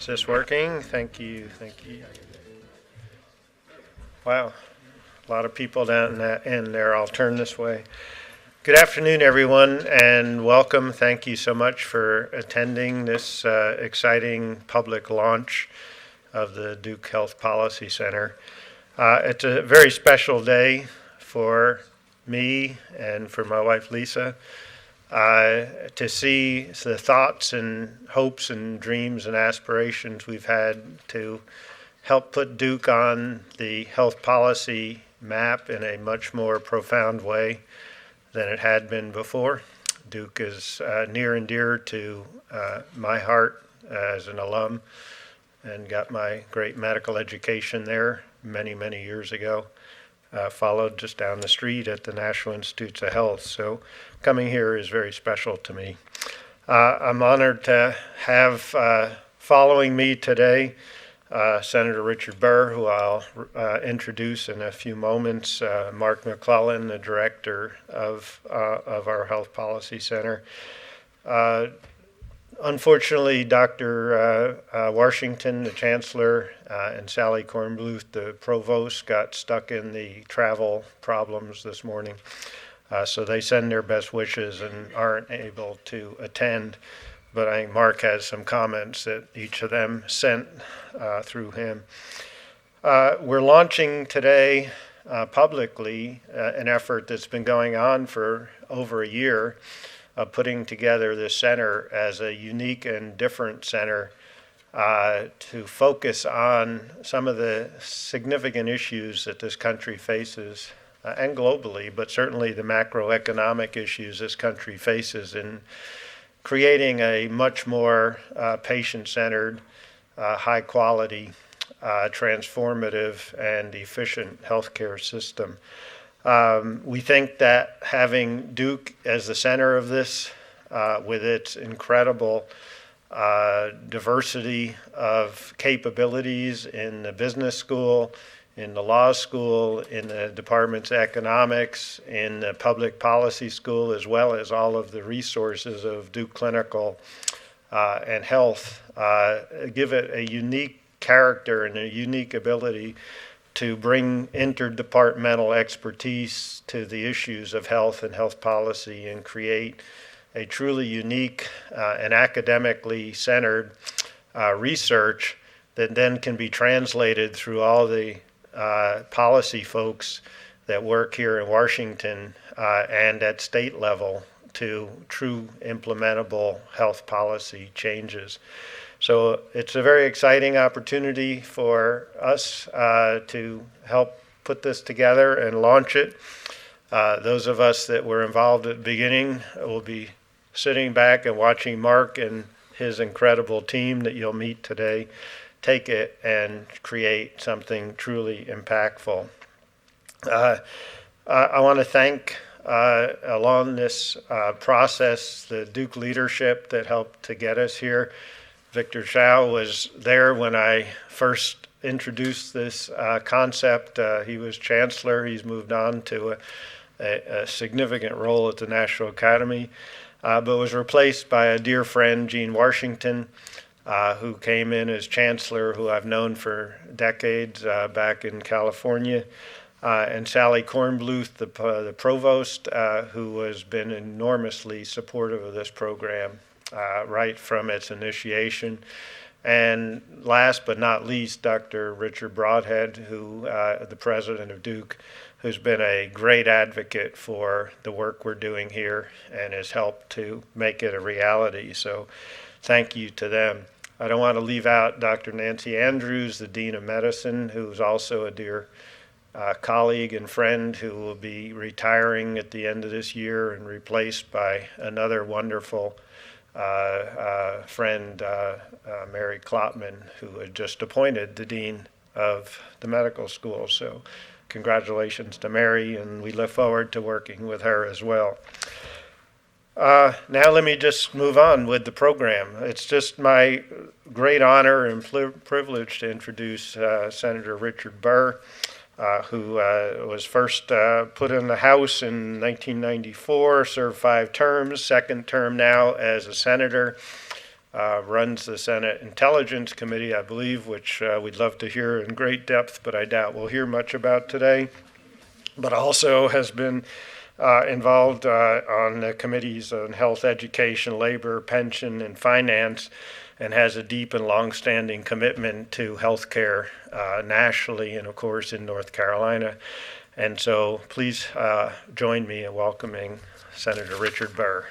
Is this working? Thank you. Wow, a lot of people down in that end there. I'll turn this way. Good afternoon, everyone, and welcome. Thank you so much for attending this exciting public launch of the Duke Health Policy Center. It's a very special day for me and for my wife, Lisa, to see the thoughts and hopes and dreams and aspirations we've had to help put Duke on the health policy map in a much more profound way than it had been before. Duke is near and dear to my heart as an alum, and got my great medical education there many, many years ago. Followed just down the street at the National Institutes of Health. So coming here is very special to me. I'm honored to have following me today Senator Richard Burr, who I'll introduce in a few moments, Mark McClellan, the director of our Health Policy Center. Unfortunately, Dr. Washington, the chancellor, and Sally Kornbluth, the provost, got stuck in the travel problems this morning. So they send their best wishes and aren't able to attend. But I think Mark has some comments that each of them sent through him. We're launching today publicly an effort that's been going on for over a year, putting together this center as a unique and different center to focus on some of the significant issues that this country faces, and globally, but certainly the macroeconomic issues this country faces in creating a much more patient-centered, high-quality, transformative, and efficient healthcare system. We think that having Duke as the center of this, with its incredible diversity of capabilities in the business school, in the law school, in the department's economics, in the public policy school, as well as all of the resources of Duke Clinical and Health, give it a unique character and a unique ability to bring interdepartmental expertise to the issues of health and health policy and create a truly unique and academically centered research that then can be translated through all the policy folks that work here in Washington and at state level to true implementable health policy changes. So it's a very exciting opportunity for us to help put this together and launch it. Those of us that were involved at the beginning will be sitting back and watching Mark and his incredible team that you'll meet today take it and create something truly impactful. I want to thank along this process the Duke leadership that helped to get us here. Victor Shao was there when I first introduced this concept. He was chancellor. He's moved on to a significant role at the National Academy, but was replaced by a dear friend, Gene Washington, who came in as chancellor, who I've known for decades back in California, and Sally Kornbluth, the provost, who has been enormously supportive of this program right from its initiation. And last but not least, Dr. Richard Broadhead, who the president of Duke, who's been a great advocate for the work we're doing here and has helped to make it a reality. So thank you to them. I don't want to leave out Dr. Nancy Andrews, the Dean of Medicine, who's also a dear colleague and friend who will be retiring at the end of this year and replaced by another wonderful friend, Mary Klopman, who had just appointed the Dean of the medical school. So congratulations to Mary, and we look forward to working with her as well. Now let me just move on with the program. It's just my great honor and privilege to introduce Senator Richard Burr, who was first put in the House in 1994, served 5 terms, second term now as a senator, runs the Senate Intelligence Committee, I believe, which we'd love to hear in great depth, but I doubt we'll hear much about today. But also has been involved on the committees on health, education, labor, pension, and finance, and has a deep and longstanding commitment to healthcare nationally and, of course, in North Carolina. And so please join me in welcoming Senator Richard Burr.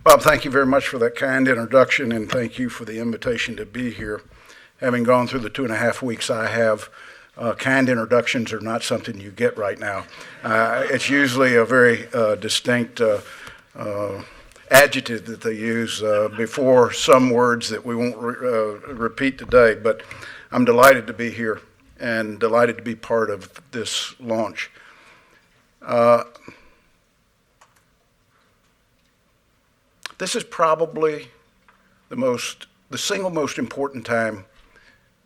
Bob, thank you very much for that kind introduction, and thank you for the invitation to be here. Having gone through the 2.5 weeks I have, kind introductions are not something you get right now. It's usually a very distinct adjective that they use before some words that we won't repeat today, but I'm delighted to be here and delighted to be part of this launch. This is probably the single most important time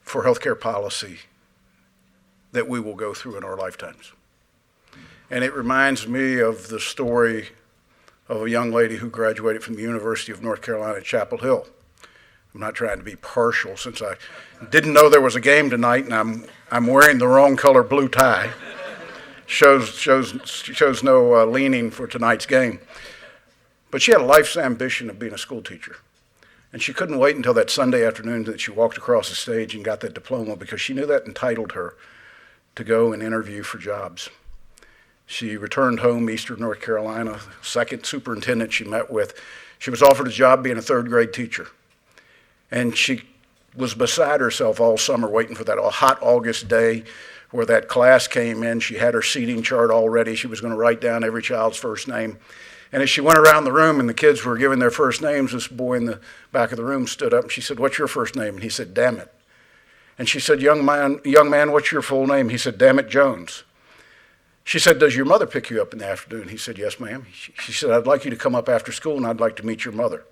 for healthcare policy that we will go through in our lifetimes. And it reminds me of the story of a young lady who graduated from the University of North Carolina at Chapel Hill. I'm not trying to be partial, since I didn't know there was a game tonight and I'm wearing the wrong color blue tie. Shows no leaning for tonight's game. But she had a life's ambition of being a school teacher. And she couldn't wait until that Sunday afternoon that she walked across the stage and got that diploma, because she knew that entitled her to go and interview for jobs. She returned home, Eastern North Carolina, second superintendent she met with. She was offered a job being a third grade teacher. And she was beside herself all summer waiting for that hot August day where that class came in. She had her seating chart already. She was going to write down every child's first name. And as she went around the room and the kids were giving their first names, this boy in the back of the room stood up and she said, "What's your first name?" And he said, "Damn it." And she said, young man, what's your full name?" He said, "Damn it, Jones." She said, "Does your mother pick you up in the afternoon?" He said, "Yes, ma'am." She said, "I'd like you to come up after school and I'd like to meet your mother."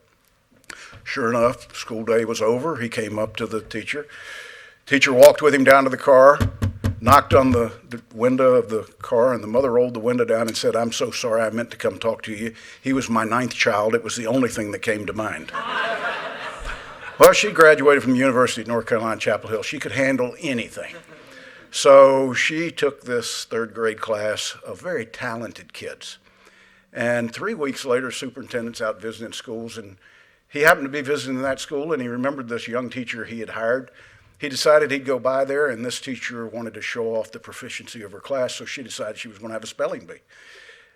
Sure enough, school day was over. He came up to the teacher. Teacher walked with him down to the car, knocked on the window of the car, and the mother rolled the window down and said, "I'm so sorry, I meant to come talk to you. He was my 9th child. It was the only thing that came to mind." Well, she graduated from the University of North Carolina, Chapel Hill. She could handle anything. So she took this third grade class of very talented kids. And 3 weeks later, superintendent's out visiting schools, and he happened to be visiting that school, and he remembered this young teacher he had hired. He decided he'd go by there, and this teacher wanted to show off the proficiency of her class, so she decided she was going to have a spelling bee.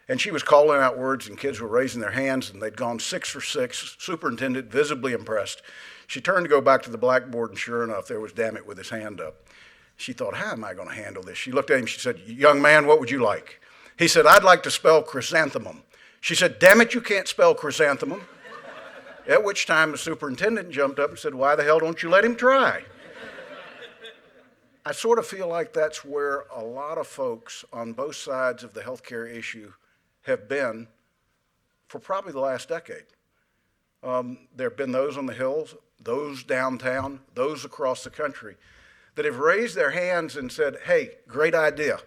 And she was calling out words, and kids were raising their hands, and they'd gone 6 for 6. Superintendent, visibly impressed. She turned to go back to the blackboard, and sure enough, there was "Damn it" with his hand up. She thought, how am I going to handle this? She looked at him, she said, "Young man, what would you like?" He said, "I'd like to spell chrysanthemum." She said, "Damn it, you can't spell chrysanthemum." At which time the superintendent jumped up and said, "Why the hell don't you let him try?" I sort of feel like that's where a lot of folks on both sides of the healthcare issue have been for probably the last decade. There have been those on the hills, those downtown, those across the country that have raised their hands and said, "Hey, great idea.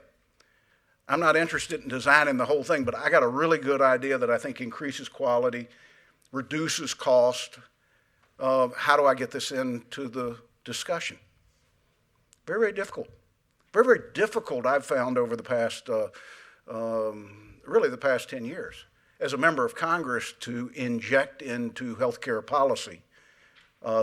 I'm not interested in designing the whole thing, but I got a really good idea that I think increases quality, reduces cost. How do I get this into the discussion?" Very, very difficult. Very, very difficult, I've found over the past, really the past 10 years, as a member of Congress, to inject into healthcare policy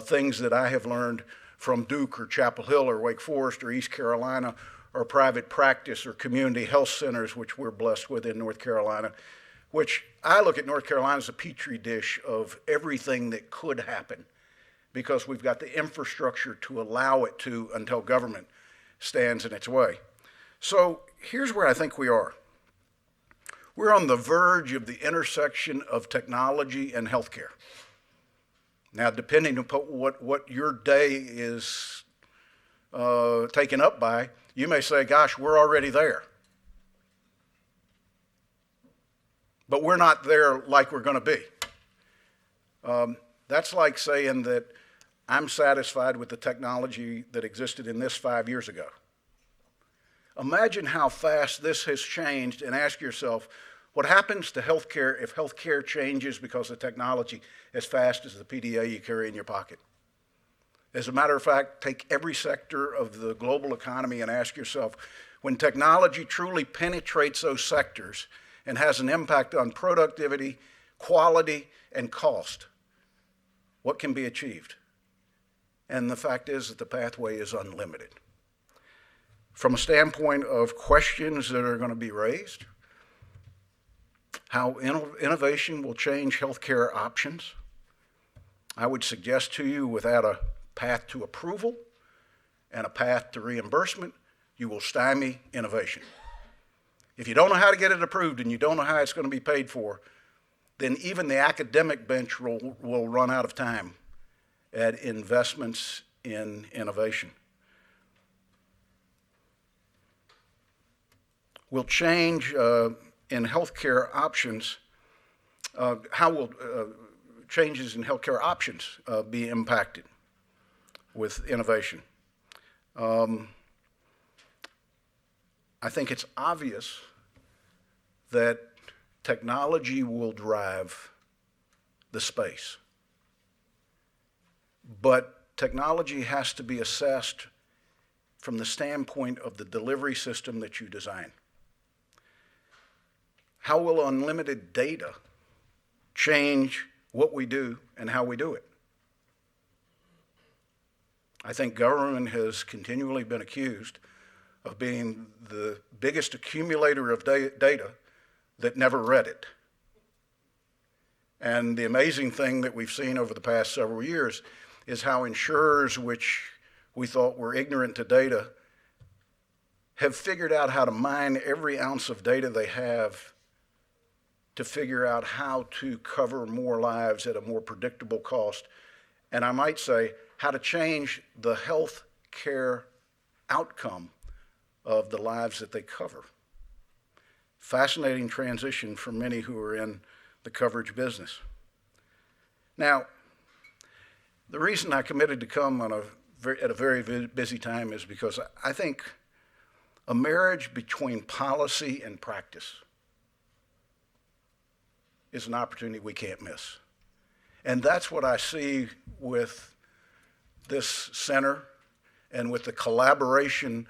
things that I have learned from Duke or Chapel Hill or Wake Forest or East Carolina or private practice or community health centers, which we're blessed with in North Carolina, which I look at North Carolina as a petri dish of everything that could happen, because we've got the infrastructure to allow it to until government stands in its way. So here's where I think we are. We're on the verge of the intersection of technology and healthcare. Now, depending upon what your day is taken up by, you may say, "Gosh, we're already there." But we're not there like we're going to be. That's like saying that I'm satisfied with the technology that existed in this 5 years ago. Imagine how fast this has changed and ask yourself, what happens to healthcare if healthcare changes because of technology as fast as the PDA you carry in your pocket? As a matter of fact, take every sector of the global economy and ask yourself, when technology truly penetrates those sectors and has an impact on productivity, quality, and cost, what can be achieved? And the fact is that the pathway is unlimited. From a standpoint of questions that are going to be raised, how innovation will change healthcare options, I would suggest to you, without a path to approval and a path to reimbursement, you will stymie innovation. If you don't know how to get it approved and you don't know how it's going to be paid for, then even the academic bench will run out of time at investments in innovation. Will change in healthcare options, how will changes in healthcare options be impacted with innovation? I think it's obvious that technology will drive the space. But technology has to be assessed from the standpoint of the delivery system that you design. How will unlimited data change what we do and how we do it? I think government has continually been accused of being the biggest accumulator of data that never read it. And the amazing thing that we've seen over the past several years is how insurers, which we thought were ignorant to data, have figured out how to mine every ounce of data they have to figure out how to cover more lives at a more predictable cost. And I might say, how to change the health care outcome of the lives that they cover. Fascinating transition for many who are in the coverage business. Now, the reason I committed to come at a very busy time is because I think a marriage between policy and practice is an opportunity we can't miss. And that's what I see with this center and with the collaboration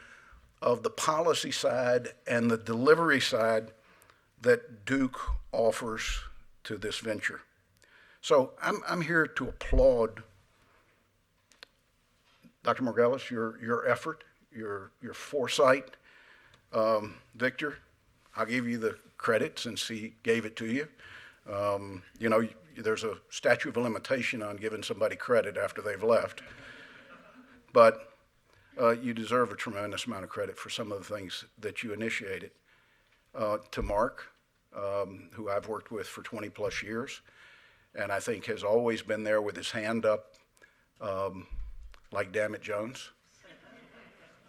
of the policy side and the delivery side that Duke offers to this venture. So I'm here to applaud Dr. Margolis, your effort, your foresight. Victor, I'll give you the credit since he gave it to you. There's a statute of limitation on giving somebody credit after they've left. But you deserve a tremendous amount of credit for some of the things that you initiated. To Mark, who I've worked with for 20 plus years, and I think has always been there with his hand up, like Dammit Jones.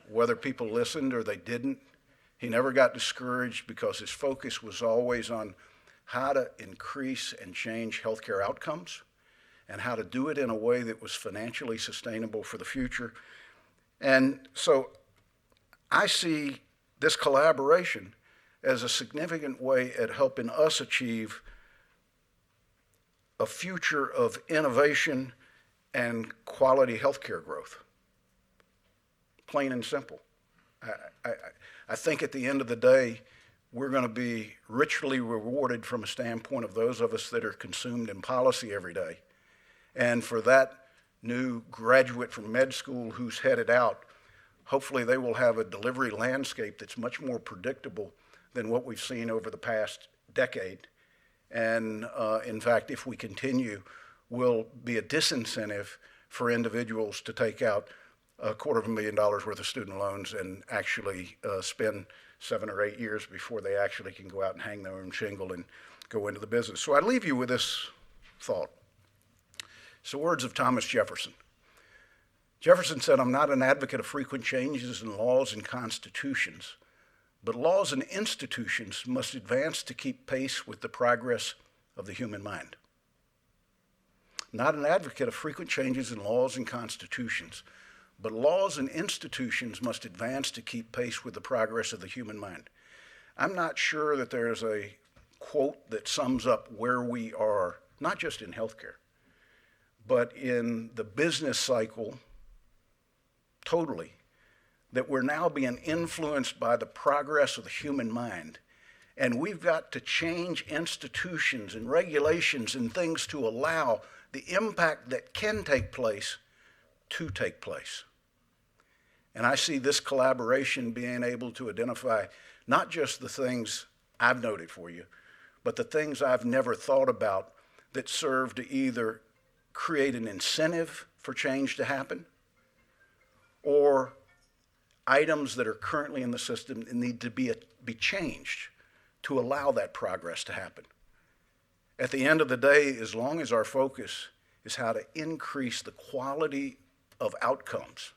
Whether people listened or they didn't, he never got discouraged because his focus was always on how to increase and change healthcare outcomes and how to do it in a way that was financially sustainable for the future. And so I see this collaboration as a significant way at helping us achieve a future of innovation and quality healthcare growth. Plain and simple. I think at the end of the day, we're going to be richly rewarded from a standpoint of those of us that are consumed in policy every day. And for that new graduate from med school who's headed out, hopefully they will have a delivery landscape that's much more predictable than what we've seen over the past decade. And in fact, if we continue, will be a disincentive for individuals to take out $250,000 worth of student loans and actually spend 7 or 8 years before they actually can go out and hang their own shingle and go into the business. So I leave you with this thought. It's the words of Thomas Jefferson. Jefferson said, "I'm not an advocate of frequent changes in laws and constitutions, but laws and institutions must advance to keep pace with the progress of the human mind." Not an advocate of frequent changes in laws and constitutions, but laws and institutions must advance to keep pace with the progress of the human mind. I'm not sure that there's a quote that sums up where we are, not just in healthcare, but in the business cycle totally, that we're now being influenced by the progress of the human mind. And we've got to change institutions and regulations and things to allow the impact that can take place to take place. And I see this collaboration being able to identify not just the things I've noted for you, but the things I've never thought about that serve to either create an incentive for change to happen or items that are currently in the system that need to be changed to allow that progress to happen. At the end of the day, as long as our focus is how to increase the quality of outcomes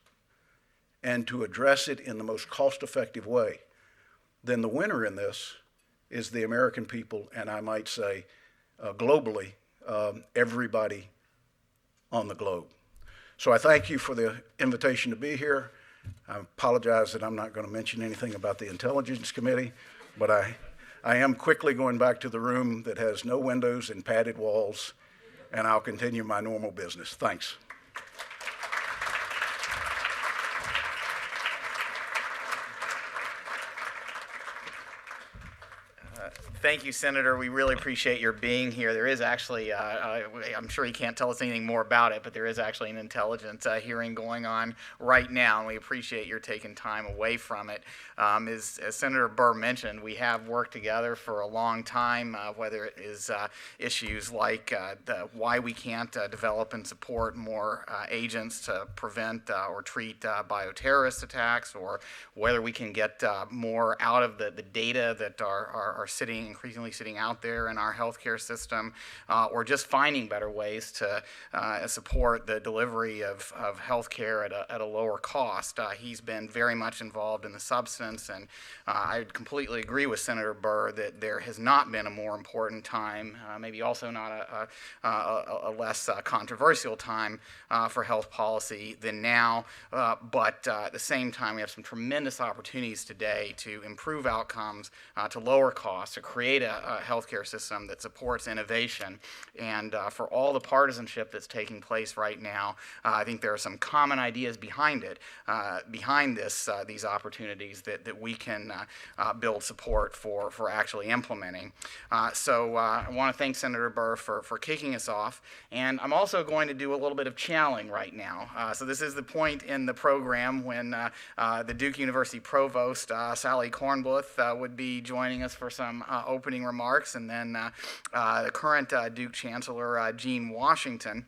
and to address it in the most cost-effective way, then the winner in this is the American people, and I might say globally, everybody on the globe. So I thank you for the invitation to be here. I apologize that I'm not going to mention anything about the Intelligence Committee, but I am quickly going back to the room that has no windows and padded walls, and I'll continue my normal business. Thanks. Thank you, Senator. We really appreciate your being here. There is actually, I'm sure you can't tell us anything more about it, but there is actually an intelligence hearing going on right now, and we appreciate your taking time away from it. As Senator Burr mentioned, we have worked together for a long time, whether it is issues like why we can't develop and support more agents to prevent or treat bioterrorist attacks, or whether we can get more out of the data that are increasingly sitting out there in our healthcare system, or just finding better ways to support the delivery of healthcare at a lower cost. He's been very much involved in the substance, and I completely agree with Senator Burr that there has not been a more important time, maybe also not a less controversial time for health policy than now, but at the same time we have some tremendous opportunities today to improve outcomes, to lower costs, to create a healthcare system that supports innovation. And for all the partisanship that's taking place right now, I think there are some common ideas behind it, behind these opportunities that we can build support for actually implementing. So I want to thank Senator Burr for kicking us off. And I'm also going to do a little bit of channeling right now. So this is the point in the program when the Duke University Provost, Sally Kornbluth, would be joining us for some opening remarks, and then the current Duke Chancellor, Gene Washington.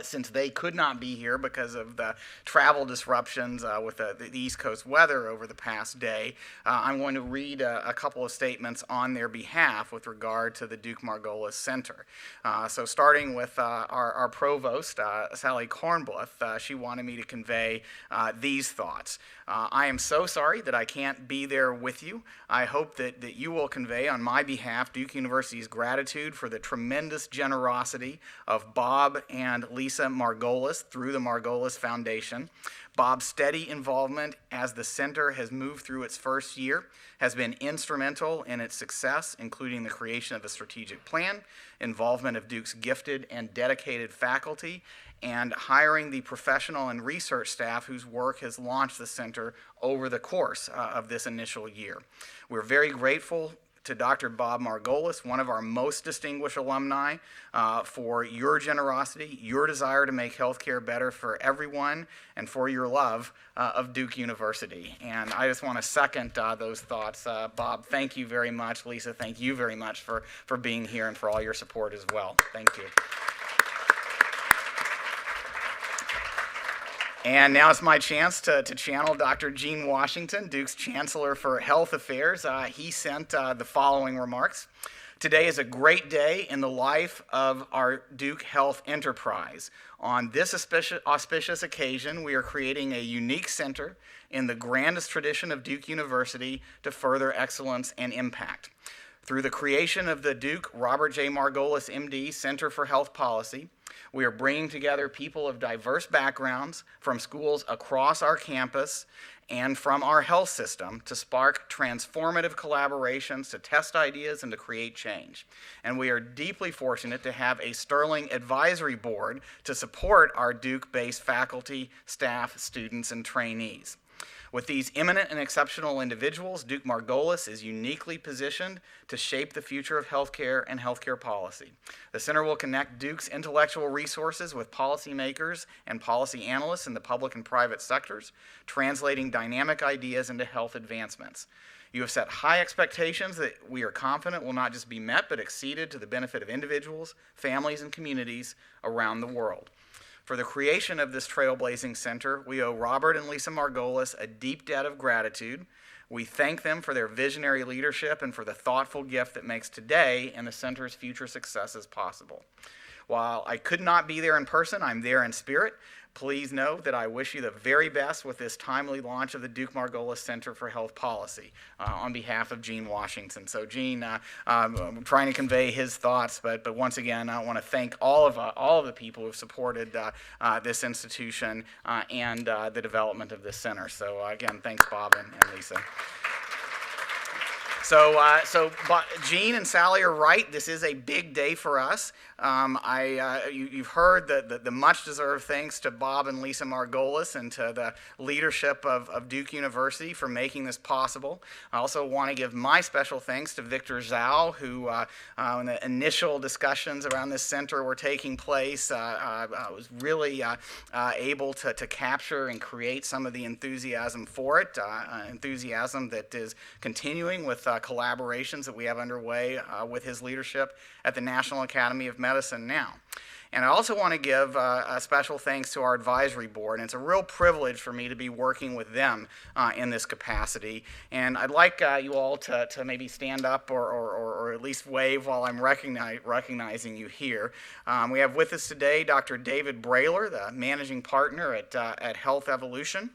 Since they could not be here because of the travel disruptions with the East Coast weather over the past day, I'm going to read a couple of statements on their behalf with regard to the Duke Margolis Center. So starting with our provost, Sally Kornbluth, she wanted me to convey these thoughts. I am so sorry that I can't be there with you. I hope that you will convey on my behalf Duke University's gratitude for the tremendous generosity of Bob and Lisa Margolis through the Margolis Foundation. Bob's steady involvement as the center has moved through its first year has been instrumental in its success, including the creation of a strategic plan, involvement of Duke's gifted and dedicated faculty, and hiring the professional and research staff whose work has launched the center over the course of this initial year. We're very grateful to Dr. Bob Margolis, one of our most distinguished alumni, for your generosity, your desire to make healthcare better for everyone, and for your love of Duke University. And I just want to second those thoughts. Bob, thank you very much. Lisa, thank you very much for being here and for all your support as well. Thank you. And now it's my chance to channel Dr. Gene Washington, Duke's Chancellor for Health Affairs. He sent the following remarks. Today is a great day in the life of our Duke Health enterprise. On this auspicious occasion, we are creating a unique center in the grandest tradition of Duke University to further excellence and impact. Through the creation of the Duke Robert J. Margolis, MD, Center for Health Policy, we are bringing together people of diverse backgrounds from schools across our campus and from our health system to spark transformative collaborations, to test ideas, and to create change. And we are deeply fortunate to have a sterling advisory board to support our Duke-based faculty, staff, students, and trainees. With these eminent and exceptional individuals, Duke Margolis is uniquely positioned to shape the future of healthcare and healthcare policy. The center will connect Duke's intellectual resources with policymakers and policy analysts in the public and private sectors, translating dynamic ideas into health advancements. You have set high expectations that we are confident will not just be met but exceeded to the benefit of individuals, families, and communities around the world. For the creation of this trailblazing center, we owe Robert and Lisa Margolis a deep debt of gratitude. We thank them for their visionary leadership and for the thoughtful gift that makes today and the center's future successes possible. While I could not be there in person, I'm there in spirit. Please know that I wish you the very best with this timely launch of the Duke Margolis Center for Health Policy on behalf of Gene Washington. So Gene, I'm trying to convey his thoughts, but once again, I want to thank all of the people who have supported this institution and the development of this center. So again, thanks Bob and Lisa. So Gene and Sally are right. This is a big day for us. You've heard the much-deserved thanks to Bob and Lisa Margolis and to the leadership of Duke University for making this possible. I also want to give my special thanks to Victor Zhao, who, when the initial discussions around this center were taking place, was really able to capture and create some of the enthusiasm for it, enthusiasm that is continuing with collaborations that we have underway with his leadership at the National Academy of Medicine now. And I also want to give a special thanks to our advisory board. And it's a real privilege for me to be working with them in this capacity. And I'd like you all to maybe stand up or at least wave while I'm recognizing you here. We have with us today Dr. David Brailer, the managing partner at Health Evolution.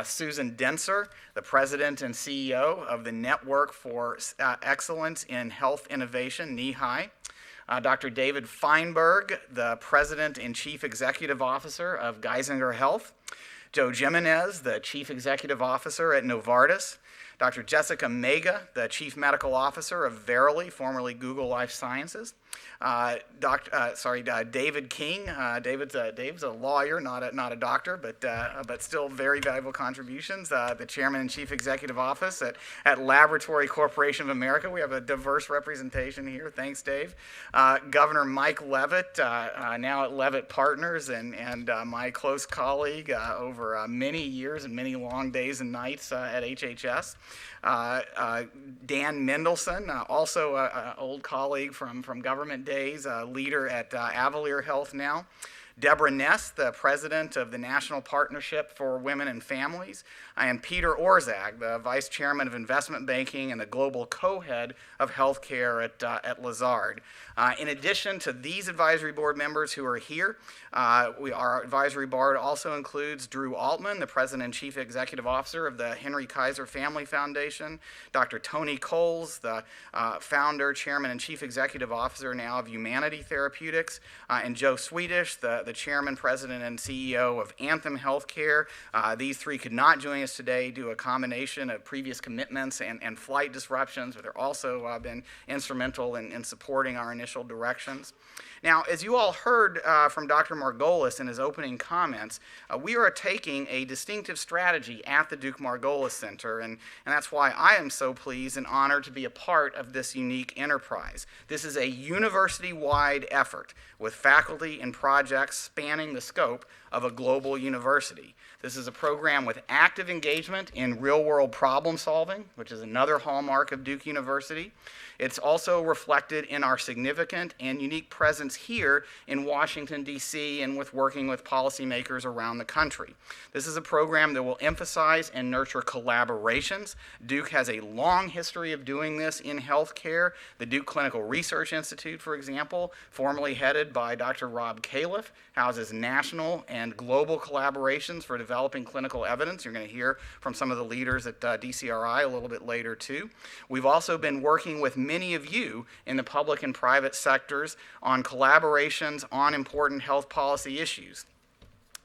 Susan Denser, the president and CEO of the Network for Excellence in Health Innovation, NEHI. Dr. David Feinberg, the president and chief executive officer of Geisinger Health. Joe Jimenez, the chief executive officer at Novartis. Dr. Jessica Mega, the chief medical officer of Verily, formerly Google Life Sciences. David King. David's a lawyer, not a doctor, but still very valuable contributions. The chairman and chief executive office at Laboratory Corporation of America. We have a diverse representation here. Thanks, Dave. Governor Mike Leavitt, now at Leavitt Partners, and my close colleague over many years and many long days and nights at HHS. Dan Mendelson, also an old colleague from government days, leader at Avalier Health now. Deborah Ness, the president of the National Partnership for Women and Families, and Peter Orzag, the vice chairman of investment banking and the global co-head of healthcare at Lazard. In addition to these advisory board members who are here, our advisory board also includes Drew Altman, the president and chief executive officer of the Henry Kaiser Family Foundation, Dr. Tony Coles, the founder, chairman, and chief executive officer now of Humanity Therapeutics, and Joe Swedish, the chairman, president, and CEO of Anthem Healthcare. These three could not join us today due to a combination of previous commitments and flight disruptions, but they're also been instrumental in supporting our initial directions. Now, as you all heard from Dr. Margolis in his opening comments, we are taking a distinctive strategy at the Duke Margolis Center, and that's why I am so pleased and honored to be a part of this unique enterprise. This is a university-wide effort with faculty and projects spanning the scope of a global university. This is a program with active engagement in real-world problem solving, which is another hallmark of Duke University. It's also reflected in our significant and unique presence here in Washington, D.C., and with working with policymakers around the country. This is a program that will emphasize and nurture collaborations. Duke has a long history of doing this in healthcare. The Duke Clinical Research Institute, for example, formerly headed by Dr. Rob Califf, houses national and global collaborations for developing clinical evidence. You're going to hear from some of the leaders at DCRI a little bit later too. We've also been working with many of you in the public and private sectors on collaborations on important health policy issues.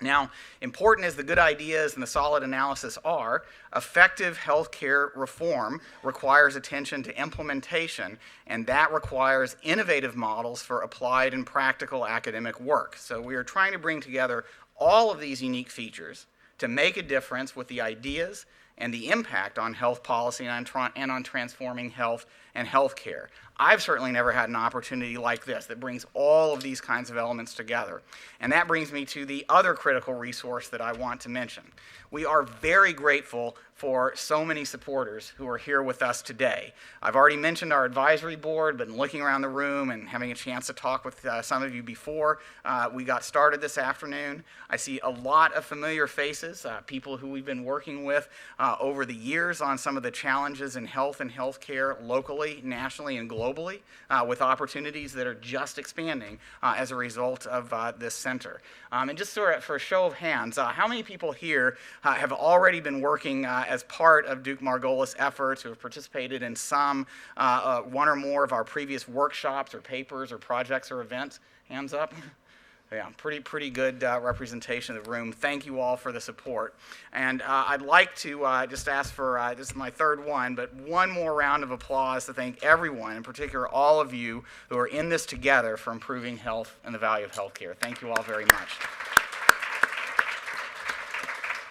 Now, important as the good ideas and the solid analysis are, effective healthcare reform requires attention to implementation, and that requires innovative models for applied and practical academic work. So we are trying to bring together all of these unique features to make a difference with the ideas and the impact on health policy and on transforming health and healthcare. I've certainly never had an opportunity like this that brings all of these kinds of elements together. And that brings me to the other critical resource that I want to mention. We are very grateful for so many supporters who are here with us today. I've already mentioned our advisory board, but looking around the room and having a chance to talk with some of you before we got started this afternoon, I see a lot of familiar faces, people who we've been working with over the years on some of the challenges in health and healthcare locally, nationally, and globally, with opportunities that are just expanding as a result of this center. And just sort of for a show of hands, how many people here have already been working as part of Duke Margolis efforts, who have participated in some one or more of our previous workshops or papers or projects or events? Hands up. Yeah, pretty good representation of the room. Thank you all for the support. And I'd like to just ask for, this is my third one, but one more round of applause to thank everyone, in particular all of you who are in this together for improving health and the value of healthcare. Thank you all very much.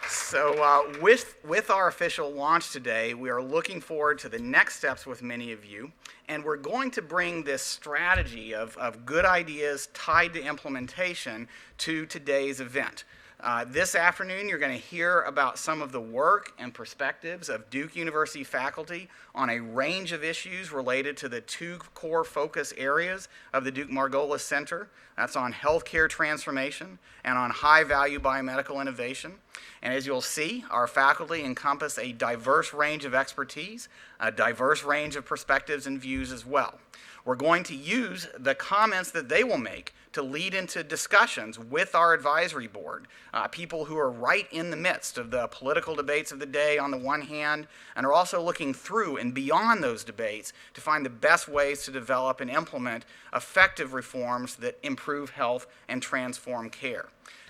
So with our official launch today, we are looking forward to the next steps with many of you, and we're going to bring this strategy of good ideas tied to implementation to today's event. This afternoon, you're going to hear about some of the work and perspectives of Duke University faculty on a range of issues related to the two core focus areas of the Duke Margolis Center. That's on healthcare transformation and on high-value biomedical innovation. And as you'll see, our faculty encompass a diverse range of expertise, a diverse range of perspectives and views as well. We're going to use the comments that they will make to lead into discussions with our advisory board, people who are right in the midst of the political debates of the day on the one hand, and are also looking through and beyond those debates to find the best ways to develop and implement effective reforms that improve health and transform care.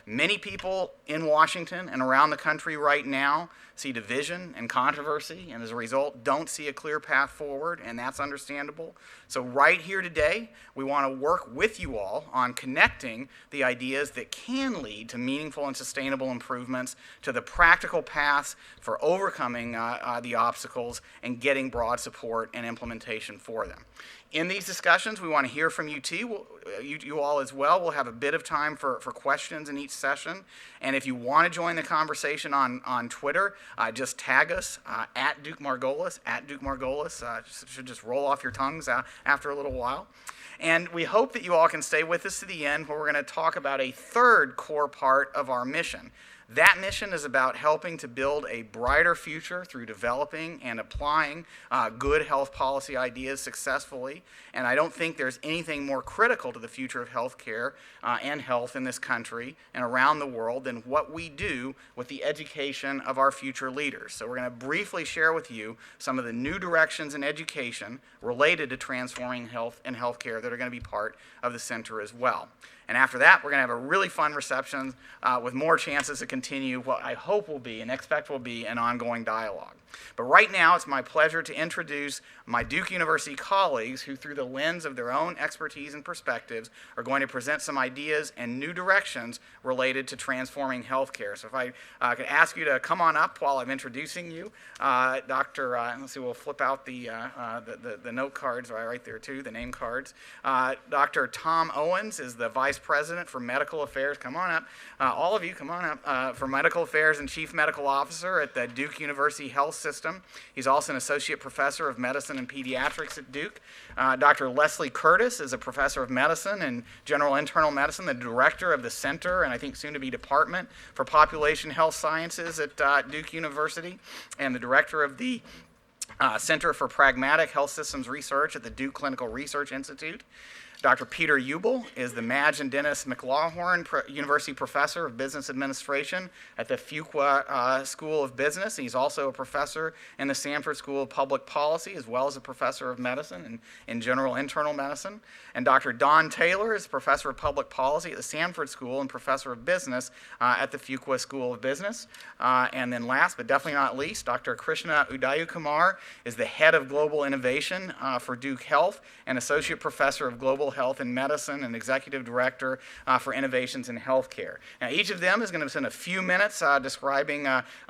Many people in Washington and around the country right now see division and controversy, and as a result, don't see a clear path forward, and that's understandable. So right here today, we want to work with you all on connecting the ideas that can lead to meaningful and sustainable improvements to the practical paths for overcoming the obstacles and getting broad support and implementation for them. In these discussions, we want to hear from you too, you all as well. We'll have a bit of time for questions in each session. And if you want to join the conversation on Twitter, just tag us at Duke Margolis, should just roll off your tongues after a little while. And we hope that you all can stay with us to the end, where we're going to talk about a third core part of our mission. That mission is about helping to build a brighter future through developing and applying good health policy ideas successfully. And I don't think there's anything more critical to the future of healthcare and health in this country and around the world than what we do with the education of our future leaders. So we're going to briefly share with you some of the new directions in education related to transforming health and healthcare that are going to be part of the center as well. And after that, we're going to have a really fun reception with more chances to continue what I hope will be and expect will be an ongoing dialogue. But right now, it's my pleasure to introduce my Duke University colleagues who, through the lens of their own expertise and perspectives, are going to present some ideas and new directions related to transforming healthcare. So if I could ask you to come on up while I'm introducing you. Let's see, we'll flip out the note cards right there too, the name cards. Dr. Tom Owens is the Vice President for Medical Affairs. Come on up. All of you, come on up. For Medical Affairs and Chief Medical Officer at the Duke University Health System. He's also an Associate Professor of Medicine and Pediatrics at Duke. Dr. Leslie Curtis is a Professor of Medicine and General Internal Medicine, the Director of the Center, and I think soon to be Department for Population Health Sciences at Duke University, and the Director of the Center for Pragmatic Health Systems Research at the Duke Clinical Research Institute. Dr. Peter Ubel is the Madge and Dennis McLaughlin University Professor of Business Administration at the Fuqua School of Business. He's also a professor in the Sanford School of Public Policy, as well as a professor of medicine and in general internal medicine. And Dr. Don Taylor is professor of public policy at the Sanford School and professor of business at the Fuqua School of Business. And then last but definitely not least, Dr. Krishna Udayakumar is the head of global innovation for Duke Health and associate professor of global health and medicine and executive director for innovations in healthcare. Now, each of them is going to spend a few minutes describing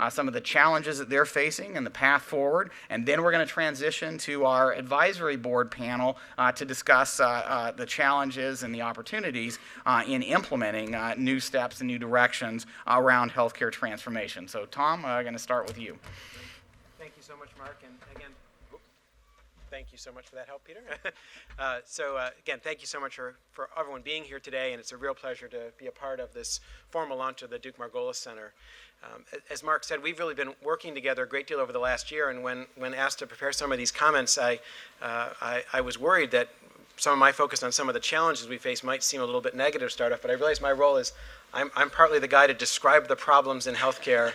some of the challenges that they're facing and the path forward, and then we're going to transition to our advisory board panel to discuss the challenges and the opportunities in implementing new steps and new directions around healthcare transformation. So, Tom, I'm going to start with you. Thank you so much, Mark. And again, thank you so much for that help, Peter. Again, thank you so much for everyone being here today, and it's a real pleasure to be a part of this formal launch of the Duke Margolis Center. As Mark said, we've really been working together a great deal over the last year, and when asked to prepare some of these comments, I was worried that some of my focus on some of the challenges we face might seem a little bit negative to start off, but I realize my role is I'm partly the guy to describe the problems in healthcare,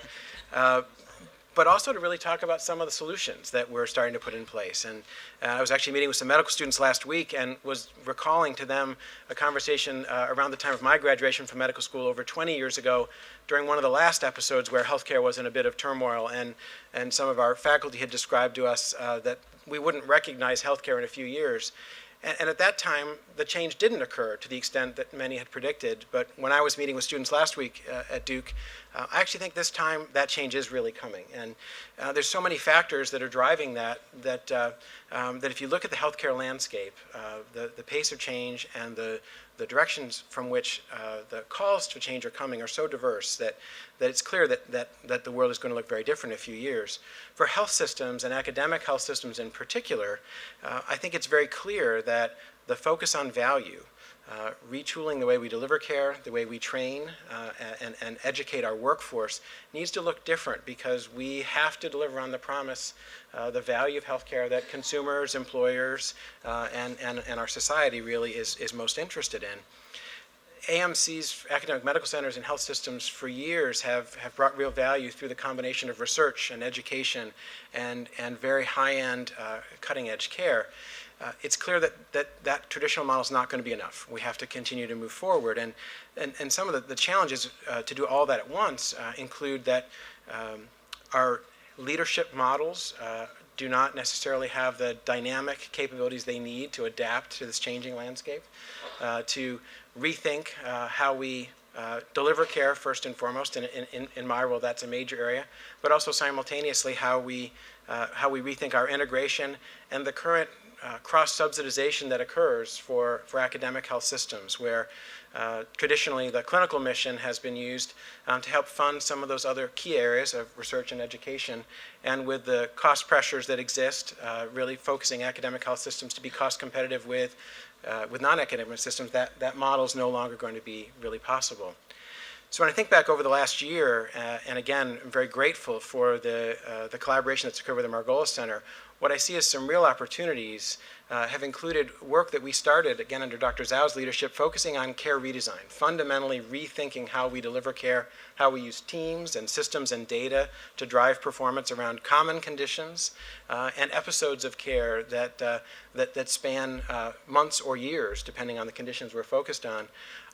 but also to really talk about some of the solutions that we're starting to put in place. And I was actually meeting with some medical students last week and was recalling to them a conversation around the time of my graduation from medical school over 20 years ago during one of the last episodes where healthcare was in a bit of turmoil, and some of our faculty had described to us that we wouldn't recognize healthcare in a few years. And at that time, the change didn't occur to the extent that many had predicted. But when I was meeting with students last week at Duke, I actually think this time that change is really coming. And there's so many factors that are driving that if you look at the healthcare landscape, the pace of change and the directions from which the calls to change are coming are so diverse that it's clear that the world is going to look very different in a few years. For health systems and academic health systems in particular, I think it's very clear that the focus on value, retooling the way we deliver care, the way we train and educate our workforce needs to look different because we have to deliver on the promise, the value of healthcare that consumers, employers, and our society really is most interested in. AMC's, academic medical centers and health systems, for years have brought real value through the combination of research and education and very high-end cutting-edge care. It's clear that traditional model is not going to be enough. We have to continue to move forward. And some of the challenges to do all that at once include that our leadership models do not necessarily have the dynamic capabilities they need to adapt to this changing landscape, to rethink how we deliver care first and foremost. In my world, that's a major area, but also simultaneously how we rethink our integration and the current cross-subsidization that occurs for academic health systems, where traditionally the clinical mission has been used to help fund some of those other key areas of research and education, and with the cost pressures that exist, really focusing academic health systems to be cost competitive with non-academic systems, that model is no longer going to be really possible. So when I think back over the last year, and again, I'm very grateful for the collaboration that's occurred with the Margolis Center, what I see as some real opportunities have included work that we started, again, under Dr. Zhao's leadership, focusing on care redesign, fundamentally rethinking how we deliver care, how we use teams and systems and data to drive performance around common conditions and episodes of care that span months or years, depending on the conditions we're focused on.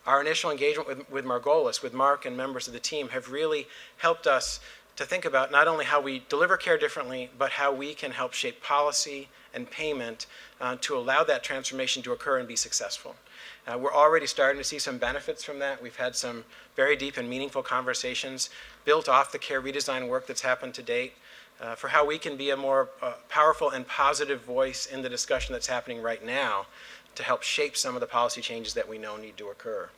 Our initial engagement with Margolis, with Mark and members of the team, have really helped us to think about not only how we deliver care differently, but how we can help shape policy and payment to allow that transformation to occur and be successful. We're already starting to see some benefits from that. We've had some very deep and meaningful conversations built off the care redesign work that's happened to date for how we can be a more powerful and positive voice in the discussion that's happening right now to help shape some of the policy changes that we know need to occur.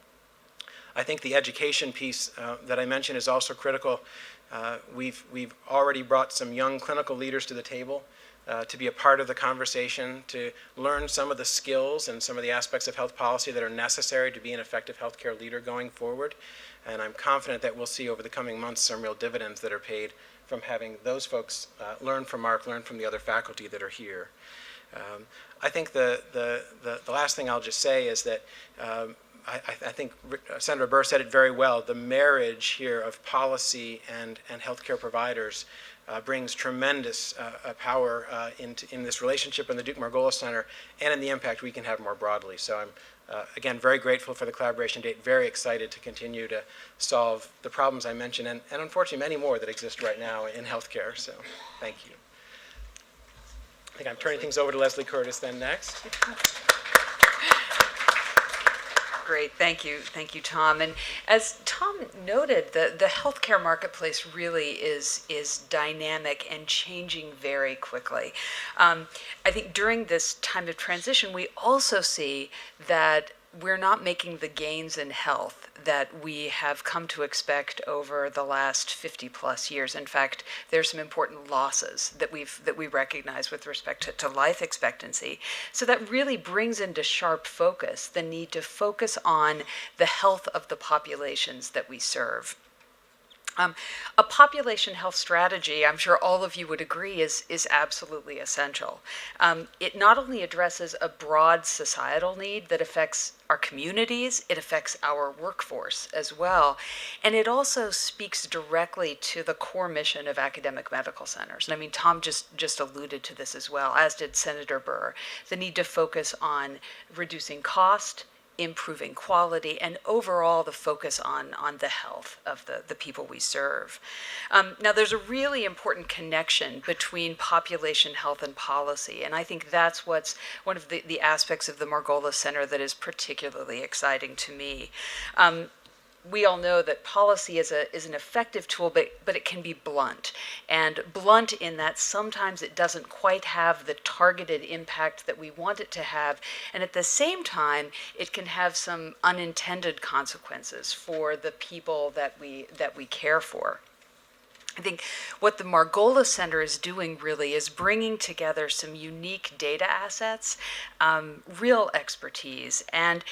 I think the education piece that I mentioned is also critical. We've already brought some young clinical leaders to the table to be a part of the conversation, to learn some of the skills and some of the aspects of health policy that are necessary to be an effective healthcare leader going forward. And I'm confident that we'll see over the coming months some real dividends that are paid from having those folks learn from Mark, learn from the other faculty that are here. I think the last thing I'll just say is that I think Senator Burr said it very well. The marriage here of policy and healthcare providers brings tremendous power in this relationship in the Duke Margolis Center and in the impact we can have more broadly. So I'm, again, very grateful for the collaboration date, very excited to continue to solve the problems I mentioned, and unfortunately many more that exist right now in healthcare. So thank you. I think I'm turning things over to Leslie Curtis then next. Great, thank you, Tom. And as Tom noted, the healthcare marketplace really is dynamic and changing very quickly. I think during this time of transition, we also see that we're not making the gains in health that we have come to expect over the last 50 plus years. In fact, there's some important losses that we recognize with respect to life expectancy. So that really brings into sharp focus the need to focus on the health of the populations that we serve. A population health strategy, I'm sure all of you would agree, is absolutely essential. It not only addresses a broad societal need that affects our communities, it affects our workforce as well. And it also speaks directly to the core mission of academic medical centers. And I mean, Tom just alluded to this as well, as did Senator Burr, the need to focus on reducing cost, improving quality, and overall the focus on the health of the people we serve. Now, there's a really important connection between population health and policy, and I think that's what's one of the aspects of the Margolis Center that is particularly exciting to me. We all know that policy is an effective tool, but it can be blunt. And blunt in that sometimes it doesn't quite have the targeted impact that we want it to have. And at the same time, it can have some unintended consequences for the people that we care for. I think what the Margolis Center is doing really is bringing together some unique data assets, real expertise, and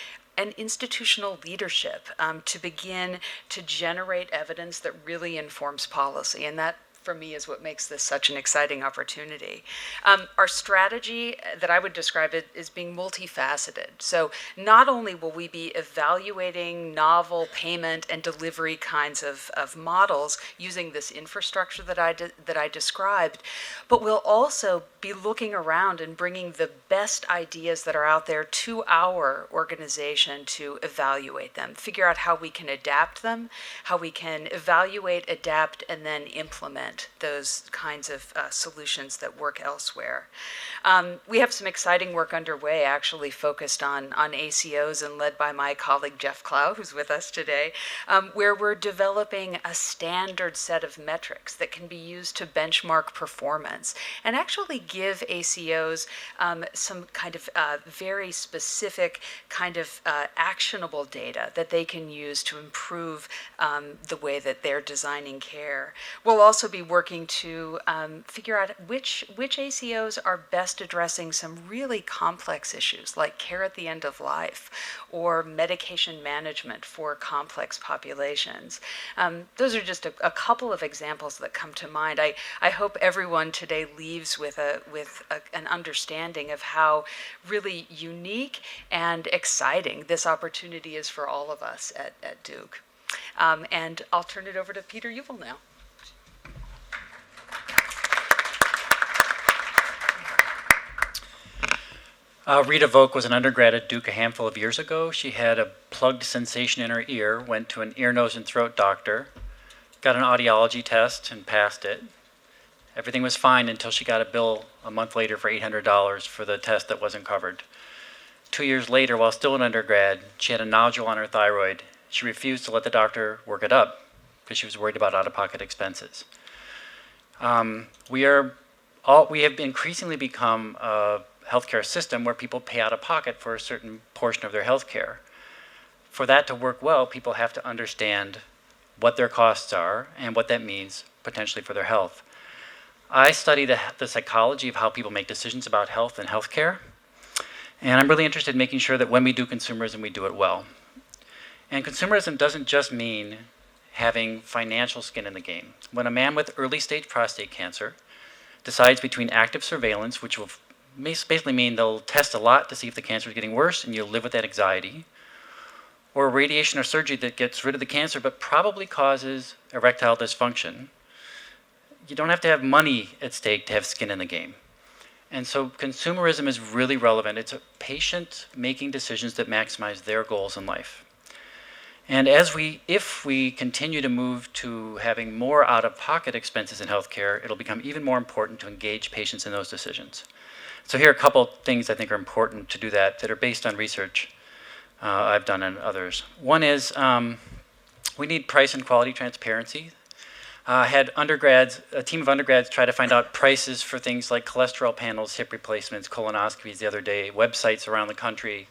institutional leadership to begin to generate evidence that really informs policy. And that, for me, is what makes this such an exciting opportunity. Our strategy that I would describe it as being multifaceted. So not only will we be evaluating novel payment and delivery kinds of models using this infrastructure that I described, but we'll also be looking around and bringing the best ideas that are out there to our organization to evaluate them, figure out how we can adapt them, how we can evaluate, adapt, and then implement those kinds of solutions that work elsewhere. We have some exciting work underway, actually focused on ACOs and led by my colleague Jeff Clow, who's with us today, where we're developing a standard set of metrics that can be used to benchmark performance and actually give ACOs some kind of very specific kind of actionable data that they can use to improve the way that they're designing care. We'll also be working to figure out which ACOs are best addressing some really complex issues like care at the end of life or medication management for complex populations. Those are just a couple of examples that come to mind. I hope everyone today leaves with an understanding of how really unique and exciting this opportunity is for all of us at Duke. And I'll turn it over to Peter Uval now. Rita Volk was an undergrad at Duke a handful of years ago. She had a plugged sensation in her ear, went to an ear, nose, and throat doctor, got an audiology test, and passed it. Everything was fine until she got a bill a month later for $800 for the test that wasn't covered. 2 years later, while still an undergrad, she had a nodule on her thyroid. She refused to let the doctor work it up because she was worried about out-of-pocket expenses. We have increasingly become a healthcare system where people pay out of pocket for a certain portion of their healthcare. For that to work well, people have to understand what their costs are and what that means potentially for their health. I study the psychology of how people make decisions about health and healthcare, and I'm really interested in making sure that when we do consumerism, we do it well. And consumerism doesn't just mean having financial skin in the game. When a man with early stage prostate cancer decides between active surveillance, which will basically mean they'll test a lot to see if the cancer is getting worse, and you'll live with that anxiety. Or radiation or surgery that gets rid of the cancer but probably causes erectile dysfunction. You don't have to have money at stake to have skin in the game. And so consumerism is really relevant. It's a patient making decisions that maximize their goals in life. And if we continue to move to having more out-of-pocket expenses in healthcare, it'll become even more important to engage patients in those decisions. So here are a couple things I think are important to do that are based on research I've done and others. One is we need price and quality transparency. I had a team of undergrads try to find out prices for things like cholesterol panels, hip replacements, colonoscopies the other day, websites around the country.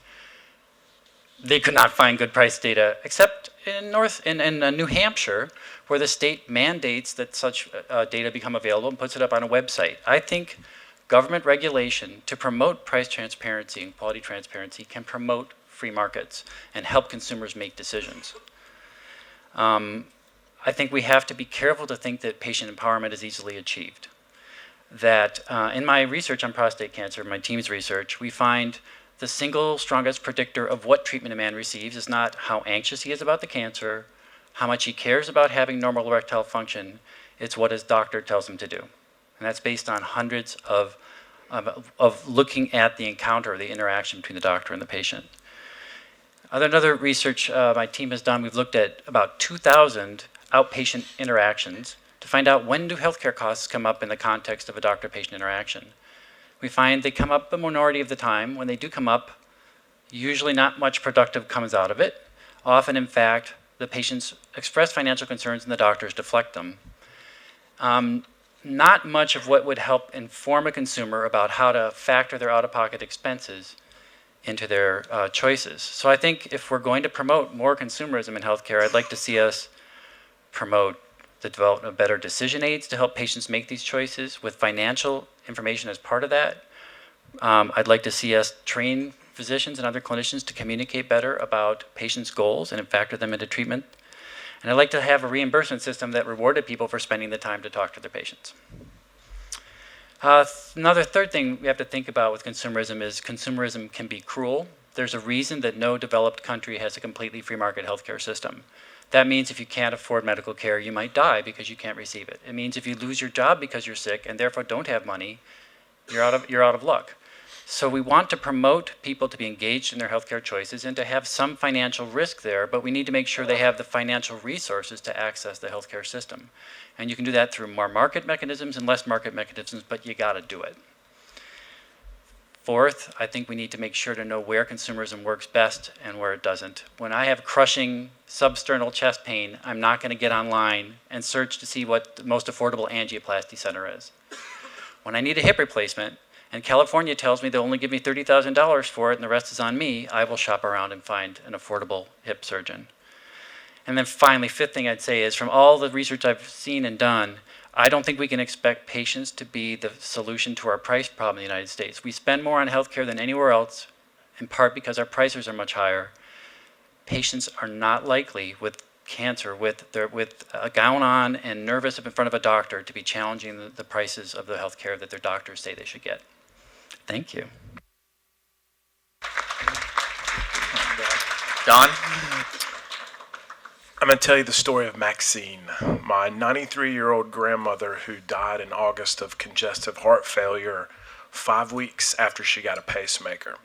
They could not find good price data, except in New Hampshire, where the state mandates that such data become available and puts it up on a website. I think government regulation to promote price transparency and quality transparency can promote free markets and help consumers make decisions. I think we have to be careful to think that patient empowerment is easily achieved. That in my research on prostate cancer, my team's research, we find the single strongest predictor of what treatment a man receives is not how anxious he is about the cancer, how much he cares about having normal erectile function, it's what his doctor tells him to do. And that's based on hundreds of looking at the encounter, the interaction between the doctor and the patient. Another research my team has done, we've looked at about 2,000 outpatient interactions to find out when do healthcare costs come up in the context of a doctor-patient interaction. We find they come up the minority of the time. When they do come up, usually not much productive comes out of it. Often, in fact, the patients express financial concerns and the doctors deflect them. Not much of what would help inform a consumer about how to factor their out-of-pocket expenses into their choices. So I think if we're going to promote more consumerism in healthcare, I'd like to see us promote the development of better decision aids to help patients make these choices with financial information as part of that. I'd like to see us train physicians and other clinicians to communicate better about patients' goals and factor them into treatment. And I'd like to have a reimbursement system that rewarded people for spending the time to talk to their patients. Another third thing we have to think about with consumerism is consumerism can be cruel. There's a reason that no developed country has a completely free market healthcare system. That means if you can't afford medical care, you might die because you can't receive it. It means if you lose your job because you're sick and therefore don't have money, you're out of luck. So we want to promote people to be engaged in their healthcare choices and to have some financial risk there, but we need to make sure they have the financial resources to access the healthcare system. And you can do that through more market mechanisms and less market mechanisms, but you gotta do it. Fourth, I think we need to make sure to know where consumerism works best and where it doesn't. When I have crushing substernal chest pain, I'm not gonna get online and search to see what the most affordable angioplasty center is. When I need a hip replacement, and California tells me they'll only give me $30,000 for it and the rest is on me, I will shop around and find an affordable hip surgeon. And then finally, fifth thing I'd say is from all the research I've seen and done, I don't think we can expect patients to be the solution to our price problem in the United States. We spend more on healthcare than anywhere else, in part because our prices are much higher. Patients are not likely with cancer, with a gown on and nervous up in front of a doctor, to be challenging the prices of the healthcare that their doctors say they should get. Thank you. Don? I'm going to tell you the story of Maxine, my 93-year-old grandmother who died in August of congestive heart failure 5 weeks after she got a pacemaker.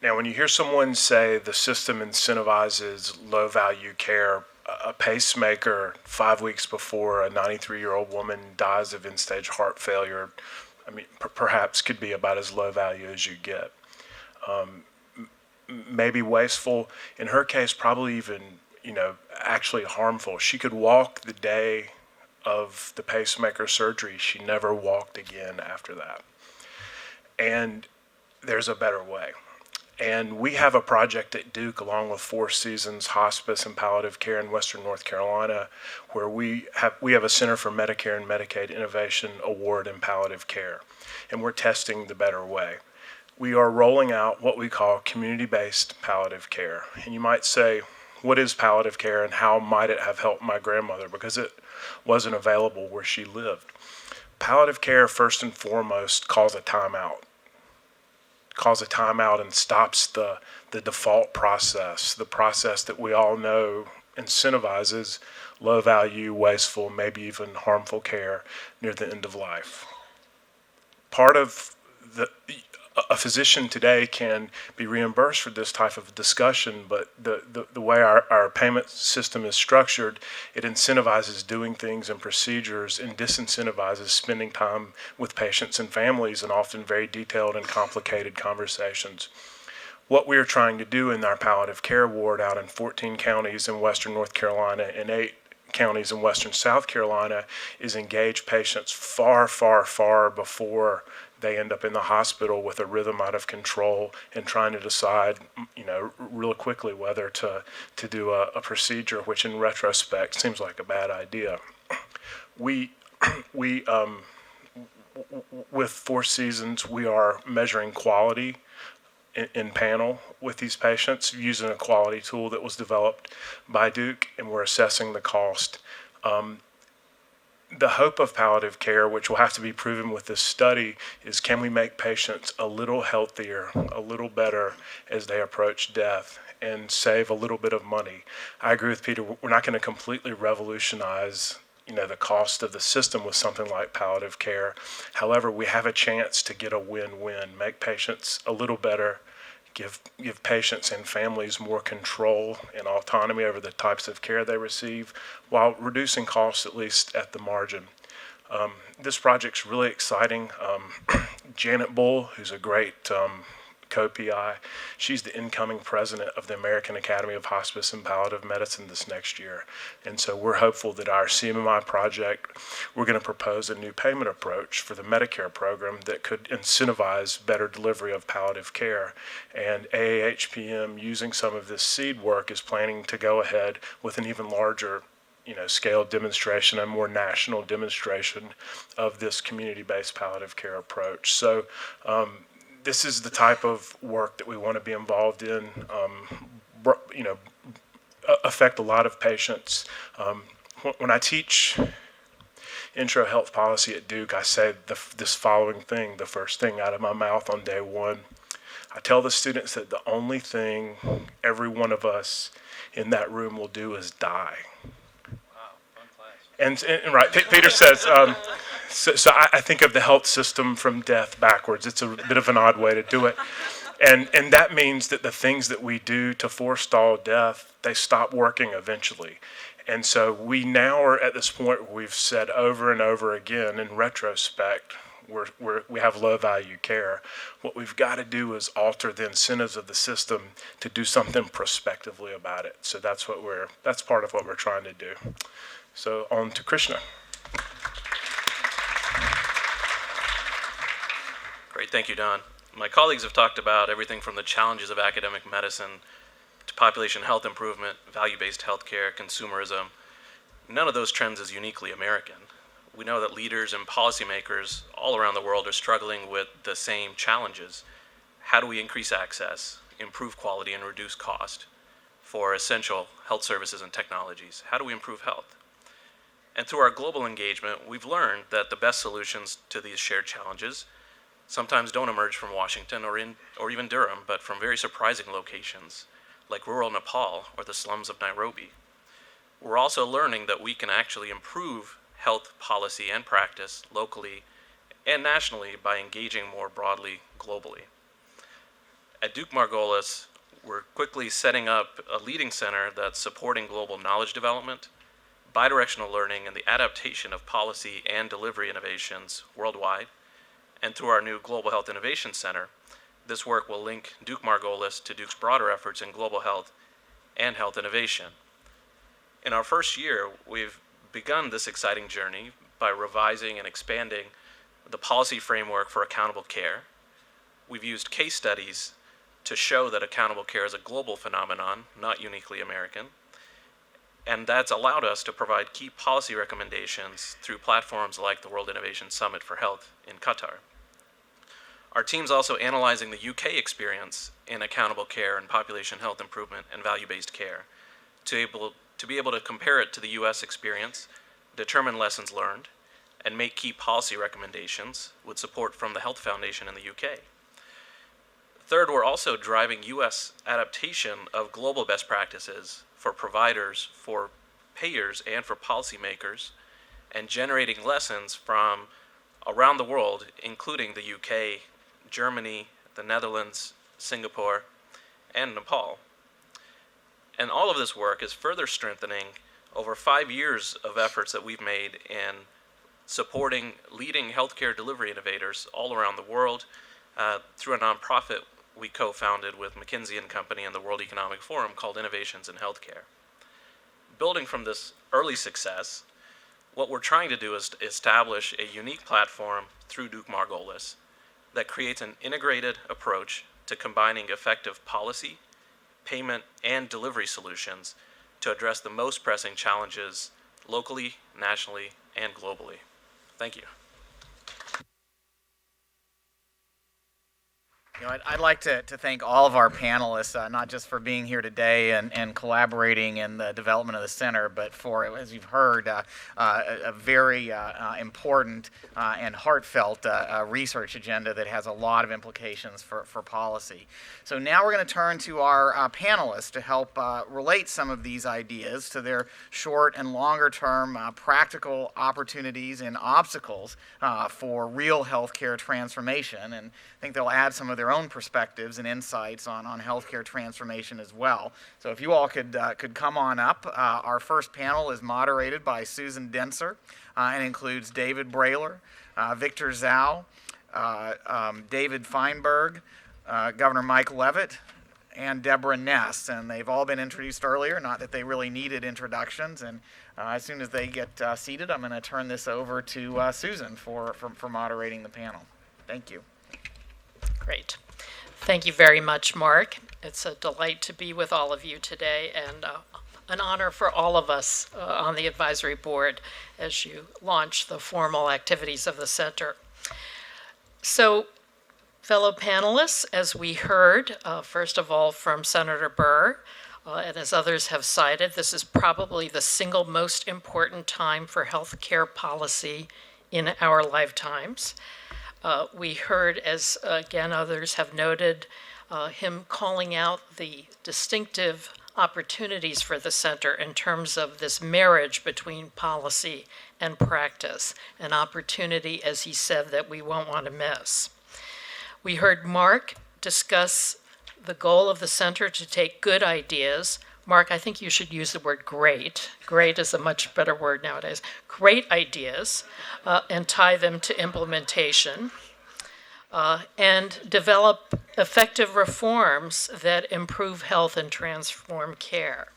Now, when you hear someone say the system incentivizes low-value care, a pacemaker 5 weeks before a 93-year-old woman dies of end-stage heart failure, I mean, perhaps could be about as low value as you get. Maybe wasteful. In her case, probably even, actually harmful. She could walk the day of the pacemaker surgery. She never walked again after that. And there's a better way. And we have a project at Duke, along with Four Seasons Hospice and Palliative Care in Western North Carolina, where we have a Center for Medicare and Medicaid Innovation Award in palliative care. And we're testing the better way. We are rolling out what we call community-based palliative care. And you might say, what is palliative care and how might it have helped my grandmother? Because it wasn't available where she lived. palliative care, first and foremost, calls a timeout. And stops the default process, the process that we all know incentivizes low value, wasteful, maybe even harmful care near the end of life. Part of a physician today can be reimbursed for this type of discussion, but the way our payment system is structured, it incentivizes doing things and procedures and disincentivizes spending time with patients and families and often very detailed and complicated conversations. What we are trying to do in our palliative care ward out in 14 counties in western North Carolina and 8 counties in western South Carolina is engage patients far, far, far before they end up in the hospital with a rhythm out of control and trying to decide, real quickly whether to do a procedure, which in retrospect seems like a bad idea. We with Four Seasons, we are measuring quality in panel with these patients using a quality tool that was developed by Duke, and we're assessing the cost. The hope of palliative care, which will have to be proven with this study, is can we make patients a little healthier, a little better as they approach death and save a little bit of money. I agree with Peter, we're not going to completely revolutionize the cost of the system with something like palliative care. However, we have a chance to get a win-win, make patients a little better, give patients and families more control and autonomy over the types of care they receive while reducing costs, at least at the margin. This project's really exciting. Janet Bull, who's a great co-PI, she's the incoming president of the American Academy of Hospice and Palliative Medicine this next year. And so we're hopeful that our CMMI project, we're going to propose a new payment approach for the Medicare program that could incentivize better delivery of palliative care. And AAHPM, using some of this seed work, is planning to go ahead with an even larger scale demonstration, a more national demonstration of this community-based palliative care approach. So this is the type of work that we want to be involved in, affect a lot of patients. When I teach intro health policy at Duke, I say this following thing, the first thing out of my mouth on day one. I tell the students that the only thing every one of us in that room will do is die. And right, Peter says, so I think of the health system from death backwards. It's a bit of an odd way to do it. And that means that the things that we do to forestall death, they stop working eventually. And so we now are at this point where we've said over and over again, in retrospect, we have low value care. What we've got to do is alter the incentives of the system to do something prospectively about it. So that's part of what we're trying to do. So on to Krishna. Great, thank you, Don. My colleagues have talked about everything from the challenges of academic medicine to population health improvement, value-based healthcare, consumerism. None of those trends is uniquely American. We know that leaders and policymakers all around the world are struggling with the same challenges. How do we increase access, improve quality, and reduce cost for essential health services and technologies? How do we improve health? And through our global engagement, we've learned that the best solutions to these shared challenges sometimes don't emerge from Washington or even Durham, but from very surprising locations, like rural Nepal or the slums of Nairobi. We're also learning that we can actually improve health policy and practice locally and nationally by engaging more broadly globally. At Duke Margolis, we're quickly setting up a leading center that's supporting global knowledge development, bidirectional learning, and the adaptation of policy and delivery innovations worldwide. And through our new Global Health Innovation Center, this work will link Duke Margolis to Duke's broader efforts in global health and health innovation. In our first year, we've begun this exciting journey by revising and expanding the policy framework for accountable care. We've used case studies to show that accountable care is a global phenomenon, not uniquely American. And that's allowed us to provide key policy recommendations through platforms like the World Innovation Summit for Health in Qatar. Our team's also analyzing the UK experience in accountable care and population health improvement and value-based care to be able to compare it to the US experience, determine lessons learned, and make key policy recommendations with support from the Health Foundation in the UK. Third, we're also driving U.S. adaptation of global best practices for providers, for payers, and for policymakers, and generating lessons from around the world, including the UK, Germany, the Netherlands, Singapore, and Nepal. And all of this work is further strengthening over 5 years of efforts that we've made in supporting leading healthcare delivery innovators all around the world through a nonprofit we co-founded with McKinsey & Company and the World Economic Forum called Innovations in Healthcare. Building from this early success, what we're trying to do is establish a unique platform through Duke Margolis that creates an integrated approach to combining effective policy, payment, and delivery solutions to address the most pressing challenges locally, nationally, and globally. Thank you. I'd like to thank all of our panelists, not just for being here today and collaborating in the development of the center, but for, as you've heard, a very important and heartfelt research agenda that has a lot of implications for policy. So now we're going to turn to our panelists to help relate some of these ideas to their short and longer term practical opportunities and obstacles for real healthcare transformation. And I think they'll add some of their own perspectives and insights on healthcare transformation as well. So if you all could come on up. Our first panel is moderated by Susan Denser and includes David Brailer, Victor Zhao, David Feinberg, Governor Mike Leavitt, and Deborah Ness. And they've all been introduced earlier, not that they really needed introductions. And as soon as they get seated, I'm going to turn this over to Susan for moderating the panel. Thank you. Great. Thank you very much, Mark. It's a delight to be with all of you today, and an honor for all of us on the advisory board as you launch the formal activities of the center. So, fellow panelists, as we heard, first of all from Senator Burr, and as others have cited, this is probably the single most important time for healthcare policy in our lifetimes. We heard, as again others have noted, him calling out the distinctive opportunities for the center in terms of this marriage between policy and practice, an opportunity, as he said, that we won't want to miss. We heard Mark discuss the goal of the center to take good ideas. Mark, I think you should use the word great. Great is a much better word nowadays. Great ideas and tie them to implementation and develop effective reforms that improve health and transform care.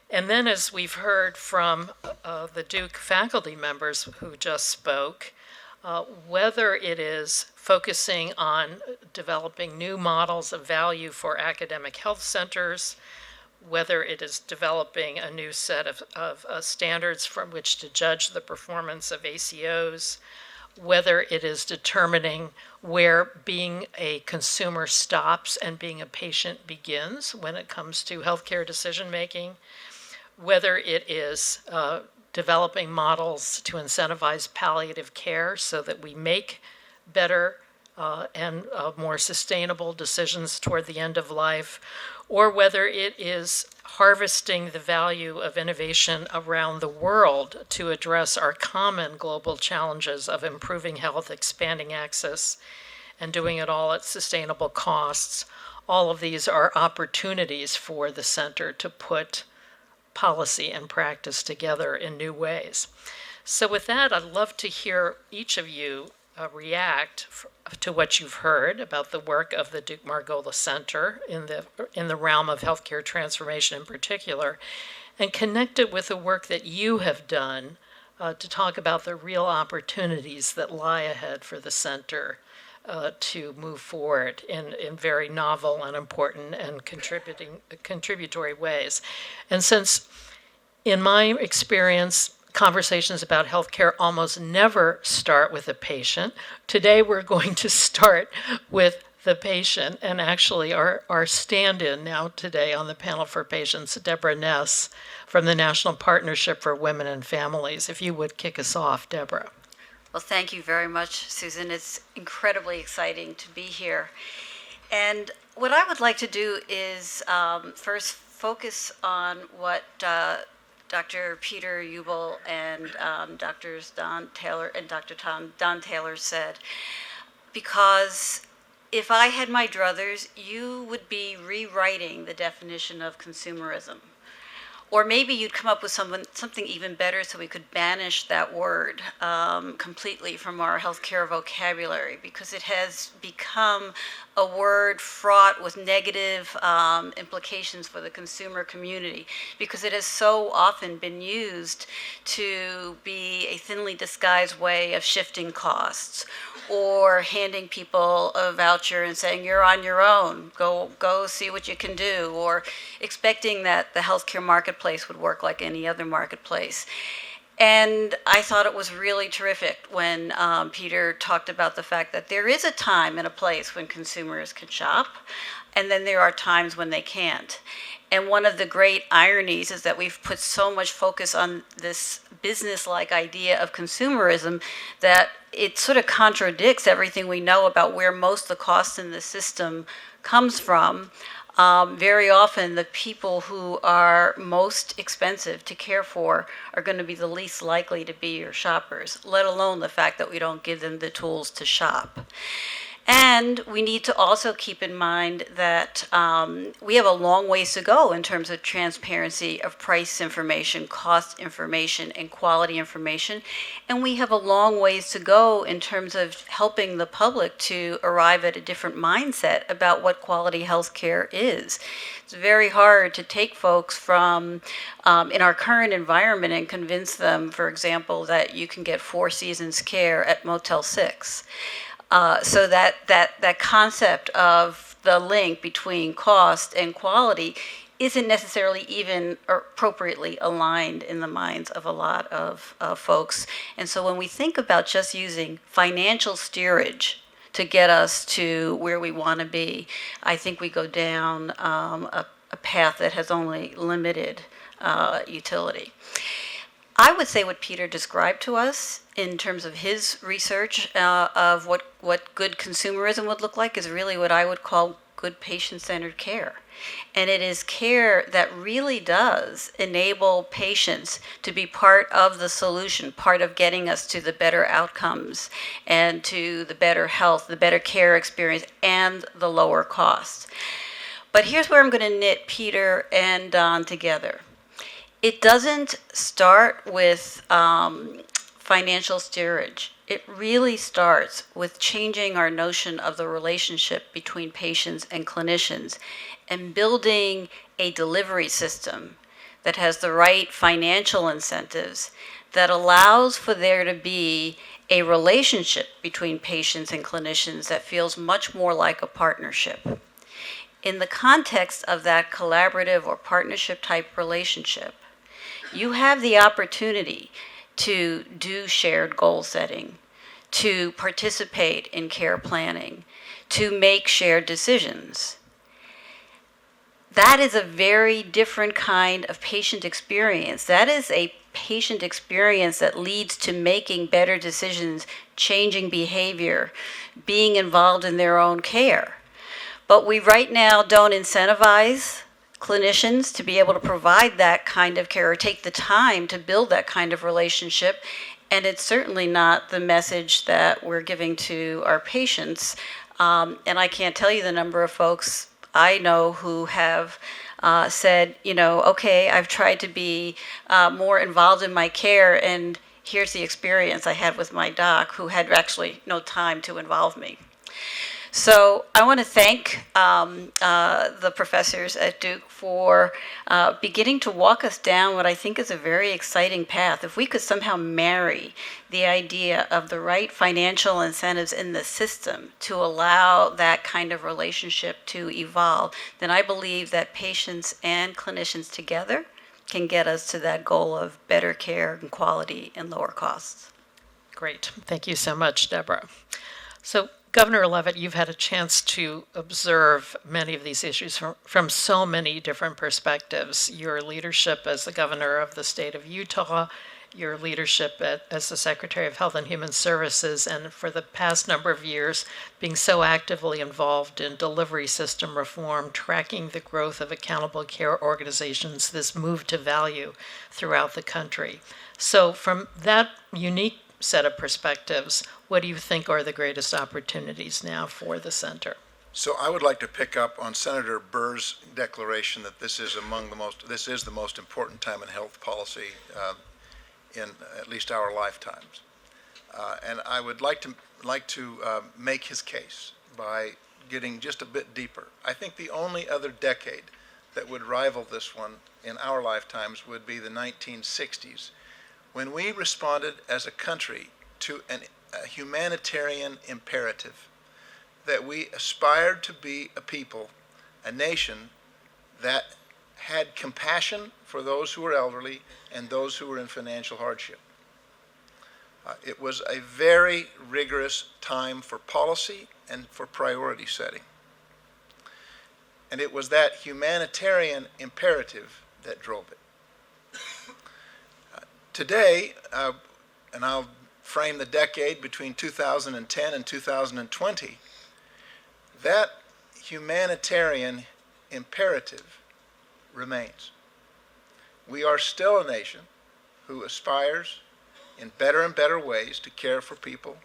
And then, as we've heard from the Duke faculty members who just spoke, whether it is focusing on developing new models of value for academic health centers, whether it is developing a new set of standards from which to judge the performance of ACOs, whether it is determining where being a consumer stops and being a patient begins when it comes to healthcare decision making, whether it is developing models to incentivize palliative care so that we make better and more sustainable decisions toward the end of life, or whether it is harvesting the value of innovation around the world to address our common global challenges of improving health, expanding access, and doing it all at sustainable costs. All of these are opportunities for the center to put policy and practice together in new ways. So with that, I'd love to hear each of you react to what you've heard about the work of the Duke Margolis Center in the realm of healthcare transformation in particular, and connect it with the work that you have done to talk about the real opportunities that lie ahead for the center to move forward in very novel and important and contributory ways. And since, in my experience, conversations about healthcare almost never start with a patient, today we're going to start with the patient, and actually our stand-in now today on the panel for patients, Deborah Ness from the National Partnership for Women and Families. If you would kick us off, Deborah. Well, thank you very much, Susan. It's incredibly exciting to be here. And what I would like to do is first focus on what Dr. Peter Ubel and Drs. Don Taylor and Don Taylor said, because if I had my druthers, you would be rewriting the definition of consumerism. Or maybe you'd come up with something even better so we could banish that word completely from our healthcare vocabulary, because it has become a word fraught with negative implications for the consumer community, because it has so often been used to be a thinly disguised way of shifting costs, or handing people a voucher and saying, you're on your own, go see what you can do, or expecting that the healthcare marketplace would work like any other marketplace. And I thought it was really terrific when Peter talked about the fact that there is a time and a place when consumers can shop, and then there are times when they can't. And one of the great ironies is that we've put so much focus on this business-like idea of consumerism that it sort of contradicts everything we know about where most of the cost in the system comes from. Very often, the people who are most expensive to care for are going to be the least likely to be your shoppers, let alone the fact that we don't give them the tools to shop. And we need to also keep in mind that we have a long ways to go in terms of transparency of price information, cost information, and quality information. And we have a long ways to go in terms of helping the public to arrive at a different mindset about what quality healthcare is. It's very hard to take folks from in our current environment and convince them, for example, that you can get 4 seasons care at Motel 6. So that concept of the link between cost and quality isn't necessarily even appropriately aligned in the minds of a lot of folks. And so when we think about just using financial steerage to get us to where we want to be, I think we go down a path that has only limited utility. I would say what Peter described to us in terms of his research of what good consumerism would look like is really what I would call good patient-centered care. And it is care that really does enable patients to be part of the solution, part of getting us to the better outcomes and to the better health, the better care experience, and the lower costs. But here's where I'm going to knit Peter and Don together. It doesn't start with financial steerage. It really starts with changing our notion of the relationship between patients and clinicians and building a delivery system that has the right financial incentives that allows for there to be a relationship between patients and clinicians that feels much more like a partnership. In the context of that collaborative or partnership type relationship, you have the opportunity to do shared goal setting, to participate in care planning, to make shared decisions. That is a very different kind of patient experience. That is a patient experience that leads to making better decisions, changing behavior, being involved in their own care. But we right now don't incentivize clinicians to be able to provide that kind of care or take the time to build that kind of relationship. And it's certainly not the message that we're giving to our patients. And I can't tell you the number of folks I know who have said, okay, I've tried to be more involved in my care, and here's the experience I had with my doc who had actually no time to involve me. So I want to thank the professors at Duke for beginning to walk us down what I think is a very exciting path. If we could somehow marry the idea of the right financial incentives in the system to allow that kind of relationship to evolve, then I believe that patients and clinicians together can get us to that goal of better care and quality and lower costs. Great. Thank you so much, Deborah. So, Governor Leavitt, you've had a chance to observe many of these issues from so many different perspectives. Your leadership as the governor of the state of Utah your leadership as the Secretary of Health and Human Services, and for the past number of years being so actively involved in delivery system reform, tracking the growth of accountable care organizations, this move to value throughout the country. So from that unique set of perspectives, what do you think are the greatest opportunities now for the center? So I would like to pick up on Senator Burr's declaration that this is the most important time in health policy in at least our lifetimes. And I would like to make his case by getting just a bit deeper. I think the only other decade that would rival this one in our lifetimes would be the 1960s, when we responded as a country to a humanitarian imperative, that we aspired to be a people, a nation that had compassion for those who were elderly and those who were in financial hardship. It was a very rigorous time for policy and for priority setting. And it was that humanitarian imperative that drove it. Today, and I'll frame the decade between 2010 and 2020, that humanitarian imperative remains. We are still a nation who aspires in better and better ways to care for people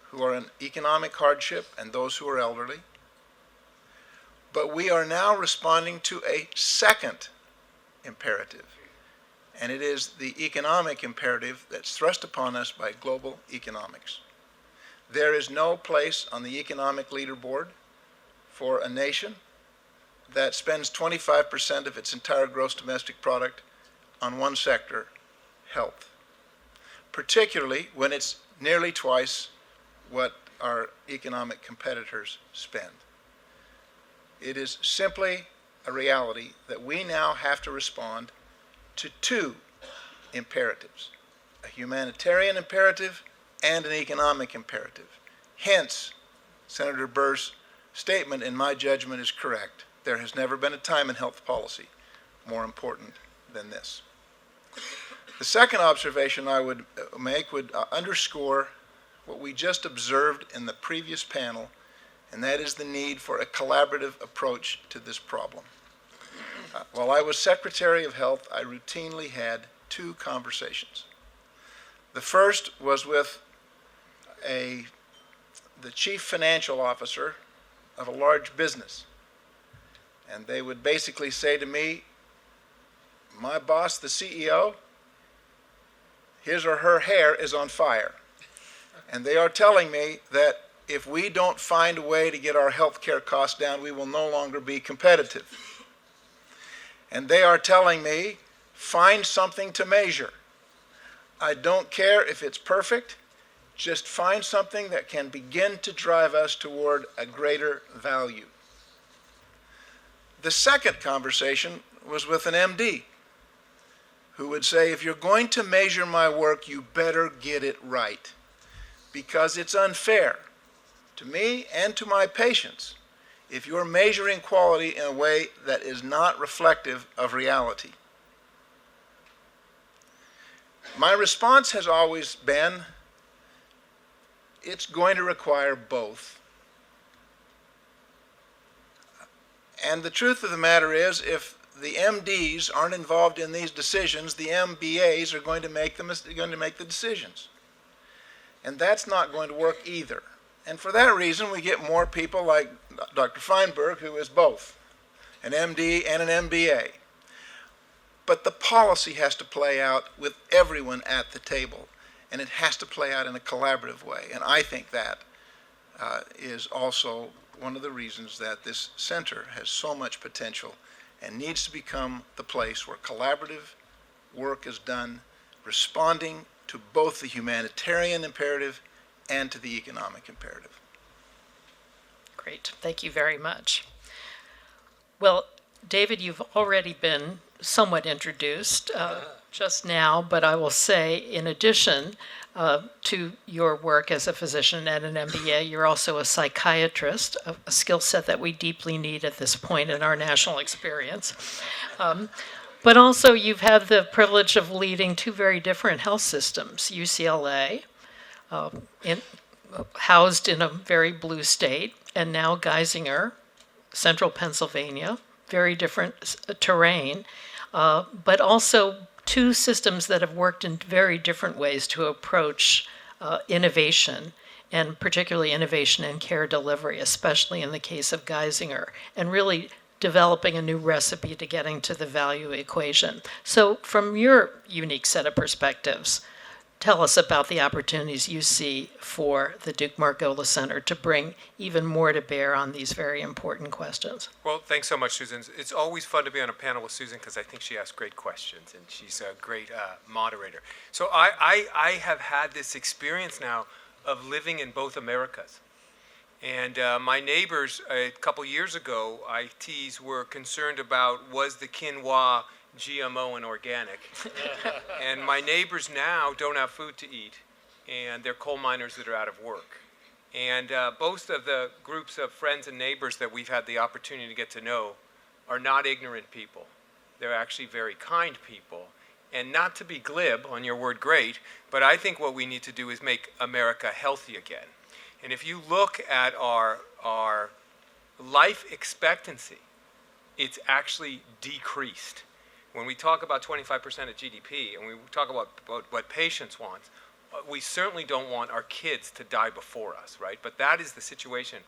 who are in economic hardship and those who are elderly. But we are now responding to a second imperative, and it is the economic imperative that's thrust upon us by global economics. There is no place on the economic leaderboard for a nation that spends 25% of its entire gross domestic product on one sector, health, particularly when it's nearly twice what our economic competitors spend. It is simply a reality that we now have to respond to two imperatives, a humanitarian imperative and an economic imperative. Hence, Senator Burr's statement, in my judgment, is correct. There has never been a time in health policy more important than this. The second observation I would make would underscore what we just observed in the previous panel, and that is the need for a collaborative approach to this problem. While I was Secretary of Health, I routinely had two conversations. The first was with the chief financial officer of a large business. And they would basically say to me, my boss, the CEO, his or her hair is on fire. And they are telling me that if we don't find a way to get our health care costs down, we will no longer be competitive. And they are telling me, find something to measure. I don't care if it's perfect, just find something that can begin to drive us toward a greater value. The second conversation was with an MD who would say, if you're going to measure my work, you better get it right, because it's unfair to me and to my patients if you're measuring quality in a way that is not reflective of reality. My response has always been, it's going to require both. And the truth of the matter is, if the MDs aren't involved in these decisions, the MBAs are going to make the decisions. And that's not going to work either. And for that reason, we get more people like Dr. Feinberg, who is both an MD and an MBA. But the policy has to play out with everyone at the table, and it has to play out in a collaborative way. And I think that is also one of the reasons that this center has so much potential and needs to become the place where collaborative work is done, responding to both the humanitarian imperative and to the economic imperative. Great. Thank you very much. Well, David, you've already been somewhat introduced just now, but I will say, in addition to your work as a physician and an MBA, you're also a psychiatrist, a skill set that we deeply need at this point in our national experience. But also, you've had the privilege of leading two very different health systems. UCLA, in, housed in a very blue state, and now Geisinger, central Pennsylvania, very different terrain, but also two systems that have worked in very different ways to approach innovation, and particularly innovation in care delivery, especially in the case of Geisinger, and really developing a new recipe to getting to the value equation. So from your unique set of perspectives, tell us about the opportunities you see for the Duke Margolis Center to bring even more to bear on these very important questions. Well, thanks so much, Susan. It's always fun to be on a panel with Susan because I think she asks great questions and she's a great moderator. So I have had this experience now of living in both Americas. And my neighbors a couple years ago, ITs, were concerned about was the quinoa GMO and organic. And my neighbors now don't have food to eat, and they're coal miners that are out of work. And both of the groups of friends and neighbors that we've had the opportunity to get to know are not ignorant people. They're actually very kind people. And not to be glib on your word great, but I think what we need to do is make America healthy again. And if you look at our life expectancy, it's actually decreased. When we talk about 25% of GDP and we talk about what patients want, we certainly don't want our kids to die before us, right? But that is the situation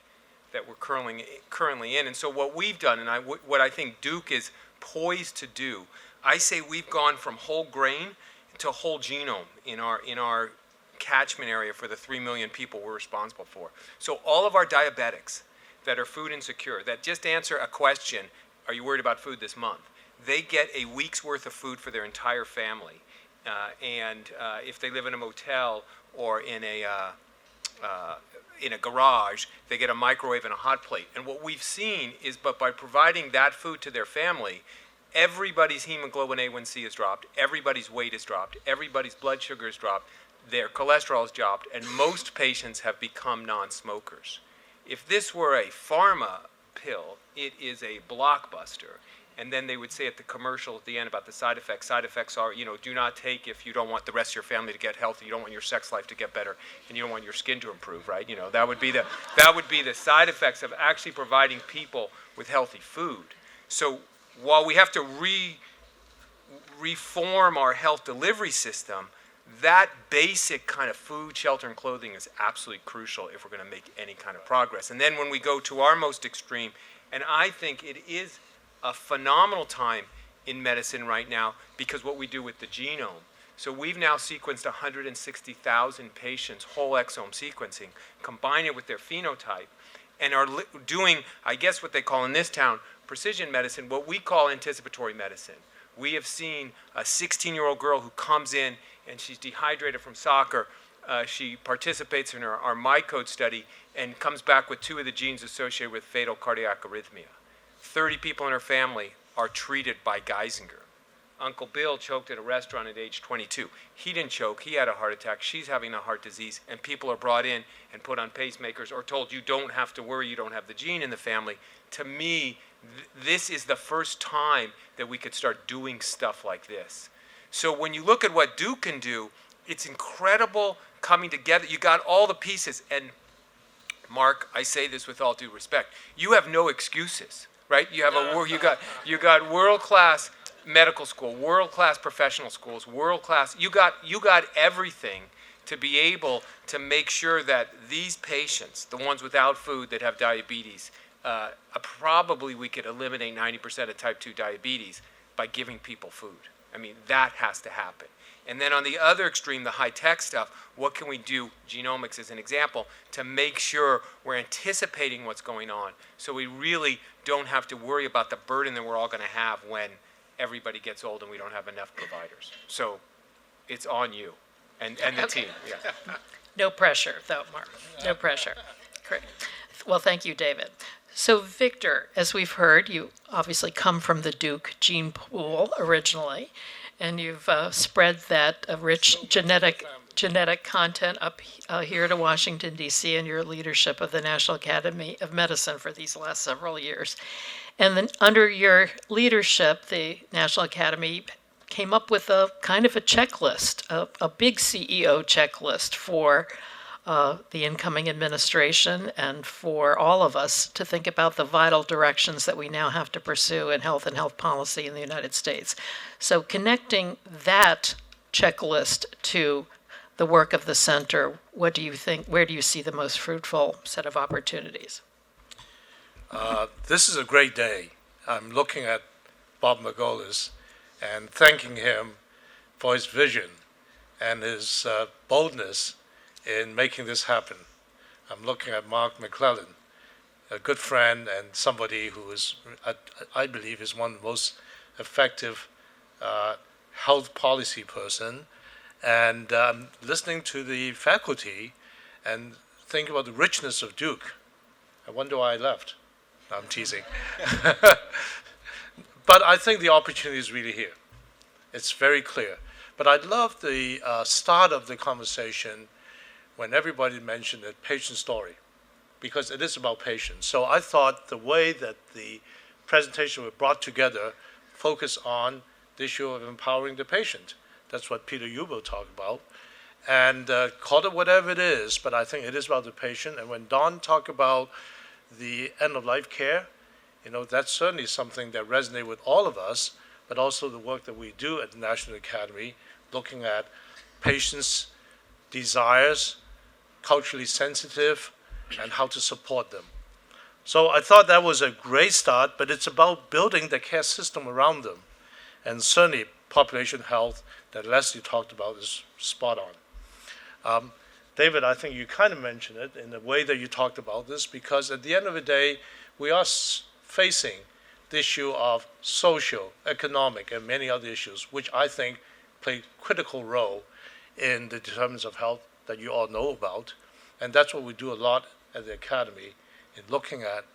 that we're currently in. And so what we've done, and what I think Duke is poised to do, I say we've gone from whole grain to whole genome in our catchment area for the 3 million people we're responsible for. So all of our diabetics that are food insecure, that just answer a question, are you worried about food this month? They get a week's worth of food for their entire family. And if they live in a motel or in a garage, they get a microwave and a hot plate. And what we've seen is, but by providing that food to their family, everybody's hemoglobin A1C has dropped, everybody's weight has dropped, everybody's blood sugar has dropped, their cholesterol has dropped, and most patients have become non-smokers. If this were a pharma pill, it is a blockbuster. And then they would say at the commercial at the end about the side effects. Side effects are, do not take if you don't want the rest of your family to get healthy, you don't want your sex life to get better, and you don't want your skin to improve, right? That would be the side effects of actually providing people with healthy food. So while we have to reform our health delivery system, that basic kind of food, shelter, and clothing is absolutely crucial if we're going to make any kind of progress. And then when we go to our most extreme, and I think it is a phenomenal time in medicine right now because what we do with the genome. So we've now sequenced 160,000 patients, whole exome sequencing, combine it with their phenotype, and are doing, I guess what they call in this town, precision medicine, what we call anticipatory medicine. We have seen a 16-year-old girl who comes in and she's dehydrated from soccer. She participates in our MyCode study and comes back with 2 of the genes associated with fatal cardiac arrhythmia. 30 people in her family are treated by Geisinger. Uncle Bill choked at a restaurant at age 22. He didn't choke, he had a heart attack. She's having a heart disease, and people are brought in and put on pacemakers or told you don't have to worry, you don't have the gene in the family. To me, this is the first time that we could start doing stuff like this. So when you look at what Duke can do, it's incredible coming together. You got all the pieces, and Mark, I say this with all due respect, you have no excuses, right? You got world-class medical school, world-class professional schools, world-class, you got everything to be able to make sure that these patients, the ones without food that have diabetes, probably we could eliminate 90% of type 2 diabetes by giving people food. I mean, that has to happen. And then on the other extreme, the high-tech stuff, what can we do, genomics as an example, to make sure we're anticipating what's going on so we really don't have to worry about the burden that we're all going to have when everybody gets old and we don't have enough providers. So it's on you and the team. Yeah. No pressure, though, Mark. No pressure. Great. Well, thank you, David. So, Victor, as we've heard, you obviously come from the Duke gene pool originally, and you've spread that rich genetic genetic content up here to Washington, D.C., and your leadership of the National Academy of Medicine for these last several years. And then under your leadership, the National Academy came up with a kind of a checklist, a big CEO checklist for the incoming administration and for all of us to think about the vital directions that we now have to pursue in health and health policy in the United States. So connecting that checklist to the work of the center, what do you think, where do you see the most fruitful set of opportunities? This is a great day. I'm looking at Bob Margolis and thanking him for his vision and his boldness in making this happen. I'm looking at Mark McClellan, a good friend and somebody who is, I believe, is one of the most effective health policy person. And listening to the faculty and think about the richness of Duke. I wonder why I left. No, I'm teasing. But I think the opportunity is really here. It's very clear. But I love the start of the conversation when everybody mentioned the patient story, because it is about patients. So I thought the way that the presentation was brought together focused on the issue of empowering the patient. That's what Peter Ubel talked about. And call it whatever it is, but I think it is about the patient. And when Don talked about the end-of-life care, that's certainly something that resonates with all of us, but also the work that we do at the National Academy, looking at patients' desires, culturally sensitive, and how to support them. So I thought that was a great start, but it's about building the care system around them. And certainly population health that Leslie talked about is spot on. David, I think you kind of mentioned it in the way that you talked about this, because at the end of the day, we are facing the issue of social, economic, and many other issues, which I think play a critical role in the determinants of health that you all know about. And that's what we do a lot at the Academy in looking at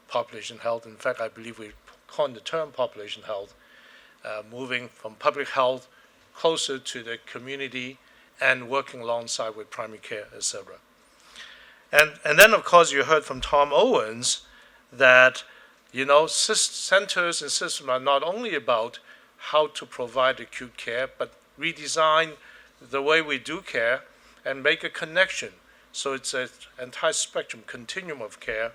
population health. In fact, I believe we coined the term population health, moving from public health closer to the community and working alongside with primary care, etc. And then, of course, you heard from Tom Owens that, centers and systems are not only about how to provide acute care, but redesign the way we do care and make a connection. So it's an entire spectrum, continuum of care.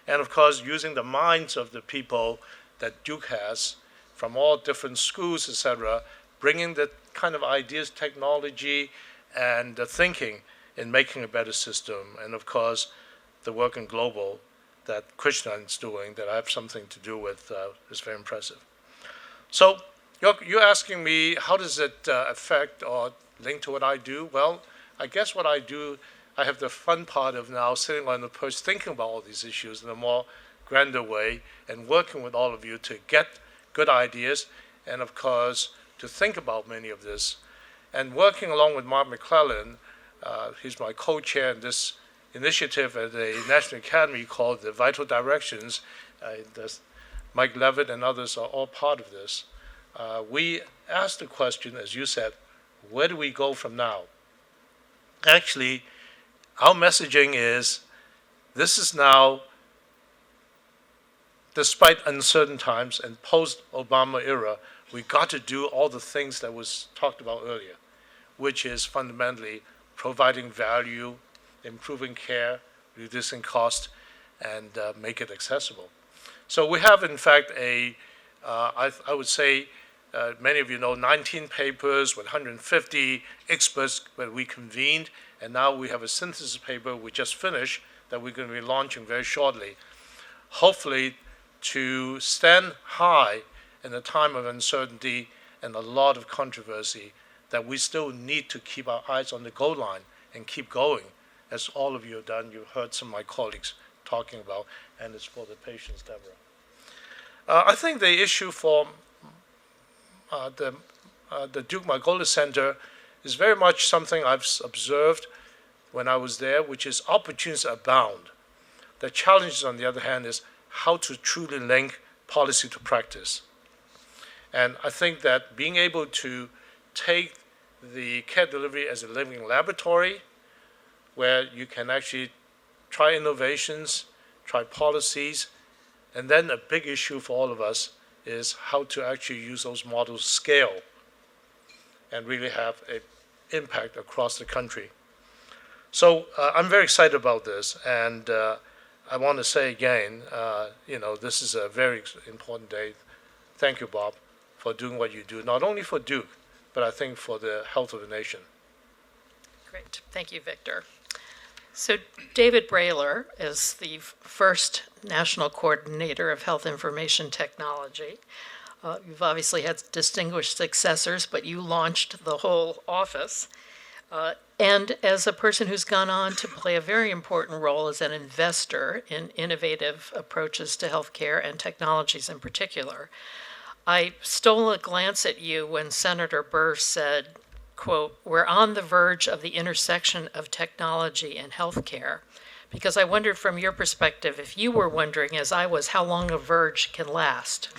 And of course, using the minds of the people that Duke has from all different schools, etc., bringing the kind of ideas, technology, and the thinking in making a better system. And of course, the work in global that Krishna is doing, that I have something to do with, is very impressive. So you're asking me, how does it affect or link to what I do? Well, I guess what I do, I have the fun part of now sitting on the perch thinking about all these issues in a more grander way and working with all of you to get good ideas and, of course, to think about many of this. And working along with Mark McClellan, he's my co-chair in this initiative at the National Academy called the Vital Directions. Mike Levitt and others are all part of this. We asked the question, as you said, where do we go from now? Actually, our messaging is, this is now, despite uncertain times and post-Obama era, we got to do all the things that was talked about earlier, which is fundamentally providing value, improving care, reducing cost, and make it accessible. So we have, in fact, I would say, many of you know, 19 papers with 150 experts that we convened, and now we have a synthesis paper we just finished that we're going to be launching very shortly. Hopefully to stand high in a time of uncertainty and a lot of controversy, that we still need to keep our eyes on the goal line and keep going, as all of you have done. You've heard some of my colleagues talking about, and it's for the patients, Deborah. I think the issue for the Duke Margolis Center is very much something I've observed when I was there, which is opportunities abound. The challenge, on the other hand, is how to truly link policy to practice. And I think that being able to take the care delivery as a living laboratory where you can actually try innovations, try policies, and then a big issue for all of us is how to actually use those models scale and really have an impact across the country. So I'm very excited about this, and I want to say again, this is a very important day. Thank you, Bob, for doing what you do, not only for Duke, but I think for the health of the nation. Great. Thank you, Victor. So David Brailer is the first National Coordinator of Health Information Technology. You've obviously had distinguished successors, but you launched the whole office. And as a person who's gone on to play a very important role as an investor in innovative approaches to healthcare and technologies in particular, I stole a glance at you when Senator Burr said, quote, "We're on the verge of the intersection of technology and healthcare," because I wondered from your perspective, if you were wondering, as I was, how long a verge can last.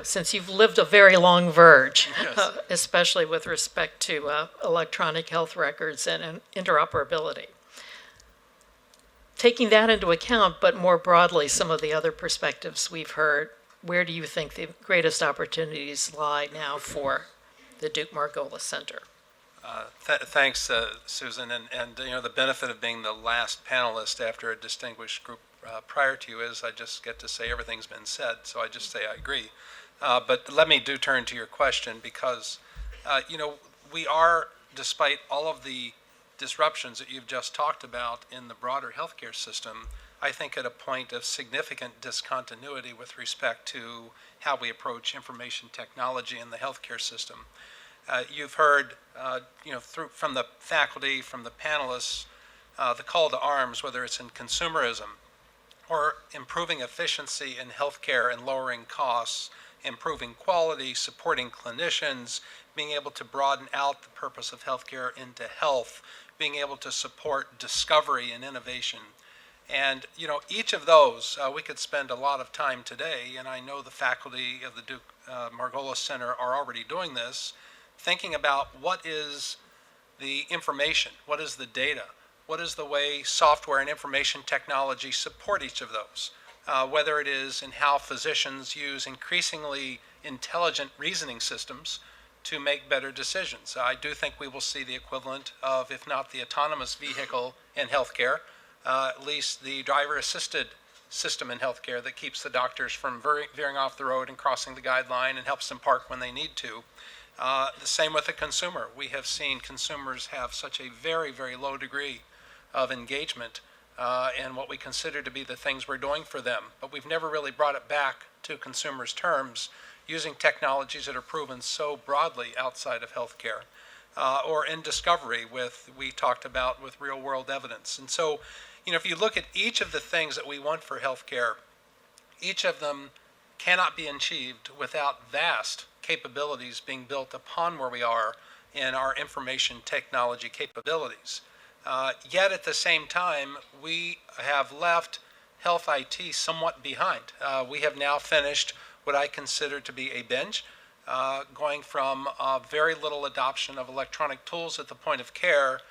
Since you've lived a very long verge, Yes. Especially with respect to electronic health records and interoperability. Taking that into account, but more broadly, some of the other perspectives we've heard, where do you think the greatest opportunities lie now for the Duke Margolis Center? Thanks, Susan. And the benefit of being the last panelist after a distinguished group prior to you is I just get to say everything's been said, so I just say I agree. But let me turn to your question because, we are, despite all of the disruptions that you've just talked about in the broader healthcare system, I think at a point of significant discontinuity with respect to how we approach information technology in the healthcare system. You've heard, from the faculty, from the panelists, the call to arms, whether it's in consumerism or improving efficiency in healthcare and lowering costs, improving quality, supporting clinicians, being able to broaden out the purpose of healthcare into health, being able to support discovery and innovation. And, each of those, we could spend a lot of time today, and I know the faculty of the Duke Margolis Center are already doing this, thinking about what is the information, what is the data, what is the way software and information technology support each of those, whether it is in how physicians use increasingly intelligent reasoning systems to make better decisions. I do think we will see the equivalent of, if not the autonomous vehicle in healthcare, at least the driver-assisted system in healthcare that keeps the doctors from veering off the road and crossing the guideline and helps them park when they need to. The same with the consumer. We have seen consumers have such a very, very low degree of engagement in what we consider to be the things we're doing for them. But we've never really brought it back to consumers' terms using technologies that are proven so broadly outside of healthcare. Or in discovery we talked about with real-world evidence. And so, if you look at each of the things that we want for healthcare, each of them cannot be achieved without vast capabilities being built upon where we are in our information technology capabilities. Yet at the same time, we have left health IT somewhat behind. We have now finished what I consider to be a binge, going from very little adoption of electronic tools at the point of care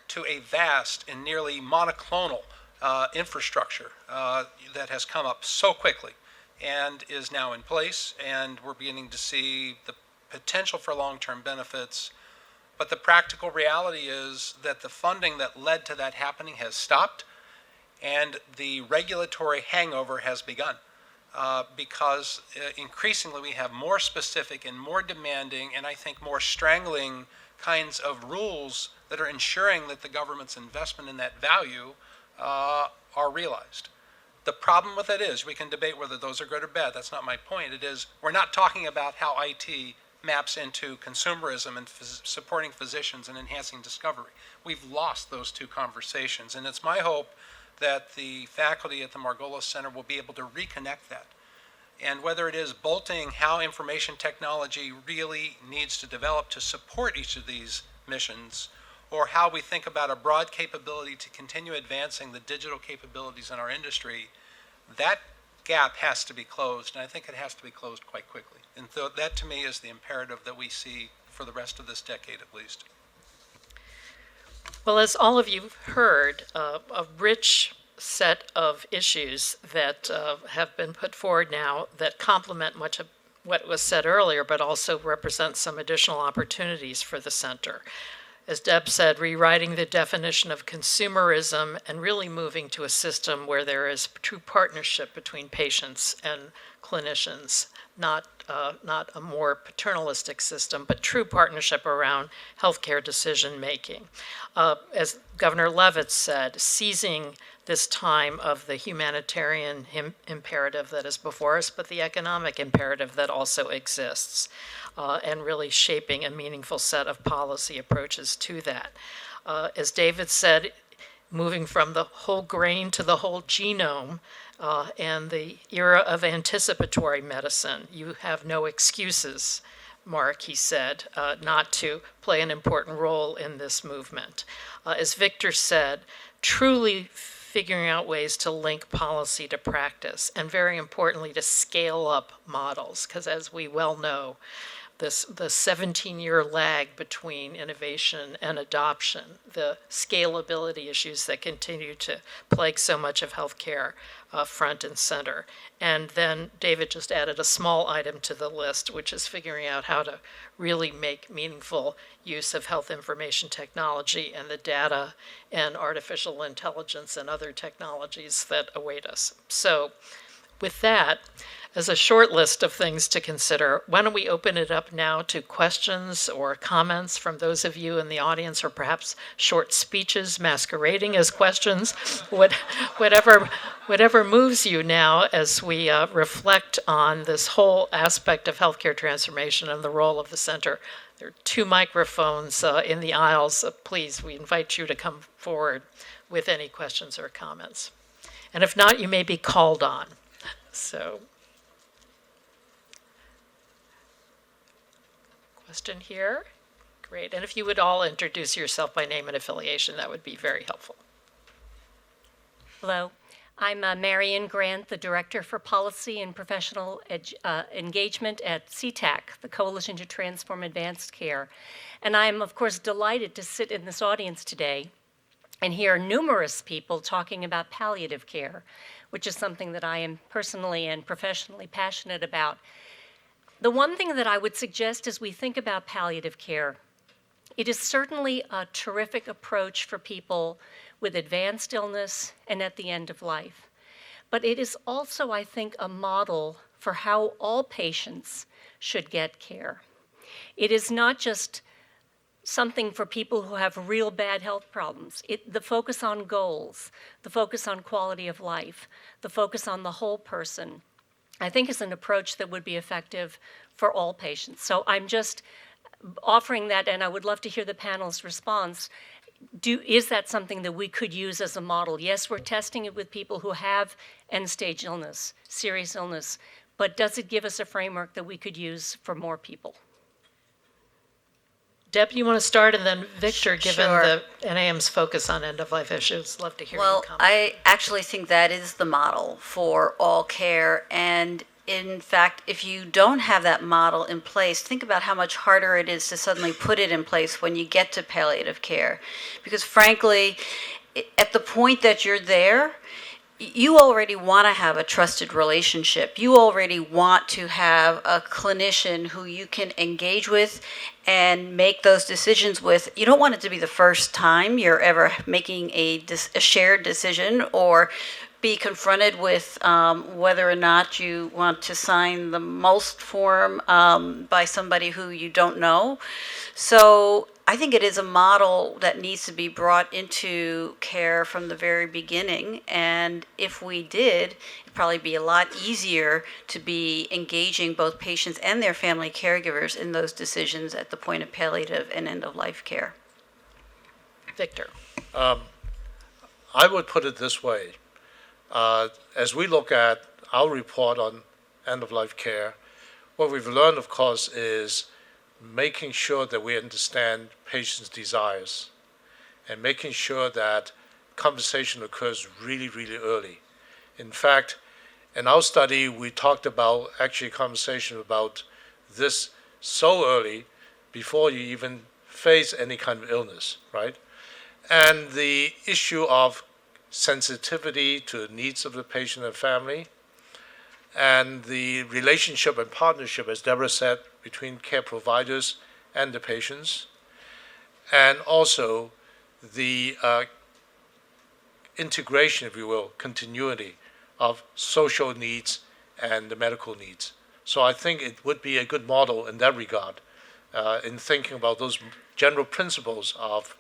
to a vast and nearly monoclonal infrastructure that has come up so quickly and is now in place, and we're beginning to see the potential for long-term benefits. But the practical reality is that the funding that led to that happening has stopped, and the regulatory hangover has begun. Because increasingly we have more specific and more demanding and I think more strangling kinds of rules that are ensuring that the government's investment in that value are realized. The problem with it is, we can debate whether those are good or bad, that's not my point. It is, we're not talking about how IT maps into consumerism and supporting physicians and enhancing discovery. We've lost those two conversations, and it's my hope that the faculty at the Margolis Center will be able to reconnect that. And whether it is bolting how information technology really needs to develop to support each of these missions, or how we think about a broad capability to continue advancing the digital capabilities in our industry, that gap has to be closed, and I think it has to be closed quite quickly. And so that, to me, is the imperative that we see for the rest of this decade at least. Well, as all of you heard, a rich set of issues that have been put forward now that complement much of what was said earlier, but also represent some additional opportunities for the center. As Deb said, rewriting the definition of consumerism and really moving to a system where there is true partnership between patients and clinicians, not a more paternalistic system, but true partnership around healthcare decision making. As Governor Levitt said, seizing this time of the humanitarian imperative that is before us, but the economic imperative that also exists, and really shaping a meaningful set of policy approaches to that. As David said, moving from the whole grain to the whole genome, and the era of anticipatory medicine. You have no excuses, Mark, he said, not to play an important role in this movement. As Victor said, truly figuring out ways to link policy to practice, and very importantly, to scale up models, because as we well know, the 17-year lag between innovation and adoption, the scalability issues that continue to plague so much of healthcare front and center. And then David just added a small item to the list, which is figuring out how to really make meaningful use of health information technology and the data and artificial intelligence and other technologies that await us. So with that, as a short list of things to consider, why don't we open it up now to questions or comments from those of you in the audience, or perhaps short speeches masquerading as questions, whatever moves you now as we reflect on this whole aspect of healthcare transformation and the role of the center. There are 2 microphones in the aisles. Please, we invite you to come forward with any questions or comments. And if not, you may be called on. So. Question here? Great. And if you would all introduce yourself by name and affiliation, that would be very helpful. Hello. I'm Marion Grant, the Director for Policy and Professional Engagement at CTAC, the Coalition to Transform Advanced Care. And I'm, of course, delighted to sit in this audience today and hear numerous people talking about palliative care, which is something that I am personally and professionally passionate about. The one thing that I would suggest as we think about palliative care, it is certainly a terrific approach for people with advanced illness and at the end of life. But it is also, I think, a model for how all patients should get care. It is not just something for people who have real bad health problems. The focus on goals, the focus on quality of life, the focus on the whole person, I think is an approach that would be effective for all patients. So I'm just offering that, and I would love to hear the panel's response. Is that something that we could use as a model? Yes, we're testing it with people who have end-stage illness, serious illness, but does it give us a framework that we could use for more people? Deb, you want to start, and then Victor, given Sure. the NAM's focus on end-of-life issues, love to hear your Well, comments. I actually think that is the model for all care. And in fact, if you don't have that model in place, think about how much harder it is to suddenly put it in place when you get to palliative care. Because frankly, at the point that you're there, you already want to have a trusted relationship. You already want to have a clinician who you can engage with and make those decisions with. You don't want it to be the first time you're ever making a shared decision, or be confronted with whether or not you want to sign the most form by somebody who you don't know. So I think it is a model that needs to be brought into care from the very beginning. And if we did, it'd probably be a lot easier to be engaging both patients and their family caregivers in those decisions at the point of palliative and end-of-life care. Victor. I would put it this way. As we look at our report on end-of-life care, what we've learned, of course, is making sure that we understand patients' desires and making sure that conversation occurs really, really early. In fact, In our study, we talked about actually conversation about this so early before you even face any kind of illness, right? And the issue of sensitivity to the needs of the patient and family, and the relationship and partnership, as Deborah said, between care providers and the patients, and also the integration, if you will, continuity of social needs and the medical needs. So I think it would be a good model in that regard, in thinking about those general principles of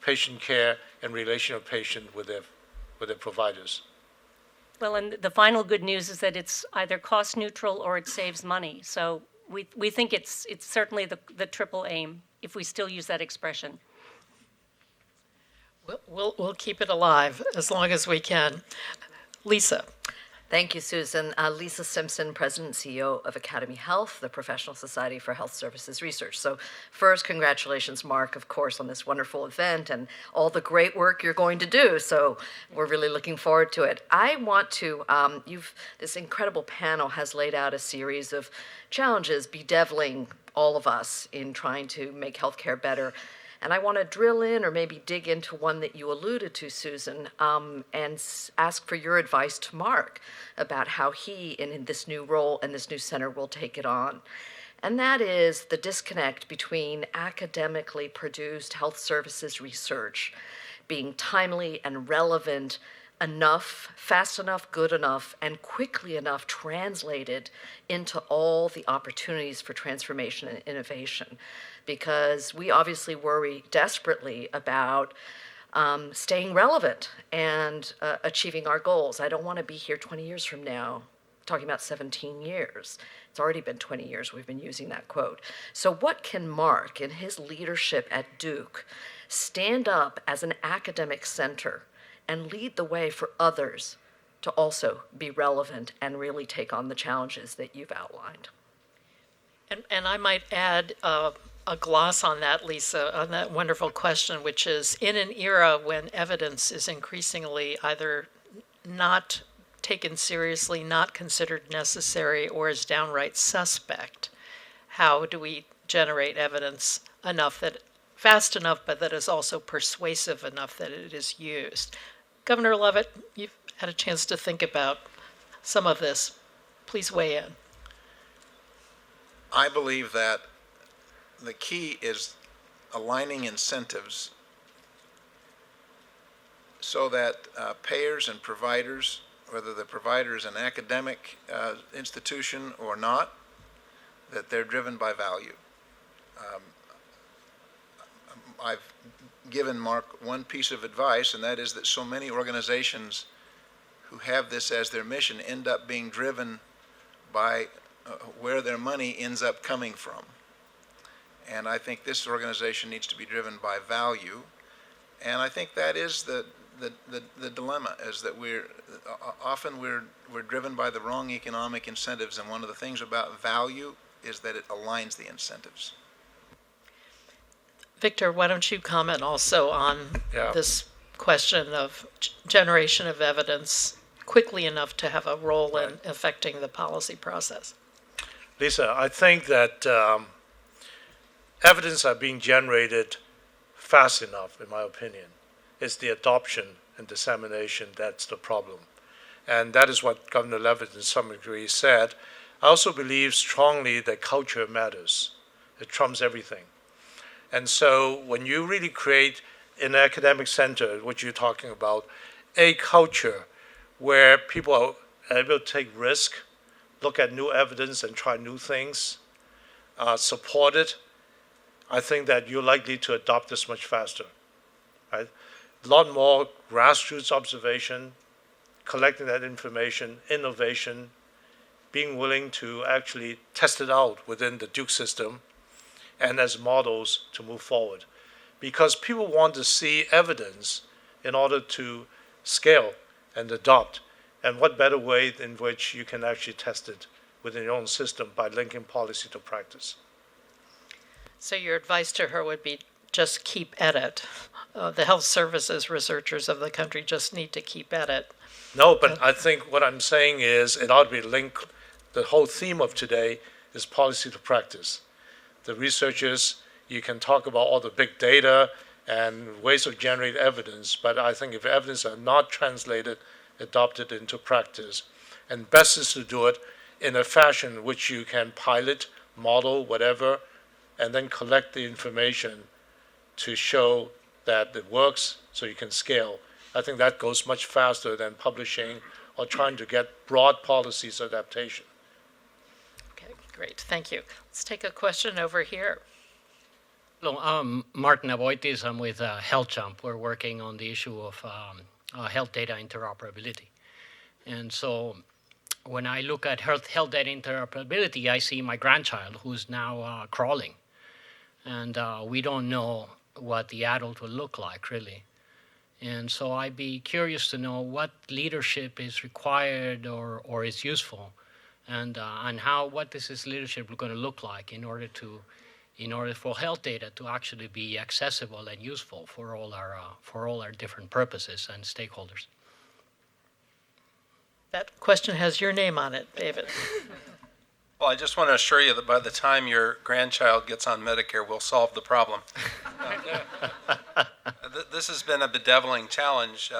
patient care and relation of patient with their providers. Well, and the final good news is that it's either cost neutral or it saves money. So we think it's certainly the triple aim, if we still use that expression. We'll keep it alive as long as we can. Lisa. Thank you, Susan. Lisa Simpson, President and CEO of Academy Health, the Professional Society for Health Services Research. So first, congratulations, Mark, of course, on this wonderful event and all the great work you're going to do. So we're really looking forward to it. I want to, this incredible panel has laid out a series of challenges bedeviling all of us in trying to make healthcare better. And I want to drill in or maybe dig into one that you alluded to, Susan, and ask for your advice to Mark about how he, in this new role and this new center, will take it on. And that is the disconnect between academically produced health services research being timely and relevant enough, fast enough, good enough, and quickly enough translated into all the opportunities for transformation and innovation. Because we obviously worry desperately about staying relevant and achieving our goals. I don't want to be here 20 years from now talking about 17 years. It's already been 20 years we've been using that quote. So what can Mark, in his leadership at Duke, stand up as an academic center and lead the way for others to also be relevant and really take on the challenges that you've outlined? And I might add a gloss on that, Lisa, on that wonderful question, which is in an era when evidence is increasingly either not taken seriously, not considered necessary, or is downright suspect, how do we generate evidence enough that fast enough, but that is also persuasive enough that it is used? Governor Leavitt, you've had a chance to think about some of this. Please weigh in. I believe that the key is aligning incentives so that payers and providers, whether the provider is an academic institution or not, that they're driven by value. I've given Mark one piece of advice, and that is that so many organizations who have this as their mission end up being driven by where their money ends up coming from. And I think this organization needs to be driven by value. And I think that is the dilemma, is that we're driven by the wrong economic incentives. And one of the things about value is that it aligns the incentives. Victor, why don't you comment also on this question of generation of evidence quickly enough to have a role in affecting the policy process? Lisa, I think that evidence are being generated fast enough, in my opinion. It's the adoption and dissemination that's the problem. And that is what Governor Leavitt in some degree said. I also believe strongly that culture matters. It trumps everything. And so when you really create in an academic center, what you're talking about, a culture where people are able to take risk, look at new evidence and try new things, support it, I think that you're likely to adopt this much faster. Right? A lot more grassroots observation, collecting that information, innovation, being willing to actually test it out within the Duke system and as models to move forward. Because people want to see evidence in order to scale and adopt. And what better way in which you can actually test it within your own system by linking policy to practice. So your advice to her would be just keep at it. the health services researchers of the country just need to keep at it. No, but I think what I'm saying is it ought to be linked. The whole theme of today is policy to practice. The researchers, you can talk about all the big data and ways of generating evidence, but I think if evidence are not translated, adopted into practice, and best is to do it in a fashion which you can pilot, model, whatever, and then collect the information to show that it works so you can scale. I think that goes much faster than publishing or trying to get broad policies adaptation. Okay, great, thank you. Let's take a question over here. Hello, I'm Martin Avoitis. I'm with HealthJump. We're working on the issue of health data interoperability. And so when I look at health data interoperability, I see my grandchild who's now crawling. And we don't know what the adult will look like, really. And so I'd be curious to know what leadership is required or is useful, and what this leadership going to look like in order for health data to actually be accessible and useful for all our different purposes and stakeholders. That question has your name on it, David. Well, I just want to assure you that by the time your grandchild gets on Medicare, we'll solve the problem. This has been a bedeviling challenge.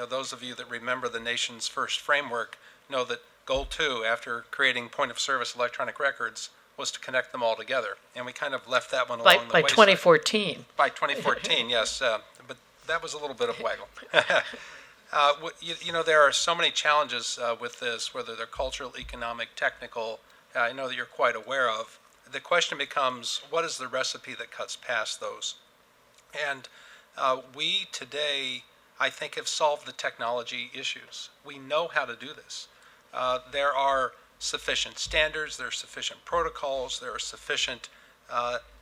Those of you that remember the nation's first framework know that goal 2, after creating point-of-service electronic records, was to connect them all together. And we kind of left that one along the wayside. By 2014. By 2014, yes. But that was a little bit of waggle. There are so many challenges with this, whether they're cultural, economic, technical, I know that you're quite aware of. The question becomes, what is the recipe that cuts past those? And we today, I think, have solved the technology issues. We know how to do this. There are sufficient standards, there are sufficient protocols, there are sufficient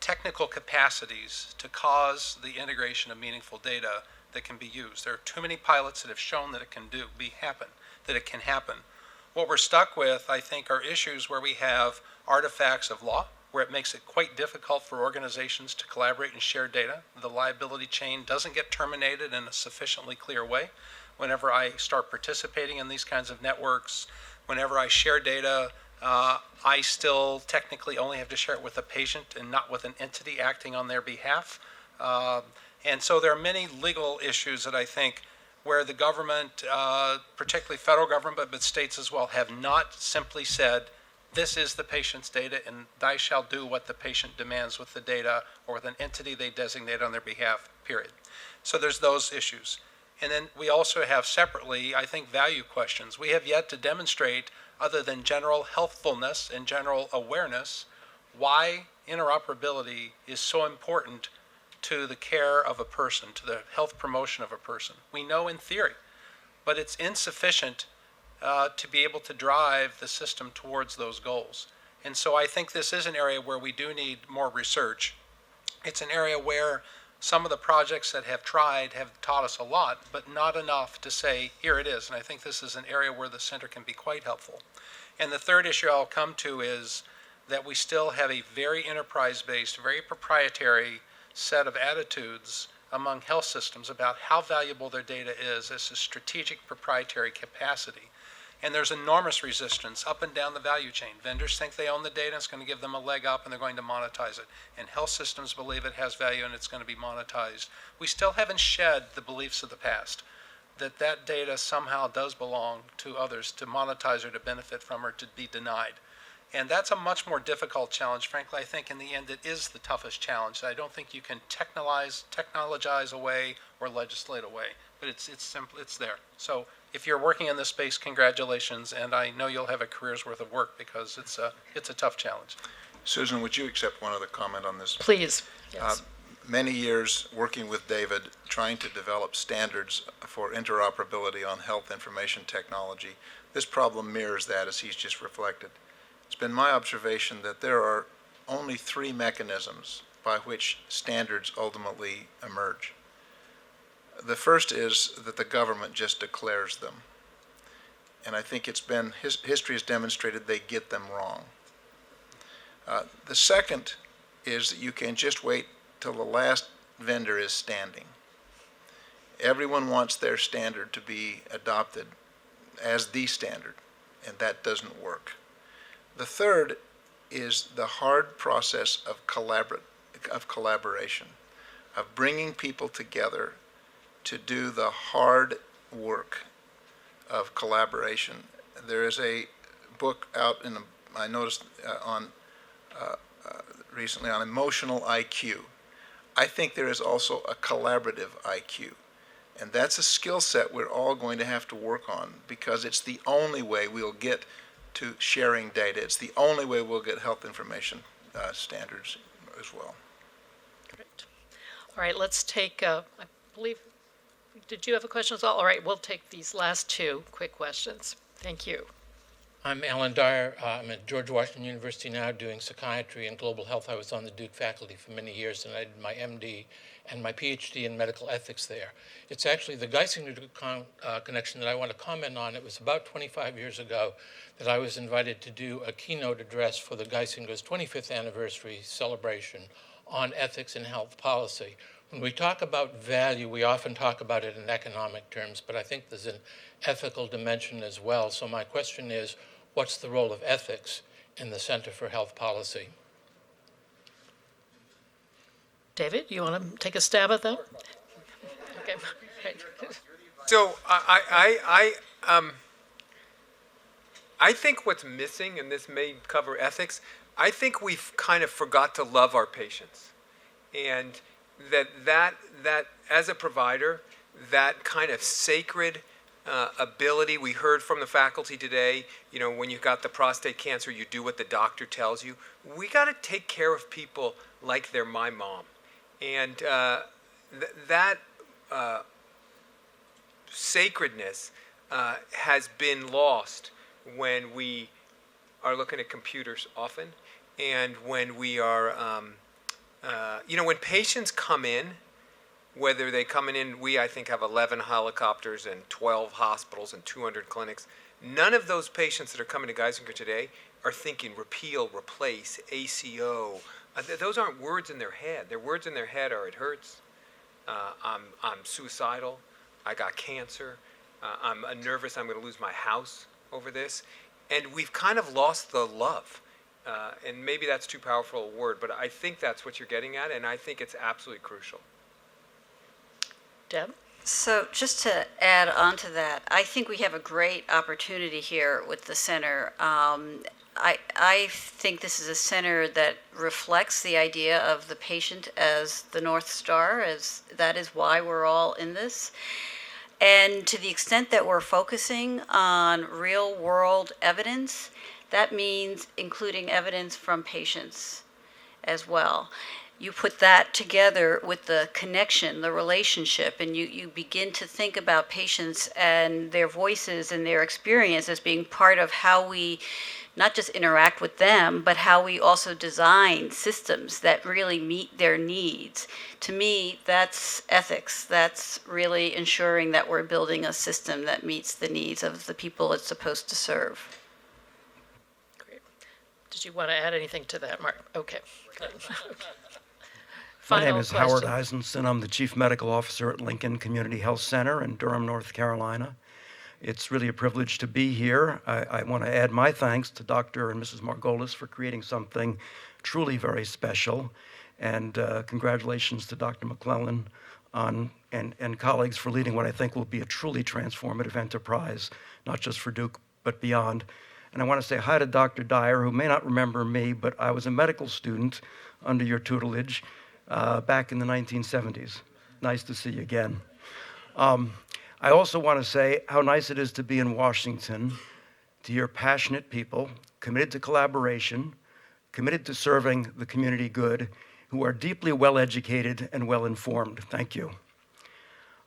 technical capacities to cause the integration of meaningful data that can be used. There are too many pilots that have shown that it can happen. What we're stuck with, I think, are issues where we have artifacts of law, where it makes it quite difficult for organizations to collaborate and share data. The liability chain doesn't get terminated in a sufficiently clear way. Whenever I start participating in these kinds of networks, whenever I share data, I still technically only have to share it with a patient and not with an entity acting on their behalf. And so there are many legal issues that I think where the government, particularly federal government, but states as well, have not simply said, this is the patient's data and thou shalt do what the patient demands with the data or with an entity they designate on their behalf, period. So there's those issues. And then we also have separately, I think, value questions. We have yet to demonstrate, other than general healthfulness and general awareness, why interoperability is so important to the care of a person, to the health promotion of a person. We know in theory, but it's insufficient to be able to drive the system towards those goals. And so I think this is an area where we do need more research. It's an area where some of the projects that have tried have taught us a lot, but not enough to say, here it is. And I think this is an area where the center can be quite helpful. And the third issue I'll come to is that we still have a very enterprise-based, very proprietary set of attitudes among health systems about how valuable their data is as a strategic proprietary capacity. And there's enormous resistance up and down the value chain. Vendors think they own the data, it's going to give them a leg up, and they're going to monetize it. And health systems believe it has value and it's going to be monetized. We still haven't shed the beliefs of the past, that that data somehow does belong to others to monetize or to benefit from or to be denied. And that's a much more difficult challenge. Frankly, I think in the end it is the toughest challenge. I don't think you can technologize away or legislate away, but it's simple, it's there. So if you're working in this space, congratulations, and I know you'll have a career's worth of work because it's a tough challenge. Susan, would you accept one other comment on this? Please, yes. Many years working with David, trying to develop standards for interoperability on health information technology. This problem mirrors that, as he's just reflected. It's been my observation that there are only 3 mechanisms by which standards ultimately emerge. The first is that the government just declares them. And I think history has demonstrated they get them wrong. The second is that you can just wait till the last vendor is standing. everyone wants their standard to be adopted as the standard, and that doesn't work. The third is the hard process of collaboration, of bringing people together to do the hard work of collaboration. There is a book out I noticed recently on emotional IQ. I think there is also a collaborative IQ. And that's a skill set we're all going to have to work on, because it's the only way we'll get to sharing data. It's the only way we'll get health information standards as well. Great. All right, let's take, I believe, did you have a question as well? All right, we'll take these last two quick questions. Thank you. I'm Alan Dyer. I'm at George Washington University now doing psychiatry and global health. I was on the Duke faculty for many years, and I did my MD and my PhD in medical ethics there. It's actually the Geisinger connection that I want to comment on. It was about 25 years ago that I was invited to do a keynote address for the Geisinger's 25th anniversary celebration on ethics and health policy. When we talk about value, we often talk about it in economic terms, but I think there's an ethical dimension as well. So my question is, what's the role of ethics in the Center for Health Policy? David, you want to take a stab at that? Okay. So I think what's missing, and this may cover ethics, I think we've kind of forgot to love our patients. And that as a provider, that kind of sacred ability, we heard from the faculty today, you know, when you've got the prostate cancer, you do what the doctor tells you. We got to take care of people like they're my mom. And that sacredness has been lost when we are looking at computers often, and when we are, you know, when patients come in, whether they come in, we, I think, have 11 helicopters and 12 hospitals and 200 clinics. None of those patients that are coming to Geisinger today are thinking repeal, replace, ACO. Those aren't words in their head. Their words in their head are, it hurts, I'm suicidal, I got cancer, I'm nervous, I'm going to lose my house over this. And we've kind of lost the love. And maybe that's too powerful a word, but I think that's what you're getting at, and I think it's absolutely crucial. Deb? So just to add on to that, I think we have a great opportunity here with the center. I think this is a center that reflects the idea of the patient as the North Star, as that is why we're all in this. And to the extent that we're focusing on real world evidence, that means including evidence from patients as well. You put that together with the connection, the relationship, and you begin to think about patients and their voices and their experience as being part of how we not just interact with them, but how we also design systems that really meet their needs. To me, that's ethics. That's really ensuring that we're building a system that meets the needs of the people it's supposed to serve. Did you want to add anything to that, Mark? Okay. My name is Howard question. Eisenson. I'm the Chief Medical Officer at Lincoln Community Health Center in Durham, North Carolina. It's really a privilege to be here. I want to add my thanks to Dr. and Mrs. Margolis for creating something truly very special. And congratulations to Dr. McClellan and colleagues for leading what I think will be a truly transformative enterprise, not just for Duke, but beyond. And I want to say hi to Dr. Dyer, who may not remember me, but I was a medical student under your tutelage back in the 1970s. Nice to see you again. I also want to say how nice it is to be in Washington, to hear passionate people committed to collaboration, committed to serving the community good, who are deeply well-educated and well-informed. Thank you.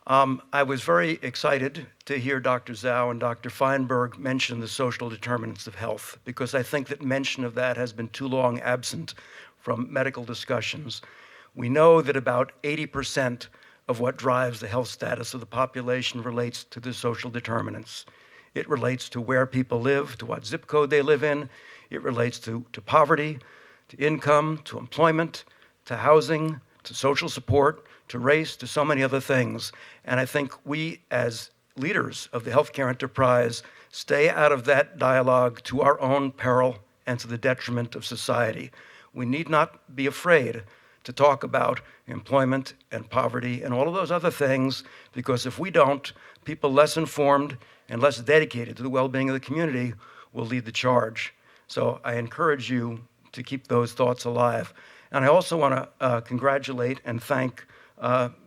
I was very excited to hear Dr. Zhao and Dr. Feinberg mention the social determinants of health, because I think that mention of that has been too long absent from medical discussions. We know that about 80% of what drives the health status of the population relates to the social determinants. It relates to where people live, to what zip code they live in. It relates to poverty, to income, to employment, to housing, to social support, to race, to so many other things. And I think we, as leaders of the healthcare enterprise, stay out of that dialogue to our own peril and to the detriment of society. We need not be afraid to talk about employment and poverty and all of those other things, because if we don't, people less informed and less dedicated to the well-being of the community will lead the charge. So I encourage you to keep those thoughts alive. And I also want to congratulate and thank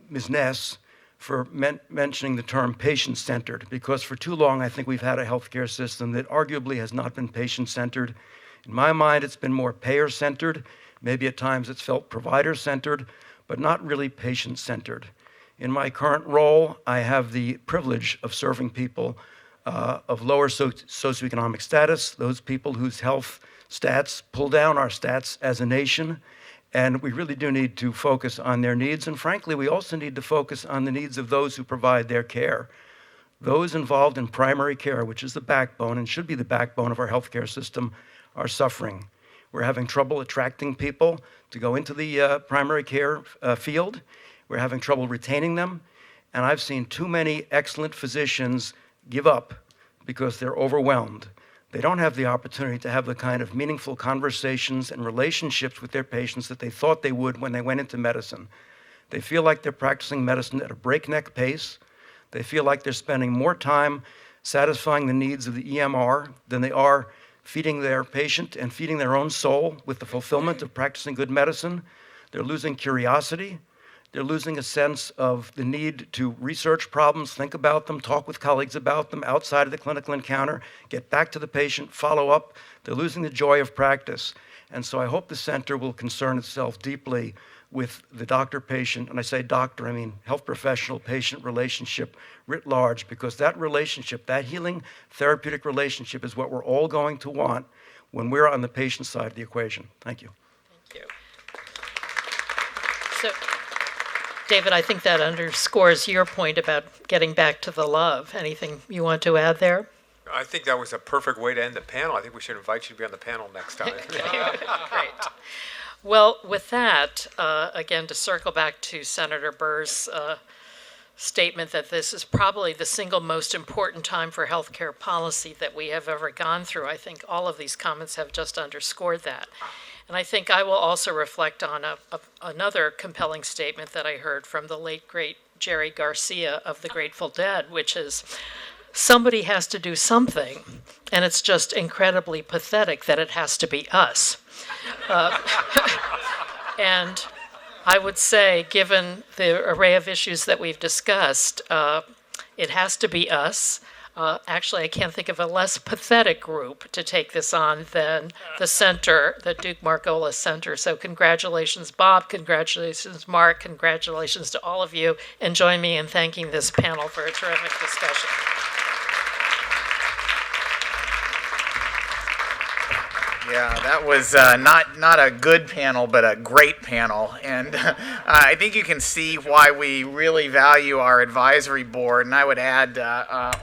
Ms. Ness for mentioning the term patient-centered, because for too long I think we've had a healthcare system that arguably has not been patient-centered. In my mind, it's been more payer-centered. Maybe at times it's felt provider-centered, but not really patient-centered. In my current role, I have the privilege of serving people of lower socioeconomic status, those people whose health stats pull down our stats as a nation. And we really do need to focus on their needs. And frankly, we also need to focus on the needs of those who provide their care. Those involved in primary care, which is the backbone and should be the backbone of our healthcare system, are suffering. We're having trouble attracting people to go into the primary care field. We're having trouble retaining them. And I've seen too many excellent physicians give up because they're overwhelmed. They don't have the opportunity to have the kind of meaningful conversations and relationships with their patients that they thought they would when they went into medicine. They feel like they're practicing medicine at a breakneck pace. They feel like they're spending more time satisfying the needs of the EMR than they are feeding their patient and feeding their own soul with the fulfillment of practicing good medicine. They're losing curiosity. They're losing a sense of the need to research problems, think about them, talk with colleagues about them outside of the clinical encounter, get back to the patient, follow up. They're losing the joy of practice. And so I hope the center will concern itself deeply with the doctor-patient, and I say doctor, I mean health professional-patient relationship writ large, because that relationship, that healing therapeutic relationship, is what we're all going to want when we're on the patient side of the equation. Thank you. Thank you. So, David, I think that underscores your point about getting back to the love. Anything you want to add there? I think that was a perfect way to end the panel. I think we should invite you to be on the panel next time. Great. Well, with that, again, to circle back to Senator Burr's statement that this is probably the single most important time for healthcare policy that we have ever gone through, I think all of these comments have just underscored that. And I think I will also reflect on another compelling statement that I heard from the late, great Jerry Garcia of the Grateful Dead, which is, somebody has to do something, and it's just incredibly pathetic that it has to be us. And I would say, given the array of issues that we've discussed, it has to be us. Actually, I can't think of a less pathetic group to take this on than the center, the Duke Margolis Center. So congratulations, Bob. Congratulations, Mark. Congratulations to all of you. And join me in thanking this panel for a terrific discussion. Yeah, that was not a good panel, but a great panel. And I think you can see why we really value our advisory board. And I would add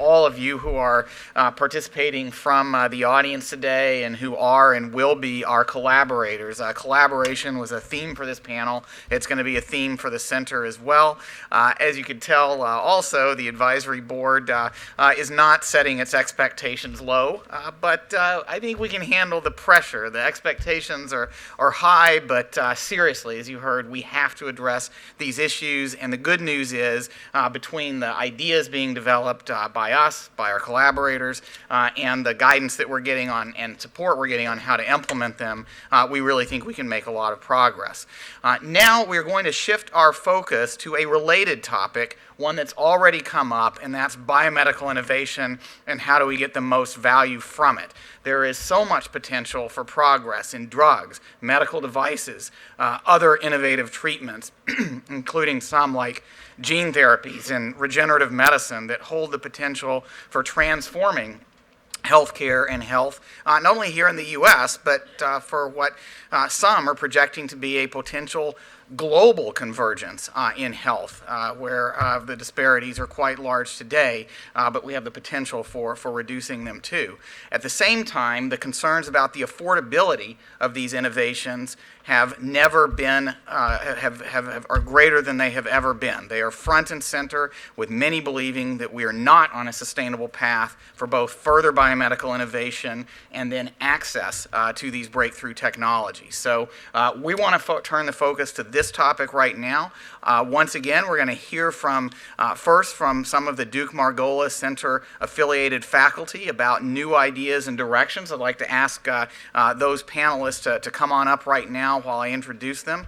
all of you who are participating from the audience today and who are and will be our collaborators. Collaboration was a theme for this panel. It's going to be a theme for the center as well. As you can tell, also, the advisory board is not setting its expectations low, but I think we can handle the pressure. The expectations are high, but seriously, as you heard, we have to address these issues. And the good news is, between the ideas being developed by us, by our collaborators, and the guidance that we're getting on and support we're getting on how to implement them, we really think we can make a lot of progress. Now we're going to shift our focus to a related topic, one that's already come up, and that's biomedical innovation and how do we get the most value from it. There is so much potential for progress in drugs, medical devices, other innovative treatments, including some like gene therapies and regenerative medicine that hold the potential for transforming healthcare and health, not only here in the U.S., but for what some are projecting to be a potential global convergence in health, where the disparities are quite large today, but we have the potential for reducing them too. At the same time, the concerns about the affordability of these innovations have never been, are greater than they have ever been. They are front and center, with many believing that we are not on a sustainable path for both further biomedical innovation and then access to these breakthrough technologies. So we want to turn the focus to this topic right now. Once again, we're going to hear from, first from some of the Duke Margolis Center affiliated faculty about new ideas and directions. I'd like to ask those panelists to come on up right now while I introduce them.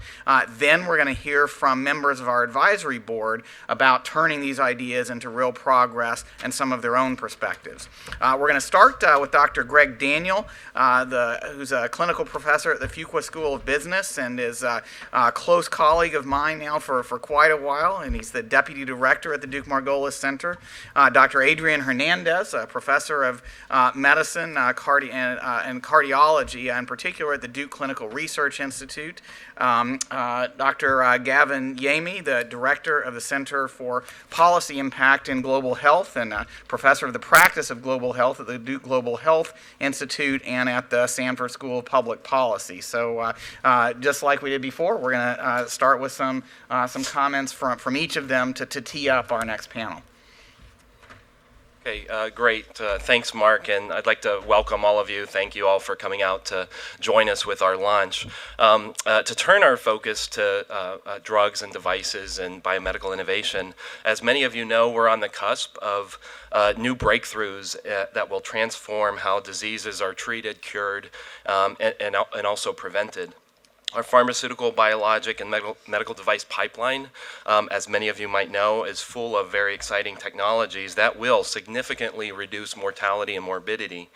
Then we're going to hear from members of our advisory board about turning these ideas into real progress and some of their own perspectives. We're going to start with Dr. Greg Daniel, who's a clinical professor at the Fuqua School of Business and is a close colleague of mine now for quite a while, and he's the deputy director at the Duke Margolis Center. Dr. Adrian Hernandez, a professor of medicine and cardiology, in particular at the Duke Clinical Research Institute. Dr. Gavin Yamey, the director of the Center for Policy Impact in Global Health and professor of the practice of global health at the Duke Global Health Institute and at the Sanford School of Public Policy. So just like we did before, we're going to start with some comments from each of them to tee up our next panel. Okay, great. Thanks, Mark, and I'd like to welcome all of you. Thank you all for coming out to join us with our lunch. To turn our focus to drugs and devices and biomedical innovation, as many of you know, we're on the cusp of new breakthroughs that will transform how diseases are treated, cured, and also prevented. Our pharmaceutical, biologic, and medical device pipeline, as many of you might know, is full of very exciting technologies that will significantly reduce mortality and morbidity.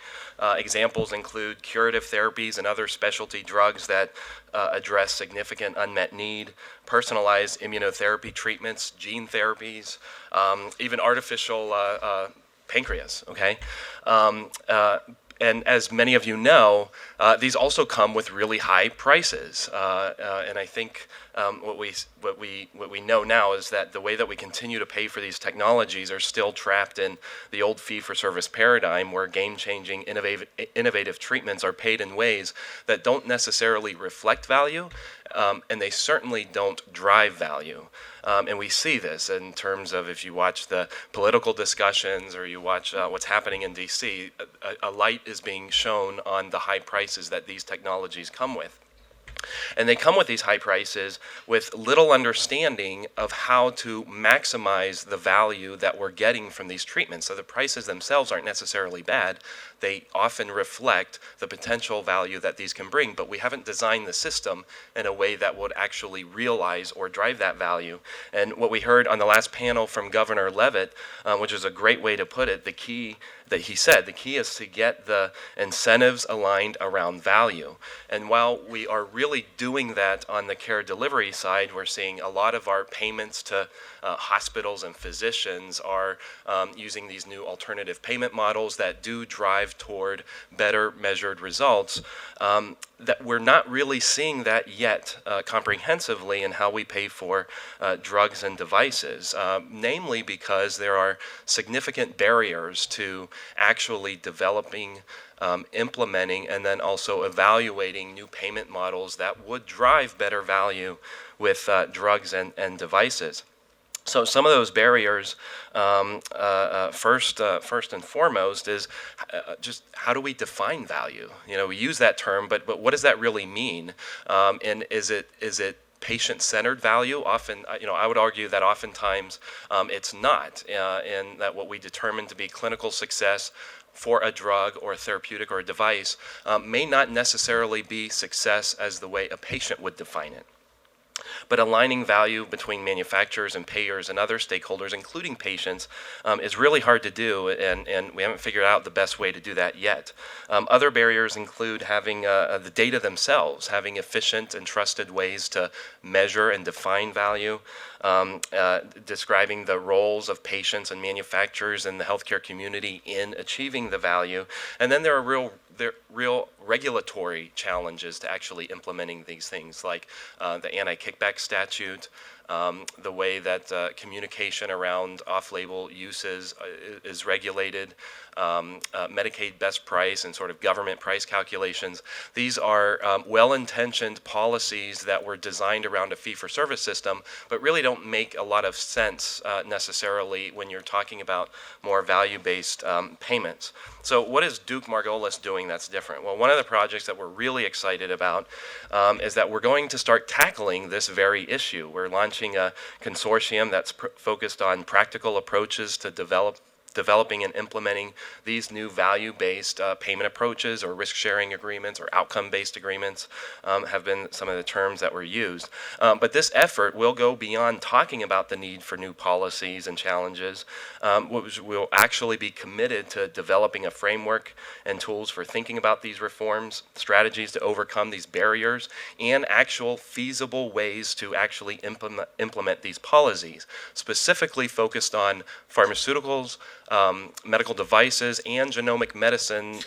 Examples include curative therapies and other specialty drugs that address significant unmet need, personalized immunotherapy treatments, gene therapies, even artificial pancreas, okay? And as many of you know, these also come with really high prices. And I think what we know now is that the way that we continue to pay for these technologies are still trapped in the old fee-for-service paradigm, where game-changing, innovative treatments are paid in ways that don't necessarily reflect value, and they certainly don't drive value. And we see this in terms of, if you watch the political discussions or you watch what's happening in DC, a light is being shown on the high prices that these technologies come with. And they come with these high prices with little understanding of how to maximize the value that we're getting from these treatments. So the prices themselves aren't necessarily bad. They often reflect the potential value that these can bring, but we haven't designed the system in a way that would actually realize or drive that value. And what we heard on the last panel from Governor Leavitt, which is a great way to put it, the key is to get the incentives aligned around value. And while we are really doing that on the care delivery side, we're seeing a lot of our payments to hospitals and physicians are using these new alternative payment models that do drive toward better measured results. That we're not really seeing that yet comprehensively in how we pay for drugs and devices, namely because there are significant barriers to actually developing, implementing, and then also evaluating new payment models that would drive better value with drugs and devices. So some of those barriers, first and foremost, is just how do we define value? You know, we use that term, but what does that really mean? And is it patient-centered value? Often, I would argue that oftentimes it's not, and that what we determine to be clinical success for a drug or a therapeutic or a device may not necessarily be success as the way a patient would define it. But aligning value between manufacturers and payers and other stakeholders, including patients, is really hard to do, and we haven't figured out the best way to do that yet. Other barriers include having the data themselves, having efficient and trusted ways to measure and define value, describing the roles of patients and manufacturers and the healthcare community in achieving the value. And then there are real regulatory challenges to actually implementing these things, like the anti-kickback Act statute, the way that communication around off-label uses is regulated, Medicaid best price and sort of government price calculations. These are well-intentioned policies that were designed around a fee-for-service system, but really don't make a lot of sense necessarily when you're talking about more value-based payments. So what is Duke Margolis doing that's different? Well, one of the projects that we're really excited about is that we're going to start tackling this very issue. We're launching a consortium that's focused on practical approaches to developing and implementing these new value-based payment approaches, or risk-sharing agreements, or outcome-based agreements have been some of the terms that were used. But this effort will go beyond talking about the need for new policies and challenges. We'll actually be committed to developing a framework and tools for thinking about these reforms, strategies to overcome these barriers, and actual feasible ways to actually implement these policies, specifically focused on pharmaceuticals, medical devices, and genomic medicine,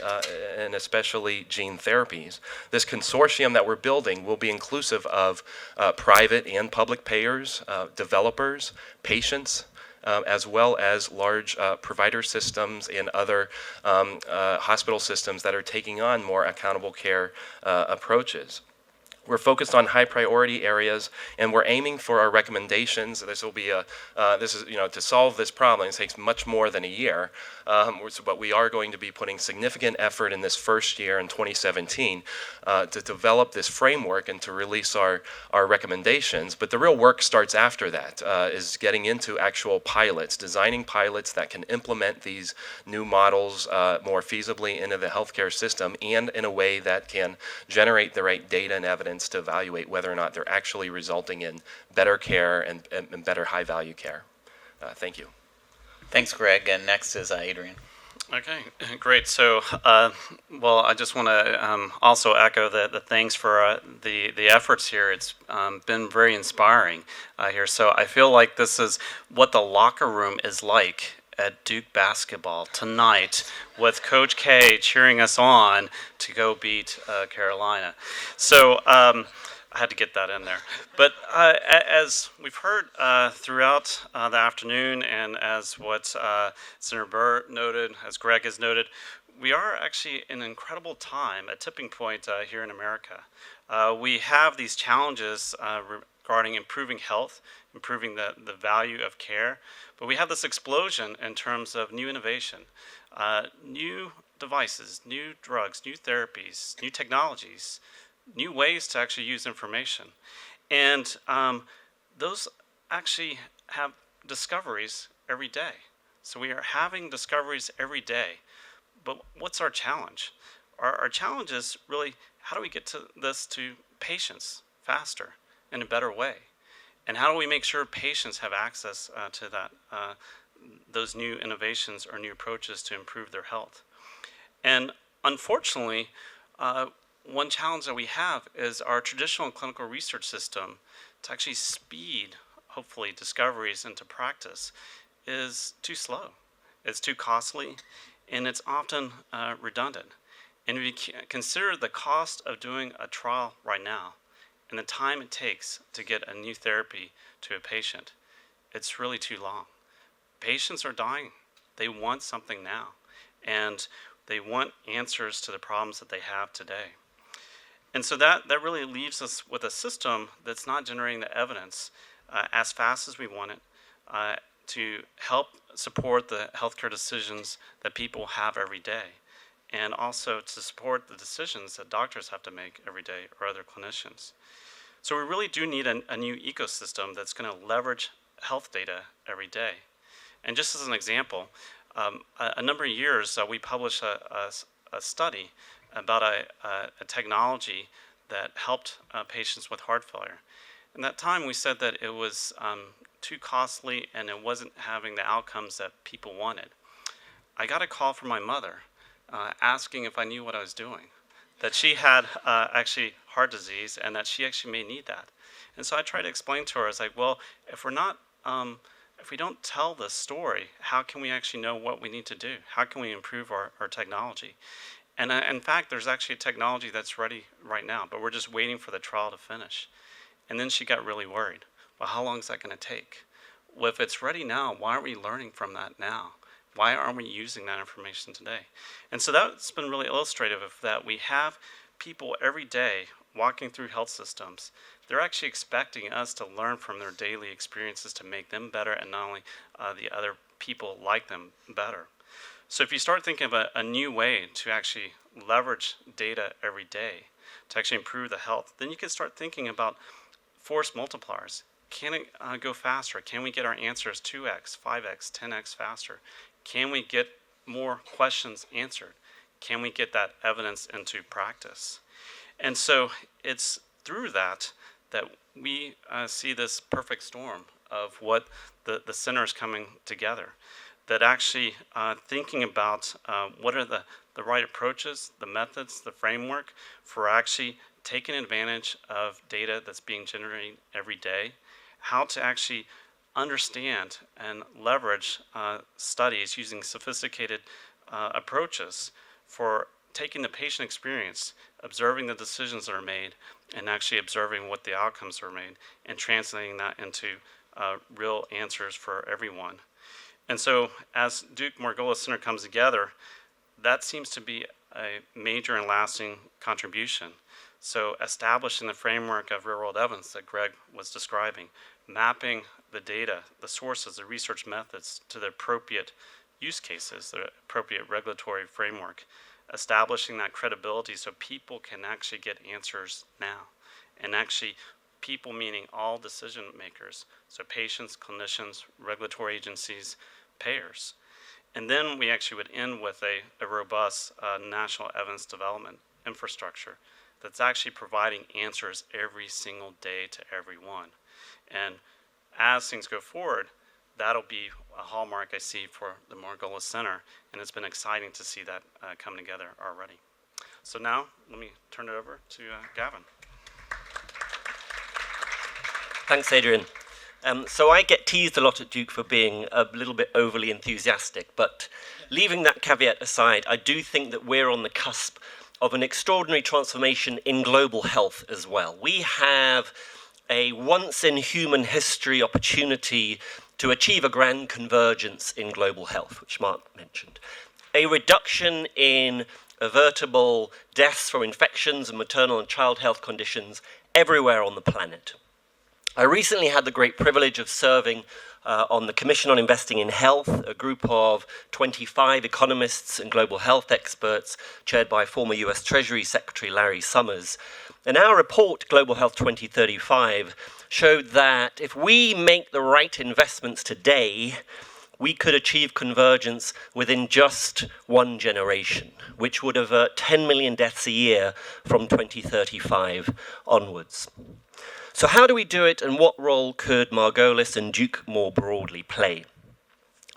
and especially gene therapies. This consortium that we're building will be inclusive of private and public payers, developers, patients, as well as large provider systems and other hospital systems that are taking on more accountable care approaches. We're focused on high priority areas, and we're aiming for our recommendations. This will be to solve this problem. It takes much more than a year, but we are going to be putting significant effort in this first year in 2017 to develop this framework and to release our recommendations. But the real work starts after that, is getting into actual pilots, designing pilots that can implement these new models more feasibly into the healthcare system, and in a way that can generate the right data and evidence to evaluate whether or not they're actually resulting in better care and better high-value care. Thank you. Thanks, Greg. And next is Adrian. Okay, great. So, well, I just want to also echo the thanks for the efforts here. It's been very inspiring here. So I feel like this is what the locker room is like at Duke basketball tonight, with Coach K cheering us on to go beat Carolina. So I had to get that in there. But as we've heard throughout the afternoon, and as what Senator Burr noted, as Greg has noted, we are actually in an incredible time, a tipping point here in America. We have these challenges regarding improving health, improving the value of care, but we have this explosion in terms of new innovation, new devices, new drugs, new therapies, new technologies, new ways to actually use information. And those actually have discoveries every day. So we are having discoveries every day. But what's our challenge? Our challenge is really, how do we get to this to patients faster, in a better way? And how do we make sure patients have access to that, those new innovations or new approaches to improve their health? And unfortunately, one challenge that we have is our traditional clinical research system to actually speed, hopefully, discoveries into practice is too slow. It's too costly, and it's often redundant. And if you consider the cost of doing a trial right now, and the time it takes to get a new therapy to a patient, it's really too long. Patients are dying. They want something now, and they want answers to the problems that they have today. And so that really leaves us with a system that's not generating the evidence as fast as we want it to help support the healthcare decisions that people have every day, and also to support the decisions that doctors have to make every day, or other clinicians. So we really do need a new ecosystem that's going to leverage health data every day. And just as an example, a number of years we published a study about a technology that helped patients with heart failure. And that time we said that it was too costly and it wasn't having the outcomes that people wanted. I got a call from my mother asking if I knew what I was doing, that she had actually heart disease and that she actually may need that. And so I tried to explain to her, I was like, well, if we don't tell this story, how can we actually know what we need to do? How can we improve our technology? And in fact, there's actually a technology that's ready right now, but we're just waiting for the trial to finish. And then she got really worried. Well, how long is that going to take? Well, if it's ready now, why aren't we learning from that now? Why aren't we using that information today? And so that's been really illustrative of that. We have people every day walking through health systems. They're actually expecting us to learn from their daily experiences to make them better, and not only the other people like them better. So if you start thinking of a new way to actually leverage data every day to actually improve the health, then you can start thinking about force multipliers. Can it go faster? Can we get our answers 2x, 5x, 10x faster? Can we get more questions answered? Can we get that evidence into practice? And so it's through that we see this perfect storm of what the center is coming together. That actually thinking about what are the right approaches, the methods, the framework for actually taking advantage of data that's being generated every day, how to actually understand and leverage studies using sophisticated approaches for taking the patient experience, observing the decisions that are made, and actually observing what the outcomes are made, and translating that into real answers for everyone. And so as Duke Margolis Center comes together, that seems to be a major and lasting contribution. So establishing the framework of real-world evidence that Greg was describing, mapping the data, the sources, the research methods to the appropriate use cases, the appropriate regulatory framework, establishing that credibility so people can actually get answers now. And actually, people meaning all decision makers, so patients, clinicians, regulatory agencies, payers. And then we actually would end with a robust national evidence development infrastructure that's actually providing answers every single day to everyone. And as things go forward, that'll be a hallmark I see for the Margolis Center, and it's been exciting to see that come together already. So now, let me turn it over to Gavin. Thanks, Adrian. So I get teased a lot at Duke for being a little bit overly enthusiastic, but leaving that caveat aside, I do think that we're on the cusp of an extraordinary transformation in global health as well. We have a once-in-human-history opportunity to achieve a grand convergence in global health, which Mark mentioned. A reduction in avertible deaths from infections and maternal and child health conditions everywhere on the planet. I recently had the great privilege of serving on the Commission on Investing in Health, a group of 25 economists and global health experts chaired by former US Treasury Secretary Larry Summers. And our report, Global Health 2035, showed that if we make the right investments today, we could achieve convergence within just one generation, which would avert 10 million deaths a year from 2035 onwards. So how do we do it, and what role could Margolis and Duke more broadly play?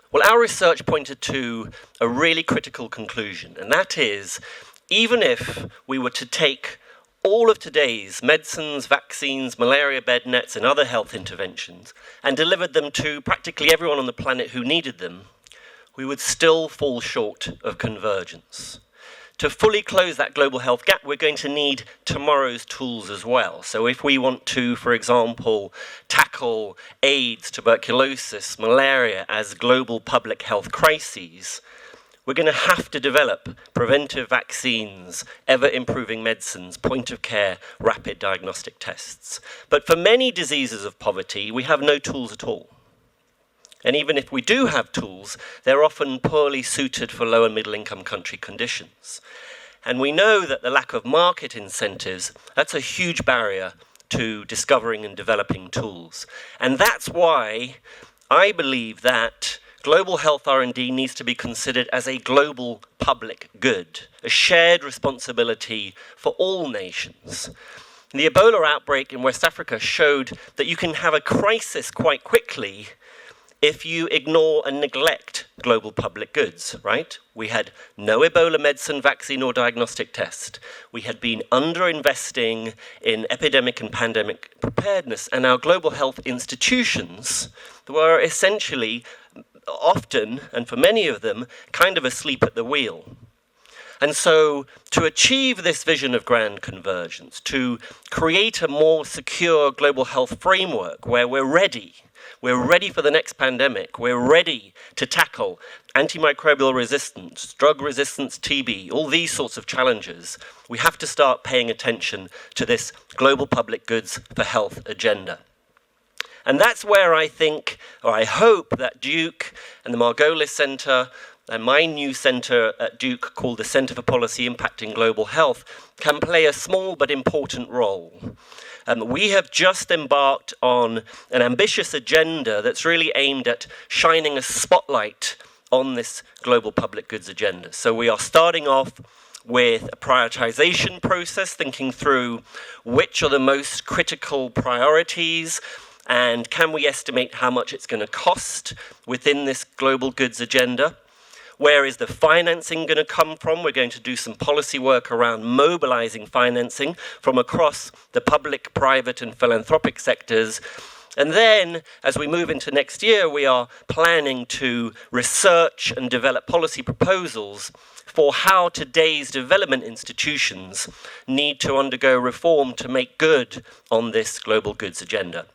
Well, our research pointed to a really critical conclusion, and that is, even if we were to take all of today's medicines, vaccines, malaria bed nets, and other health interventions and delivered them to practically everyone on the planet who needed them, we would still fall short of convergence. To fully close that global health gap, we're going to need tomorrow's tools as well. So if we want to, for example, tackle AIDS, tuberculosis, malaria as global public health crises, we're going to have to develop preventive vaccines, ever-improving medicines, point-of-care, rapid diagnostic tests. But for many diseases of poverty, we have no tools at all. And even if we do have tools, they're often poorly suited for low and middle-income country conditions. And we know that the lack of market incentives, that's a huge barrier to discovering and developing tools. And that's why I believe that global health R&D needs to be considered as a global public good, a shared responsibility for all nations. The Ebola outbreak in West Africa showed that you can have a crisis quite quickly if you ignore and neglect global public goods, right? We had no Ebola medicine, vaccine, or diagnostic test. We had been underinvesting in epidemic and pandemic preparedness, and our global health institutions were essentially often, and for many of them, kind of asleep at the wheel. And so to achieve this vision of grand convergence, to create a more secure global health framework where we're ready for the next pandemic, we're ready to tackle antimicrobial resistance, drug resistance, TB, all these sorts of challenges, we have to start paying attention to this global public goods for health agenda. And that's where I think, or I hope, that Duke and the Margolis Center and my new center at Duke called the Center for Policy Impacting Global Health can play a small but important role. We have just embarked on an ambitious agenda that's really aimed at shining a spotlight on this global public goods agenda. So we are starting off with a prioritization process, thinking through which are the most critical priorities, and can we estimate how much it's going to cost within this global goods agenda? Where is the financing going to come from? We're going to do some policy work around mobilizing financing from across the public, private, and philanthropic sectors. And then, as we move into next year, we are planning to research and develop policy proposals for how today's development institutions need to undergo reform to make good on this global goods agenda.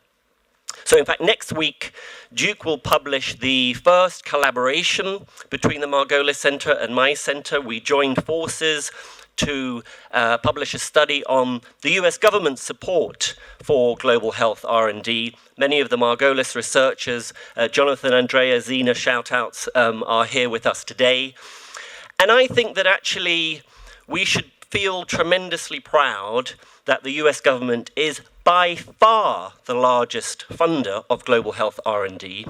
So in fact, next week, Duke will publish the first collaboration between the Margolis Center and my center. We joined forces to publish a study on the US government's support for global health R&D. Many of the Margolis researchers, Jonathan, Andrea, Zena, shout-outs, are here with us today. And I think that actually we should feel tremendously proud that the US government is by far the largest funder of global health R&D.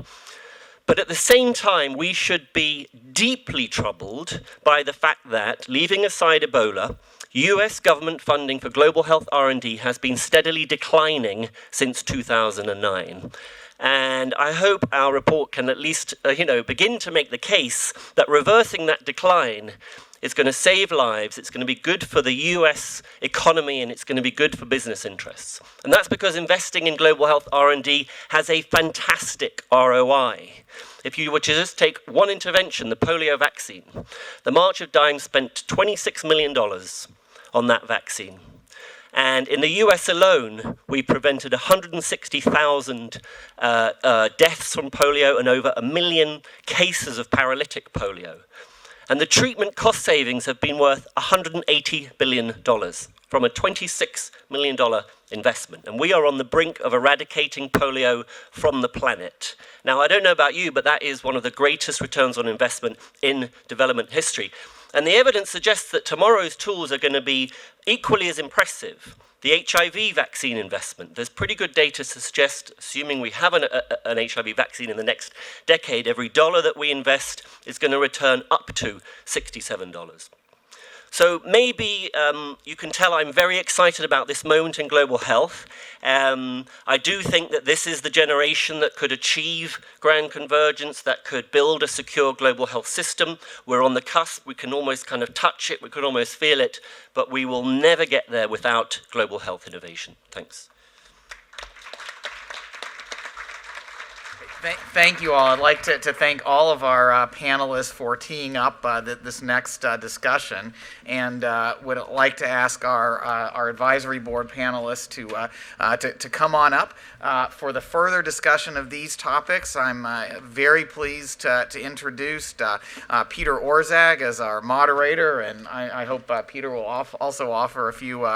But at the same time, we should be deeply troubled by the fact that, leaving aside Ebola, US government funding for global health R&D has been steadily declining since 2009. And I hope our report can at least, begin to make the case that reversing that decline is going to save lives, it's going to be good for the US economy, and it's going to be good for business interests. And that's because investing in global health R&D has a fantastic ROI. If you were to just take one intervention, the polio vaccine, the March of Dimes spent $26 million on that vaccine. And in the US alone, we prevented 160,000 deaths from polio and over 1 million cases of paralytic polio. And the treatment cost savings have been worth $180 billion from a $26 million investment. And we are on the brink of eradicating polio from the planet. Now, I don't know about you, but that is one of the greatest returns on investment in development history. And the evidence suggests that tomorrow's tools are going to be equally as impressive. The HIV vaccine investment, there's pretty good data to suggest, assuming we have an HIV vaccine in the next decade, every dollar that we invest is going to return up to $67. So maybe you can tell I'm very excited about this moment in global health. I do think that this is the generation that could achieve grand convergence, that could build a secure global health system. We're on the cusp. We can almost kind of touch it. We could almost feel it. But we will never get there without global health innovation. Thanks. Thank you all. I'd like to thank all of our panelists for teeing up this next discussion, and would like to ask our advisory board panelists to come on up for the further discussion of these topics. I'm very pleased to introduce Peter Orzag as our moderator, and I hope Peter will also offer a few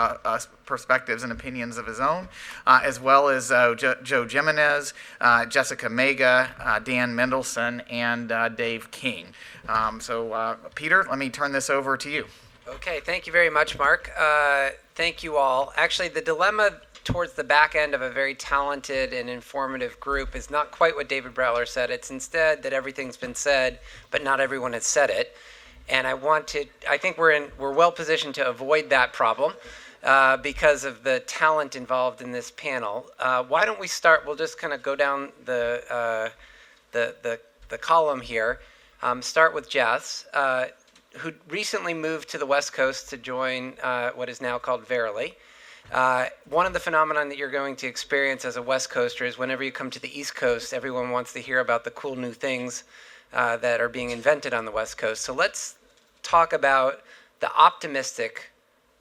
perspectives and opinions of his own, as well as Joe Jimenez, Jessica Mega, Dan Mendelson, and Dave King. Peter, let me turn this over to you. Okay, thank you very much, Mark. Thank you all. Actually, the dilemma towards the back end of a very talented and informative group is not quite what David Browler said. It's instead that everything's been said, but not everyone has said it. And I think we're well positioned to avoid that problem. Because of the talent involved in this panel. Why don't we start? We'll just kind of go down the column here. Start with Jess, who recently moved to the West Coast to join what is now called Verily. One of the phenomena that you're going to experience as a West Coaster is whenever you come to the East Coast, everyone wants to hear about the cool new things that are being invented on the West Coast. So let's talk about the optimistic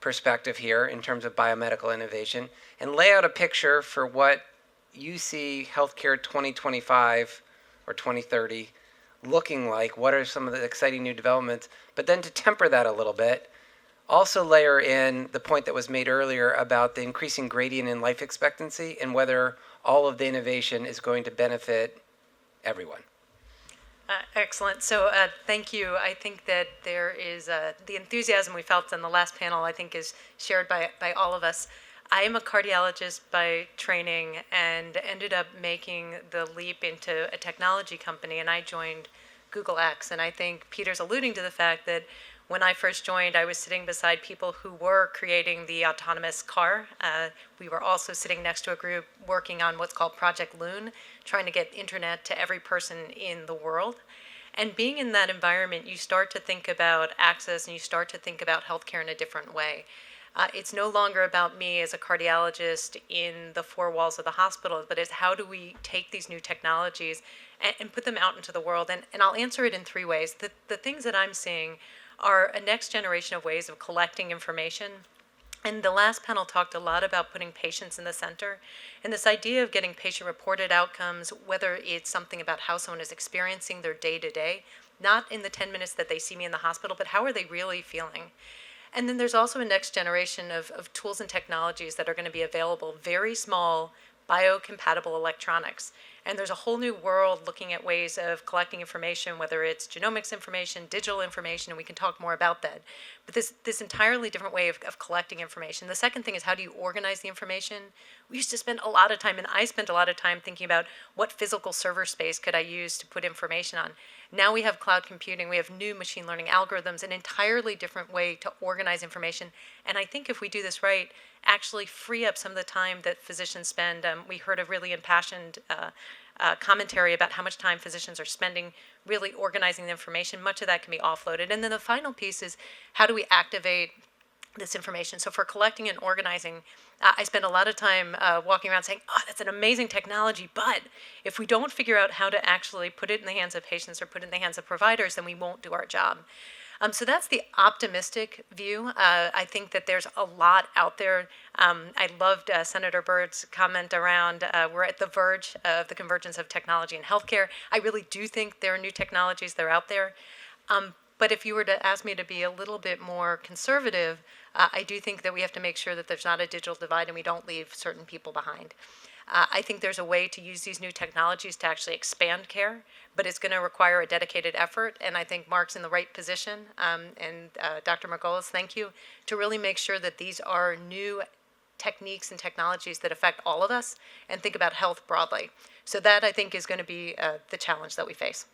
perspective here in terms of biomedical innovation and lay out a picture for what you see healthcare 2025 or 2030 looking like. What are some of the exciting new developments? But then to temper that a little bit, also layer in the point that was made earlier about the increasing gradient in life expectancy and whether all of the innovation is going to benefit everyone. Excellent. So thank you. I think that there is the enthusiasm we felt in the last panel, I think, is shared by all of us. I am a cardiologist by training and ended up making the leap into a technology company, and I joined Google X. And I think Peter's alluding to the fact that when I first joined, I was sitting beside people who were creating the autonomous car. We were also sitting next to a group working on what's called Project Loon, trying to get internet to every person in the world. And being in that environment, you start to think about access and you start to think about healthcare in a different way. It's no longer about me as a cardiologist in the four walls of the hospital, but it's how do we take these new technologies and put them out into the world? And I'll answer it in three ways. The things that I'm seeing are a next generation of ways of collecting information. And the last panel talked a lot about putting patients in the center. And this idea of getting patient-reported outcomes, whether it's something about how someone is experiencing their day-to-day, not in the 10 minutes that they see me in the hospital, but how are they really feeling? And then there's also a next generation of tools and technologies that are going to be available, very small, biocompatible electronics. And there's a whole new world looking at ways of collecting information, whether it's genomics information, digital information, and we can talk more about that. But this entirely different way of collecting information. The second thing is, how do you organize the information? We used to spend a lot of time, and I spent a lot of time thinking about what physical server space could I use to put information on. Now we have cloud computing, we have new machine learning algorithms, an entirely different way to organize information. And I think if we do this right, actually free up some of the time that physicians spend. We heard a really impassioned commentary about how much time physicians are spending really organizing the information. Much of that can be offloaded. And then the final piece is, how do we activate this information? So for collecting and organizing, I spend a lot of time walking around saying, oh, that's an amazing technology, but if we don't figure out how to actually put it in the hands of patients or put it in the hands of providers, then we won't do our job. So that's the optimistic view. I think that there's a lot out there. I loved Senator Byrd's comment around we're at the verge of the convergence of technology and healthcare. I really do think there are new technologies that are out there. But if you were to ask me to be a little bit more conservative, I do think that we have to make sure that there's not a digital divide and we don't leave certain people behind. I think there's a way to use these new technologies to actually expand care, but it's going to require a dedicated effort. And I think Mark's in the right position, and Dr. Margolis, thank you, to really make sure that these are new techniques and technologies that affect all of us and think about health broadly. So that, I think, is going to be the challenge that we face.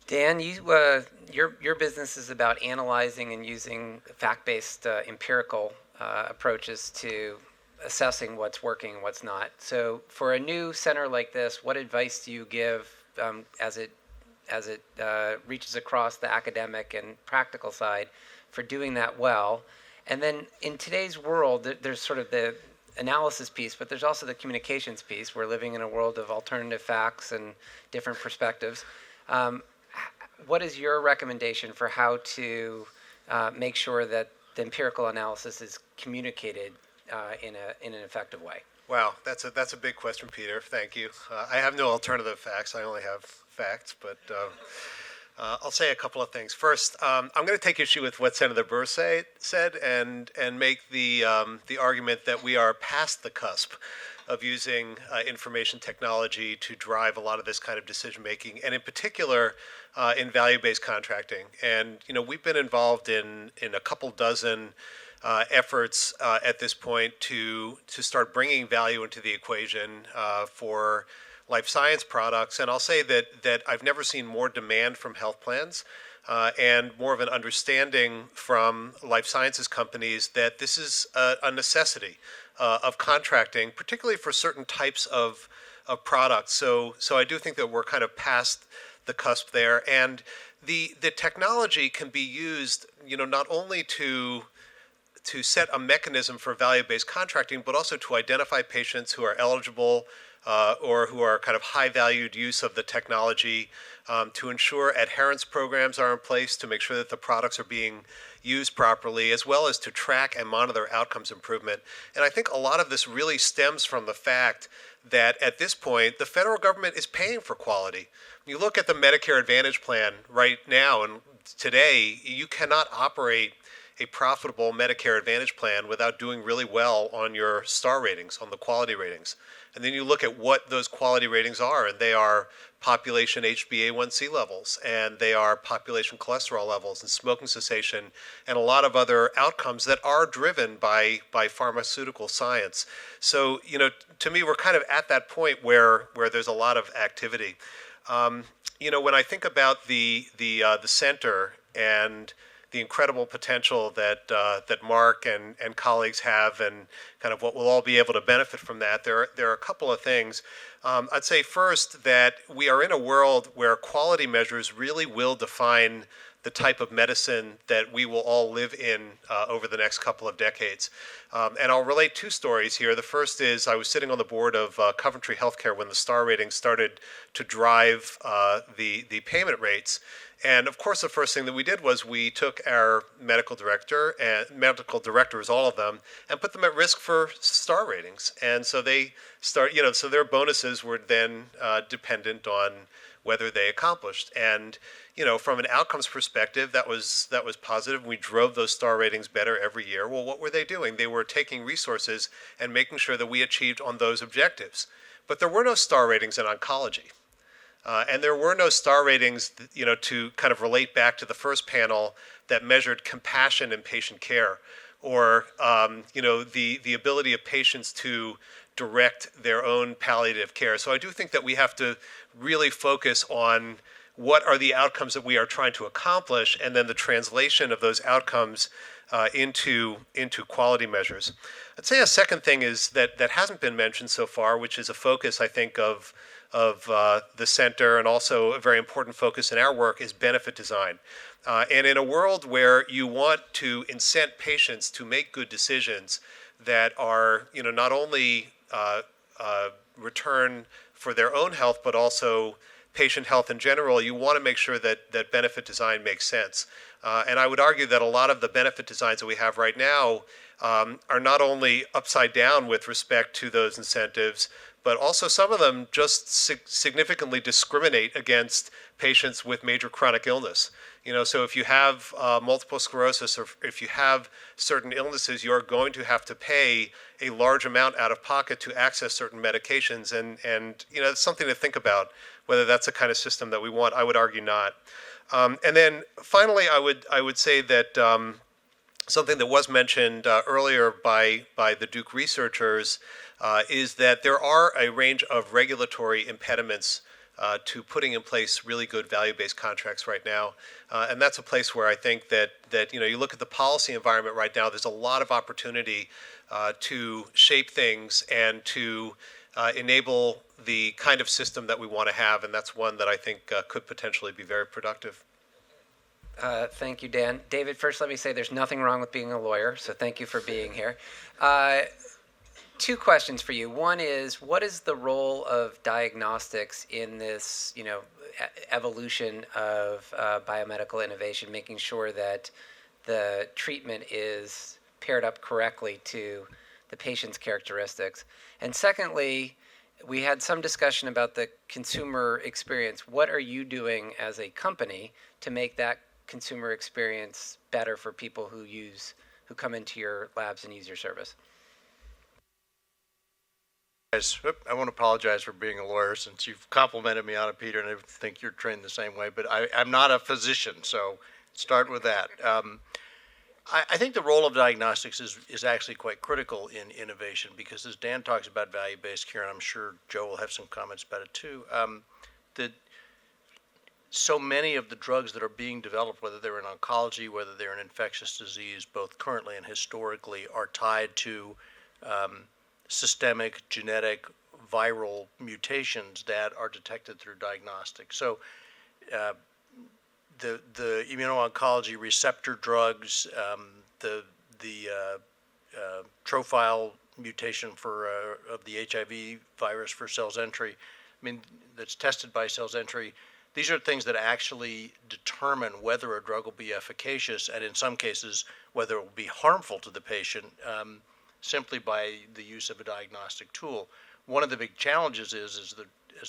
Dan, your business is about analyzing and using fact-based empirical approaches to assessing what's working and what's not. So for a new center like this, what advice do you give as it reaches across the academic and practical side for doing that well? And then in today's world, there's sort of the analysis piece, but there's also the communications piece. We're living in a world of alternative facts and different perspectives. What is your recommendation for how to make sure that the empirical analysis is communicated in an effective way? Wow, that's a big question, Peter. Thank you. I have no alternative facts. I only have facts, but I'll say a couple of things. First, I'm going to take issue with what Senator Burr said and make the argument that we are past the cusp of using information technology to drive a lot of this kind of decision making, and in particular in value-based contracting. And we've been involved in a couple dozen efforts at this point to start bringing value into the equation for life science products. And I'll say that I've never seen more demand from health plans and more of an understanding from life sciences companies that this is a necessity of contracting, particularly for certain types of products. So I do think that we're kind of past the cusp there. And the technology can be used, not only to set a mechanism for value-based contracting, but also to identify patients who are eligible or who are kind of high-valued use of the technology, to ensure adherence programs are in place to make sure that the products are being used properly, as well as to track and monitor outcomes improvement. And I think a lot of this really stems from the fact that at this point, the federal government is paying for quality. You look at the Medicare Advantage plan right now, and today, you cannot operate a profitable Medicare Advantage plan without doing really well on your star ratings, on the quality ratings. And then you look at what those quality ratings are, and they are population HbA1c levels, and they are population cholesterol levels, and smoking cessation, and a lot of other outcomes that are driven by pharmaceutical science. So, to me, we're kind of at that point where there's a lot of activity. When I think about the center and the incredible potential that Mark and colleagues have, and kind of what we'll all be able to benefit from that, there are a couple of things. I'd say first that we are in a world where quality measures really will define the type of medicine that we will all live in over the next couple of decades. And I'll relate two stories here. The first is I was sitting on the board of Coventry Healthcare when the star ratings started to drive the payment rates. And of course, the first thing that we did was we took our medical directors, all of them, and put them at risk for star ratings. And so so their bonuses were then dependent on whether they accomplished. And from an outcomes perspective, that was positive. We drove those star ratings better every year. Well, what were they doing? They were taking resources and making sure that we achieved on those objectives. But there were no star ratings in oncology. And there were no star ratings, to kind of relate back to the first panel that measured compassion in patient care, or the ability of patients to direct their own palliative care. So I do think that we have to really focus on what are the outcomes that we are trying to accomplish, and then the translation of those outcomes into quality measures. I'd say a second thing is that hasn't been mentioned so far, which is a focus, I think, of the center, and also a very important focus in our work, is benefit design. And in a world where you want to incent patients to make good decisions that are, not only return for their own health, but also patient health in general, you want to make sure that benefit design makes sense. And I would argue that a lot of the benefit designs that we have right now are not only upside down with respect to those incentives, but also some of them just significantly discriminate against patients with major chronic illness. So if you have multiple sclerosis, or if you have certain illnesses, you're going to have to pay a large amount out of pocket to access certain medications. And it's something to think about, whether that's the kind of system that we want. I would argue not. And then finally, I would say that something that was mentioned earlier by the Duke researchers is that there are a range of regulatory impediments to putting in place really good value-based contracts right now. And that's a place where I think that you look at the policy environment right now, there's a lot of opportunity to shape things and to enable the kind of system that we want to have, and that's one that I think could potentially be very productive. Thank you, Dan. David, first let me say there's nothing wrong with being a lawyer, so thank you for being here. Two questions for you. One is, what is the role of diagnostics in this, evolution of biomedical innovation, making sure that the treatment is paired up correctly to the patient's characteristics? And secondly, we had some discussion about the consumer experience. What are you doing as a company to make that consumer experience better for people who come into your labs and use your service? I want to apologize for being a lawyer, since you've complimented me on it, Peter, and I think you're trained the same way, but I'm not a physician, so start with that. I think the role of diagnostics is actually quite critical in innovation, because as Dan talks about value-based care, and I'm sure Joe will have some comments about it too, that so many of the drugs that are being developed, whether they're in oncology, whether they're in infectious disease, both currently and historically, are tied to systemic, genetic, viral mutations that are detected through diagnostics. So the immuno-oncology receptor drugs, the trophile mutation for of the HIV virus for cells entry, I mean, that's tested by cells entry. These are things that actually determine whether a drug will be efficacious, and in some cases, whether it will be harmful to the patient, simply by the use of a diagnostic tool. One of the big challenges is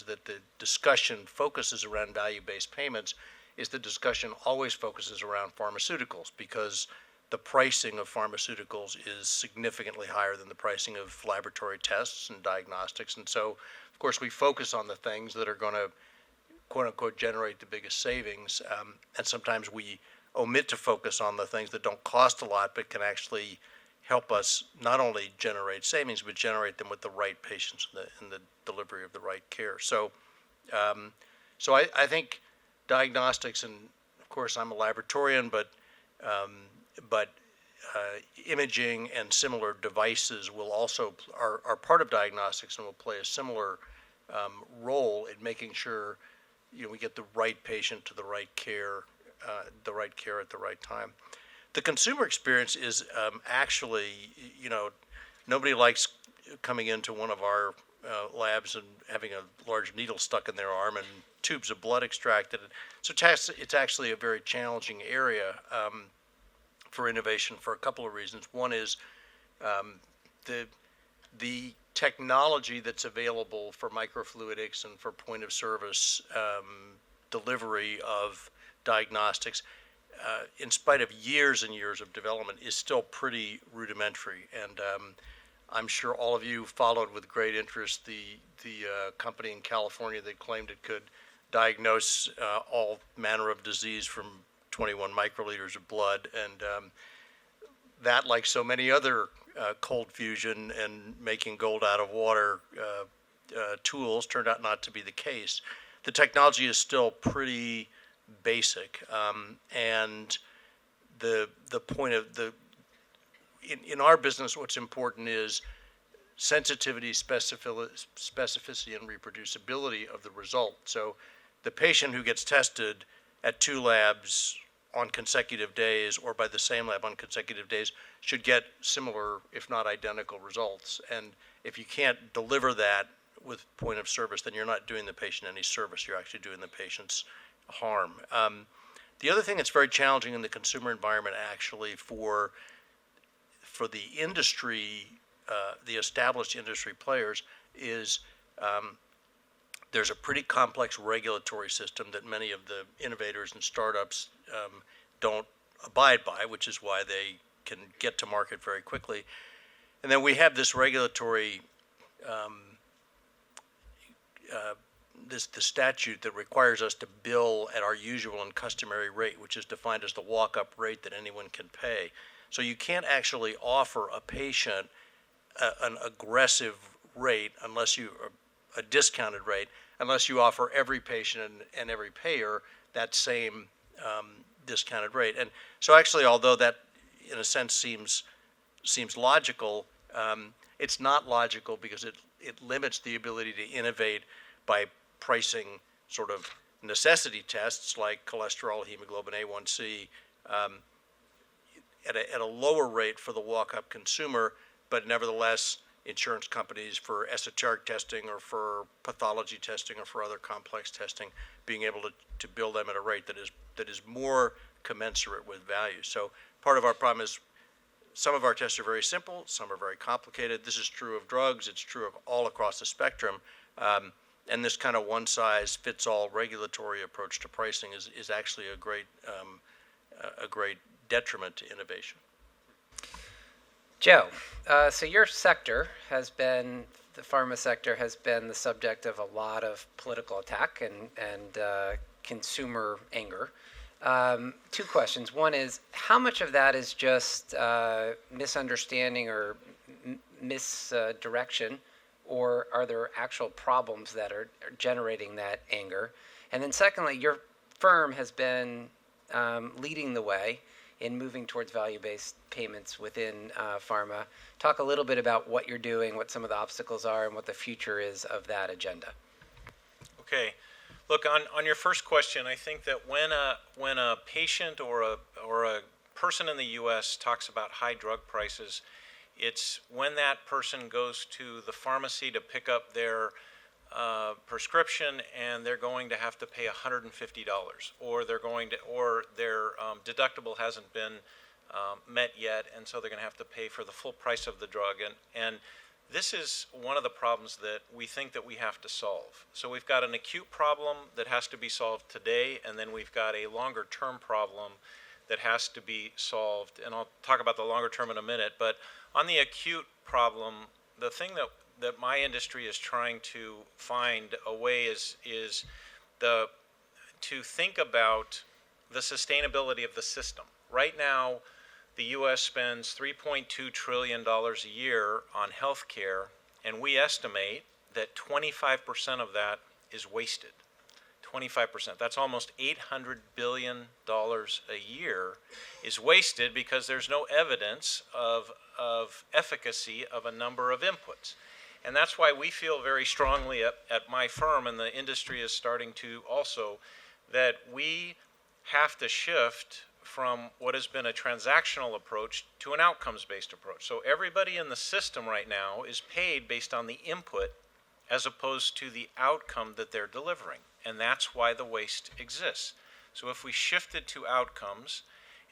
that the discussion focuses around value-based payments, is the discussion always focuses around pharmaceuticals, because the pricing of pharmaceuticals is significantly higher than the pricing of laboratory tests and diagnostics. And so, of course, we focus on the things that are going to, quote unquote, generate the biggest savings. And sometimes we omit to focus on the things that don't cost a lot, but can actually help us not only generate savings, but generate them with the right patients and the delivery of the right care. So, I think diagnostics, and of course I'm a laboratorian, but imaging and similar devices will also are part of diagnostics and will play a similar role in making sure we get the right patient to the right care at the right time. The consumer experience is actually, nobody likes coming into one of our labs and having a large needle stuck in their arm and tubes of blood extracted. So it's actually a very challenging area for innovation for a couple of reasons. One is the technology that's available for microfluidics and for point of service delivery of diagnostics, in spite of years and years of development, is still pretty rudimentary. And I'm sure all of you followed with great interest the company in California that claimed it could diagnose all manner of disease from 21 microliters of blood. And that, like so many other cold fusion and making gold out of water tools, turned out not to be the case. The technology is still pretty basic, and the point of in our business, what's important is sensitivity, specificity, and reproducibility of the result. So the patient who gets tested at 2 labs on consecutive days, or by the same lab on consecutive days, should get similar, if not identical, results. And if you can't deliver that with point of service, then you're not doing the patient any service. You're actually doing the patient's harm. The other thing that's very challenging in the consumer environment, actually, for the industry, the established industry players, is there's a pretty complex regulatory system that many of the innovators and startups don't abide by, which is why they can get to market very quickly. And then we have this regulatory the statute that requires us to bill at our usual and customary rate, which is defined as the walk-up rate that anyone can pay. So you can't actually offer a patient an aggressive rate unless a discounted rate, unless you offer every patient and every payer that same discounted rate. And so actually, although that in a sense seems logical, it's not logical, because it limits the ability to innovate by pricing sort of necessity tests like cholesterol, hemoglobin A1C, at a lower rate for the walk-up consumer, but nevertheless insurance companies for esoteric testing or for pathology testing or for other complex testing being able to bill them at a rate that is more commensurate with value. So part of our problem is some of our tests are very simple, some are very complicated. This is true of drugs, it's true of all across the spectrum. And this kind of one-size-fits-all regulatory approach to pricing is actually a great detriment to innovation. Joe, so your sector has been, the pharma sector has been the subject of a lot of political attack and consumer anger. 2 questions. One is, how much of that is just misunderstanding or misdirection, or are there actual problems that are generating that anger? And then secondly, your firm has been leading the way in moving towards value-based payments within pharma. Talk a little bit about what you're doing, what some of the obstacles are, and what the future is of that agenda. Okay. Look, on your first question, I think that when a patient or a person in the U.S. talks about high drug prices, It's when that person goes to the pharmacy to pick up their prescription, and they're going to have to pay $150, or their deductible hasn't been met yet, and so they're going to have to pay for the full price of the drug. And this is one of the problems that we think that we have to solve. So we've got an acute problem that has to be solved today, and then we've got a longer term problem that has to be solved. And I'll talk about the longer term in a minute, but on the acute problem, the thing that my industry is trying to find a way is to think about the sustainability of the system. Right now, the U.S. spends $3.2 trillion a year on health care, and we estimate that 25% of that is wasted. 25%. That's almost $800 billion a year is wasted because there's no evidence of efficacy of a number of inputs. And that's why we feel very strongly at my firm, and the industry is starting to also, that we have to shift from what has been a transactional approach to an outcomes-based approach. So everybody in the system right now is paid based on the input as opposed to the outcome that they're delivering. And that's why the waste exists. So if we shifted to outcomes,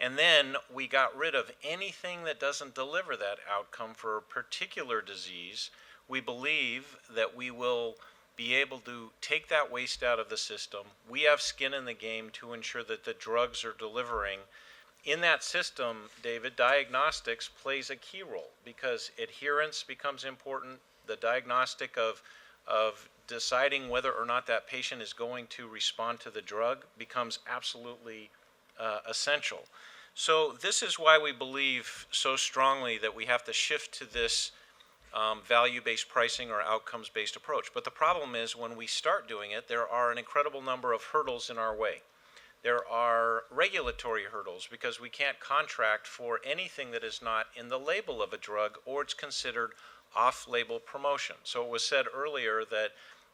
and then we got rid of anything that doesn't deliver that outcome for a particular disease, we believe that we will be able to take that waste out of the system. We have skin in the game to ensure that the drugs are delivering. In that system, David, diagnostics plays a key role because adherence becomes important. The diagnostic of deciding whether or not that patient is going to respond to the drug becomes absolutely essential. So this is why we believe so strongly that we have to shift to this value-based pricing or outcomes-based approach. But the problem is when we start doing it, there are an incredible number of hurdles in our way. There are regulatory hurdles because we can't contract for anything that is not in the label of a drug or it's considered off-label promotion. So it was said earlier that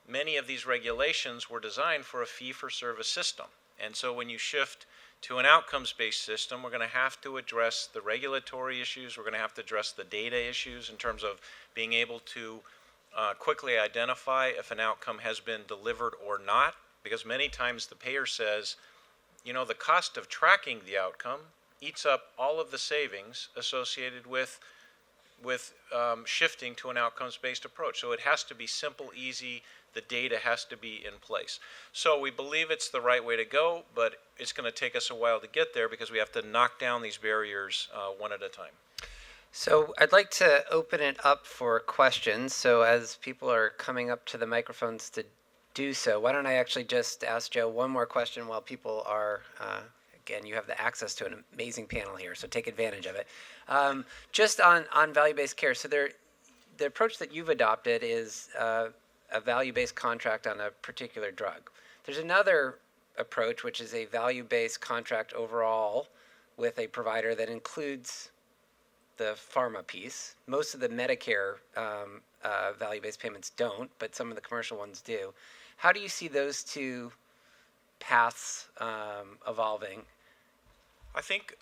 many of these regulations were designed for a fee-for-service system. And so when you shift to an outcomes-based system, we're going to have to address the regulatory issues. We're going to have to address the data issues in terms of being able to quickly identify if an outcome has been delivered or not, because many times the payer says, you know, the cost of tracking the outcome eats up all of the savings associated with shifting to an outcomes-based approach. So it has to be simple, easy. The data has to be in place. So we believe it's the right way to go, but it's going to take us a while to get there because we have to knock down these barriers one at a time. So I'd like to open it up for questions. So as people are coming up to the microphones to do so, why don't I actually just ask Joe one more question while people are, again, you have the access to an amazing panel here, so take advantage of it. Just on value-based care, so the approach that you've adopted is a value-based contract on a particular drug. There's another approach, which is a value-based contract overall with a provider that includes the pharma piece. Most of the Medicare value-based payments don't, but some of the commercial ones do. How do you see those two paths evolving? I think,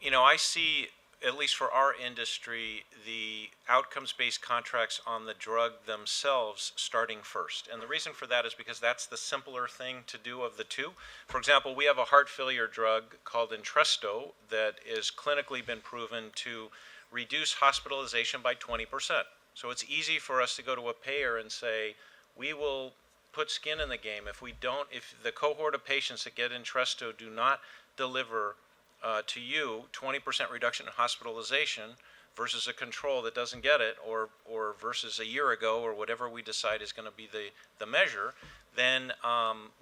you know, I see, at least for our industry, the outcomes-based contracts on the drug themselves starting first. And the reason for that is because that's the simpler thing to do of the two. For example, we have a heart failure drug called Entresto that is clinically been proven to reduce hospitalization by 20%. So it's easy for us to go to a payer and say, we will put skin in the game. If the cohort of patients that get Entresto do not deliver to you 20% reduction in hospitalization versus a control that doesn't get it, or versus a year ago, or whatever we decide is going to be the measure, then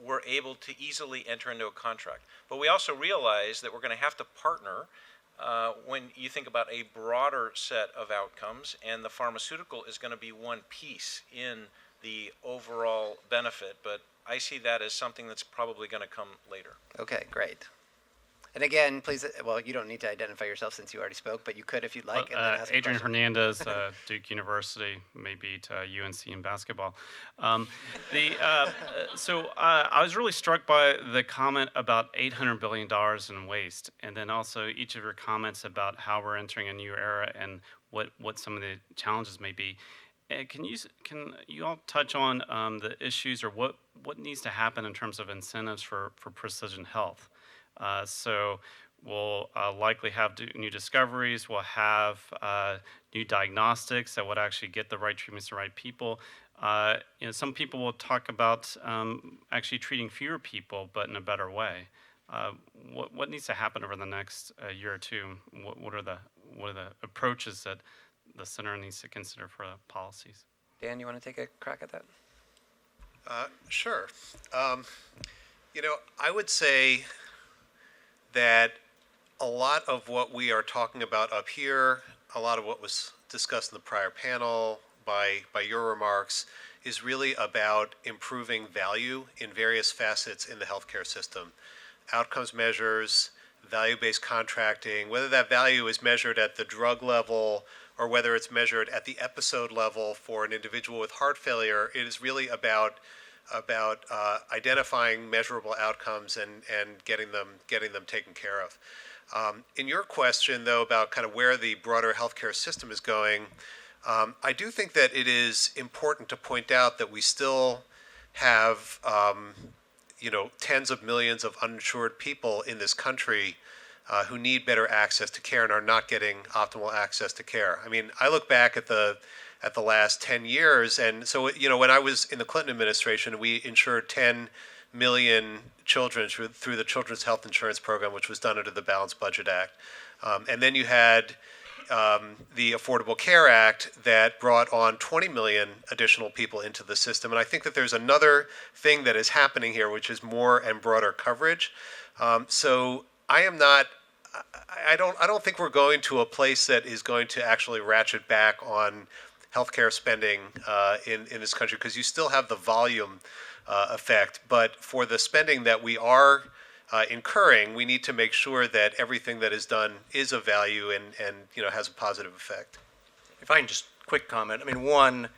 we're able to easily enter into a contract. But we also realize that we're going to have to partner when you think about a broader set of outcomes, and the pharmaceutical is going to be one piece in the overall benefit. But I see that as something that's probably going to come later. Okay, great. And again, please, well, you don't need to identify yourself since you already spoke, but you could if you'd like. And then ask a Adrian question. Hernandez, Duke University, maybe to UNC in basketball. So I was really struck by the comment about $800 billion in waste, and then also each of your comments about how we're entering a new era and what some of the challenges may be. Can you all touch on the issues or what needs to happen in terms of incentives for precision health? So we'll likely have new discoveries. We'll have new diagnostics that would actually get the right treatments to the right people. Some people will talk about actually treating fewer people, but in a better way. What needs to happen over the next year or two? What are the approaches that the center needs to consider for the policies? Dan, you want to take a crack at that? Sure. I would say that a lot of what we are talking about up here, a lot of what was discussed in the prior panel by your remarks, is really about improving value in various facets in the healthcare system. Outcomes measures, value-based contracting, whether that value is measured at the drug level or whether it's measured at the episode level for an individual with heart failure, it is really about identifying measurable outcomes and getting them taken care of. In your question, though, about kind of where the broader healthcare system is going, I do think that it is important to point out that we still have tens of millions of uninsured people in this country who need better access to care and are not getting optimal access to care. I mean, I look back at the last 10 years, and so when I was in the Clinton administration, we insured 10 million children through the Children's Health Insurance Program, which was done under the Balanced Budget Act. And then you had the Affordable Care Act that brought on 20 million additional people into the system. And I think that there's another thing that is happening here, which is more and broader coverage. So I don't think we're going to a place that is going to actually ratchet back on healthcare spending in this country, because you still have the volume effect. But for the spending that we are incurring, we need to make sure that everything that is done is of value and has a positive effect. If I can just quick comment. I mean, one,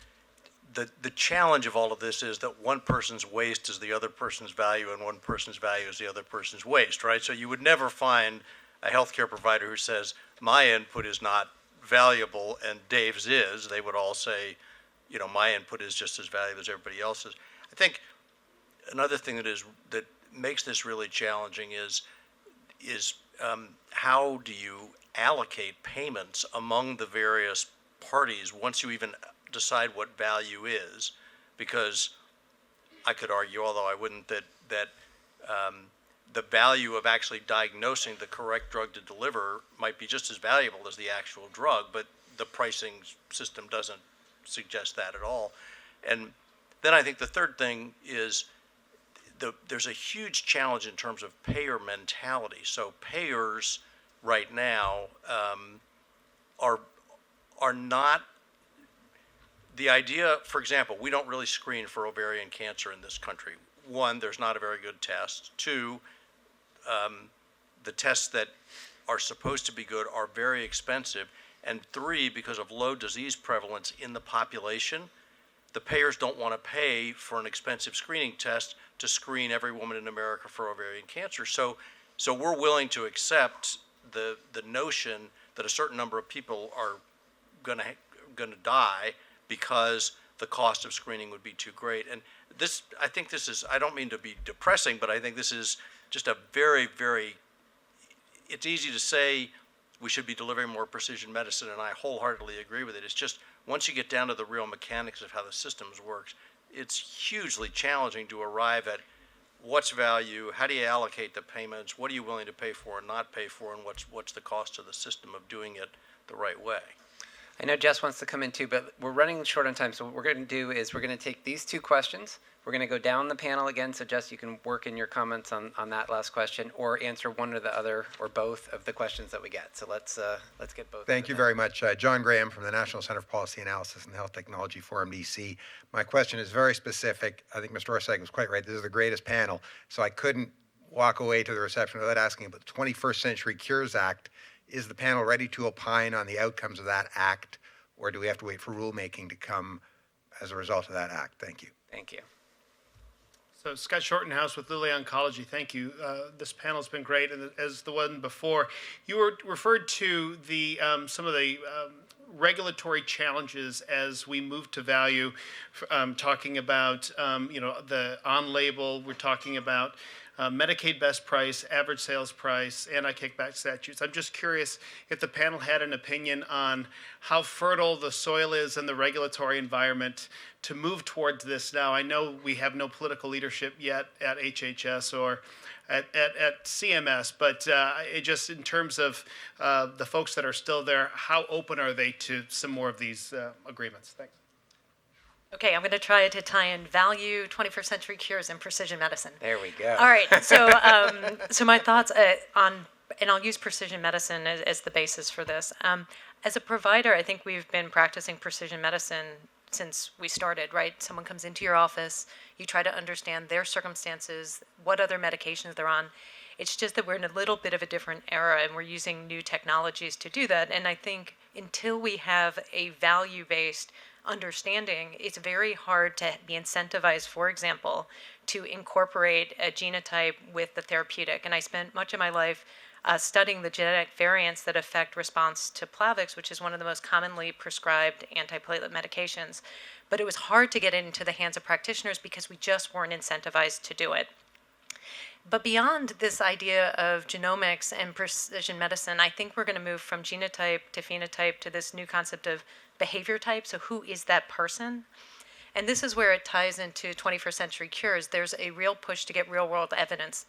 the challenge of all of this is that one person's waste is the other person's value, and one person's value is the other person's waste, right? So you would never find a healthcare provider who says, my input is not valuable and Dave's is. They would all say, my input is just as valuable as everybody else's. I think another thing that makes this really challenging is how do you allocate payments among the various parties once you even decide what value is? Because I could argue, although I wouldn't, that the value of actually diagnosing the correct drug to deliver might be just as valuable as the actual drug, but the pricing system doesn't suggest that at all. And then I think the third thing is there's a huge challenge in terms of payer mentality. So payers right now are not, the idea, for example, we don't really screen for ovarian cancer in this country. One, there's not a very good test. Two, the tests that are supposed to be good are very expensive. And three, because of low disease prevalence in the population, the payers don't want to pay for an expensive screening test to screen every woman in America for ovarian cancer. So we're willing to accept the notion that a certain number of people are going to die because the cost of screening would be too great. And this, I think this is, I don't mean to be depressing, but I think this is just a very, very, it's easy to say we should be delivering more precision medicine, and I wholeheartedly agree with it. It's just, once you get down to the real mechanics of how the systems works, it's hugely challenging to arrive at what's value, how do you allocate the payments, what are you willing to pay for and not pay for, and what's the cost of the system of doing it the right way. I know Jess wants to come in too, but we're running short on time. So what we're going to do is we're going to take these two questions. We're going to go down the panel again. So Jess, you can work in your comments on that last question or answer one or the other or both of the questions that we get. So let's get both. Thank you very much. John Graham from the National Center for Policy Analysis and Health Technology Forum, DC. My question is very specific. I think Mr. Orsag was quite right. This is the greatest panel. So I couldn't walk away to the reception without asking about the 21st Century Cures Act. Is the panel ready to opine on the outcomes of that act, or do we have to wait for rulemaking to come as a result of that act? Thank you. Thank you. So Scott Shortenhouse with Lilly Oncology, thank you. This panel's been great, and as the one before, you were referred to the some of the regulatory challenges as we move to value, talking about the on-label. We're talking about Medicaid best price, average sales price, anti-kickback statutes. I'm just curious if the panel had an opinion on how fertile the soil is in the regulatory environment to move towards this now. I know we have no political leadership yet at HHS or at CMS, but just in terms of the folks that are still there, how open are they to some more of these agreements? Thanks. Okay, I'm going to try to tie in value, 21st century cures, and precision medicine. There we go. All right, so so my thoughts on, and I'll use precision medicine as the basis for this. As a provider, I think we've been practicing precision medicine since we started, right? Someone comes into your office, you try to understand their circumstances, what other medications they're on. It's just that we're in a little bit of a different era, and we're using new technologies to do that. And I think until we have a value-based understanding, it's very hard to be incentivized, for example, to incorporate a genotype with the therapeutic. And I spent much of my life studying the genetic variants that affect response to Plavix, which is one of the most commonly prescribed antiplatelet medications. But it was hard to get it into the hands of practitioners because we just weren't incentivized to do it. But beyond this idea of genomics and precision medicine, I think we're going to move from genotype to phenotype to this new concept of behavior type. So who is that person? And this is where it ties into 21st century cures. There's a real push to get real world evidence.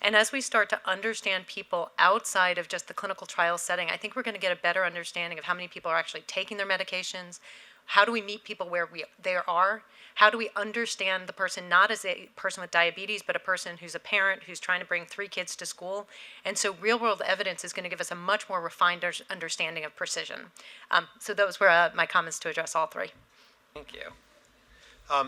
And as we start to understand people outside of just the clinical trial setting, I think we're going to get a better understanding of how many people are actually taking their medications. How do we meet people where they are? How do we understand the person not as a person with diabetes, but a person who's a parent who's trying to bring 3 kids to school? And so real-world evidence is going to give us a much more refined understanding of precision. So those were my comments to address all 3. Thank you.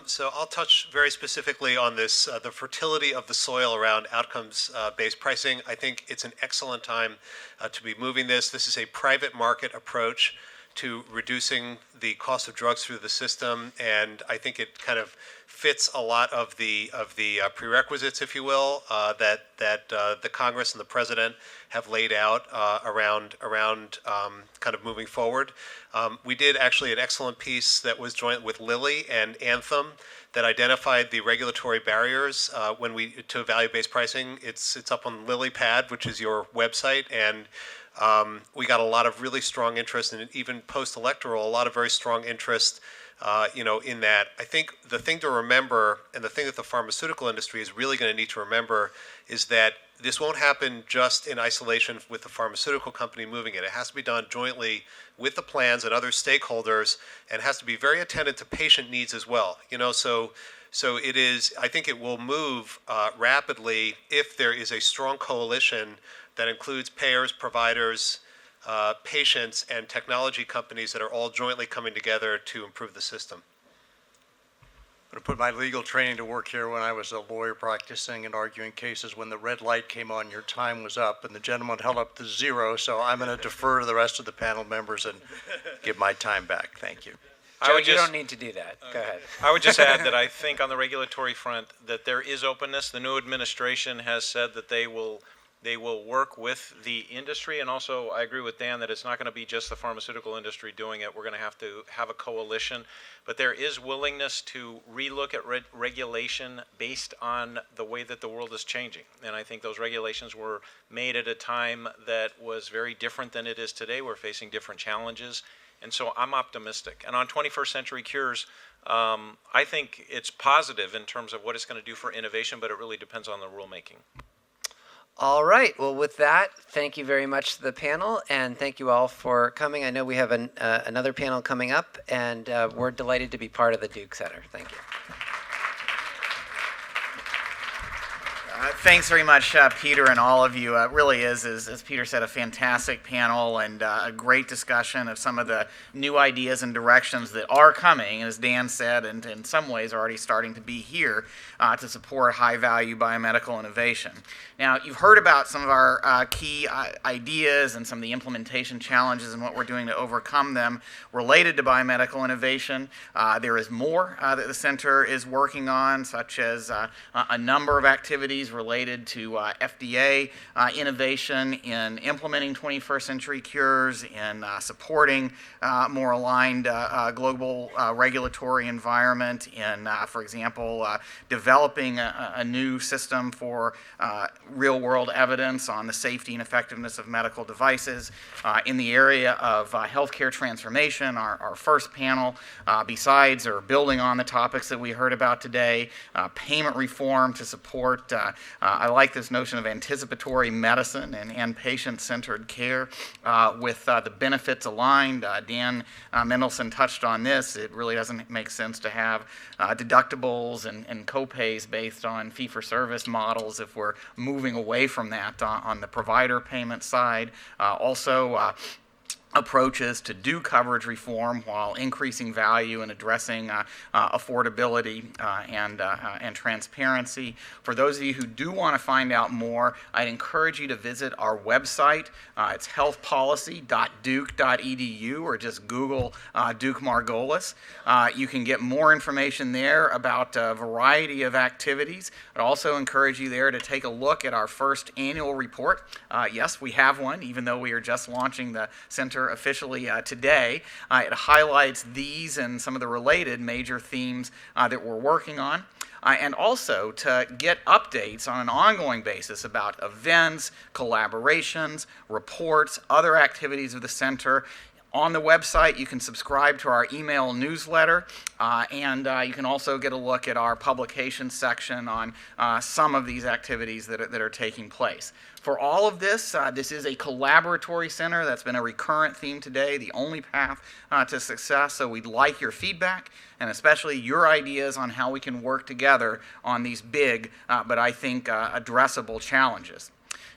So I'll touch very specifically on this, the fertility of the soil around outcomes-based pricing. I think it's an excellent time to be moving this. This is a private market approach to reducing the cost of drugs through the system, and I think it kind of fits a lot of the prerequisites, if you will, that the Congress and the President have laid out around kind of moving forward. We did actually an excellent piece that was joint with Lilly and Anthem that identified the regulatory barriers to value-based pricing. It's up on LilyPad, which is your website, and we got a lot of really strong interest, and even post-electoral, a lot of very strong interest in that. I think the thing to remember, and the thing that the pharmaceutical industry is really going to need to remember, is that this won't happen just in isolation with the pharmaceutical company moving it. It has to be done jointly with the plans and other stakeholders, and has to be very attentive to patient needs as well. So it is. I think it will move rapidly if there is a strong coalition that includes payers, providers, patients, and technology companies that are all jointly coming together to improve the system. I'm going to put my legal training to work here. When I was a lawyer practicing and arguing cases, when the red light came on, your time was up, and the gentleman held up the 0, so I'm going to defer to the rest of the panel members and give my time back. Thank you. Joe, you don't need to do that. Go ahead. I would just add that I think on the regulatory front that there is openness. The new administration has said that they will work with the industry, and also I agree with Dan that it's not going to be just the pharmaceutical industry doing it. We're going to have a coalition, but there is willingness to relook at regulation based on the way that the world is changing. And I think those regulations were made at a time that was very different than it is today. We're facing different challenges, and so I'm optimistic. And on 21st century cures, I think it's positive in terms of what it's going to do for innovation, but it really depends on the rulemaking. All right. Well, with that, thank you very much to the panel, and thank you all for coming. I know we have another panel coming up, and we're delighted to be part of the Duke Center. Thank you. Thanks very much, Peter, and all of you. It really is, as Peter said, a fantastic panel and a great discussion of some of the new ideas and directions that are coming, as Dan said, and in some ways are already starting to be here to support high-value biomedical innovation. Now, you've heard about some of our key ideas and some of the implementation challenges and what we're doing to overcome them related to biomedical innovation. There is more that the center is working on, such as a number of activities related to FDA innovation in implementing 21st century cures, in supporting more aligned global regulatory environment, in, for example, developing a new system for real-world evidence on the safety and effectiveness of medical devices. In the area of healthcare transformation, our first panel, besides or building on the topics that we heard about today, payment reform to support, I like this notion of anticipatory medicine and patient-centered care with the benefits aligned. Dan Mendelsohn touched on this. It really doesn't make sense to have deductibles and co-pays based on fee-for-service models if we're moving away from that on the provider payment side. Also, approaches to do coverage reform while increasing value and addressing affordability and transparency. For those of you who do want to find out more, I'd encourage you to visit our website. It's healthpolicy.duke.edu, or just Google Duke Margolis. You can get more information there about a variety of activities. I'd also encourage you there to take a look at our first annual report. Yes, we have one, even though we are just launching the center officially today. It highlights these and some of the related major themes that we're working on. And also to get updates on an ongoing basis about events, collaborations, reports, other activities of the center. On the website, you can subscribe to our email newsletter, and you can also get a look at our publication section on some of these activities that are taking place. For all of this, this is a collaboratory center. That's been a recurrent theme today, the only path to success. So we'd like your feedback, and especially your ideas on how we can work together on these big, but I think addressable challenges.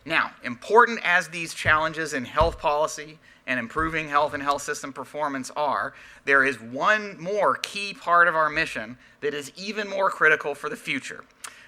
Now, important as these challenges in health policy and improving health and health system performance are, there is one more key part of our mission that is even more critical for the future,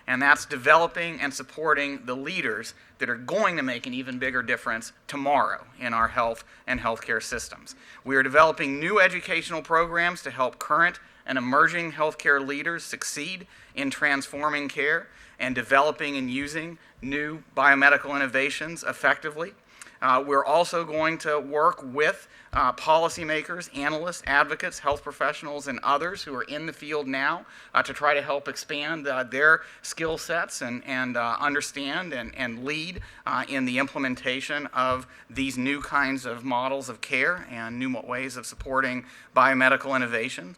and that's developing and supporting the leaders that are going to make an even bigger difference tomorrow in our health and healthcare systems. We are developing new educational programs to help current and emerging healthcare leaders succeed in transforming care and developing and using new biomedical innovations effectively. We're also going to work with policymakers, analysts, advocates, health professionals, and others who are in the field now to try to help expand their skill sets and understand and lead in the implementation of these new kinds of models of care and new ways of supporting biomedical innovation.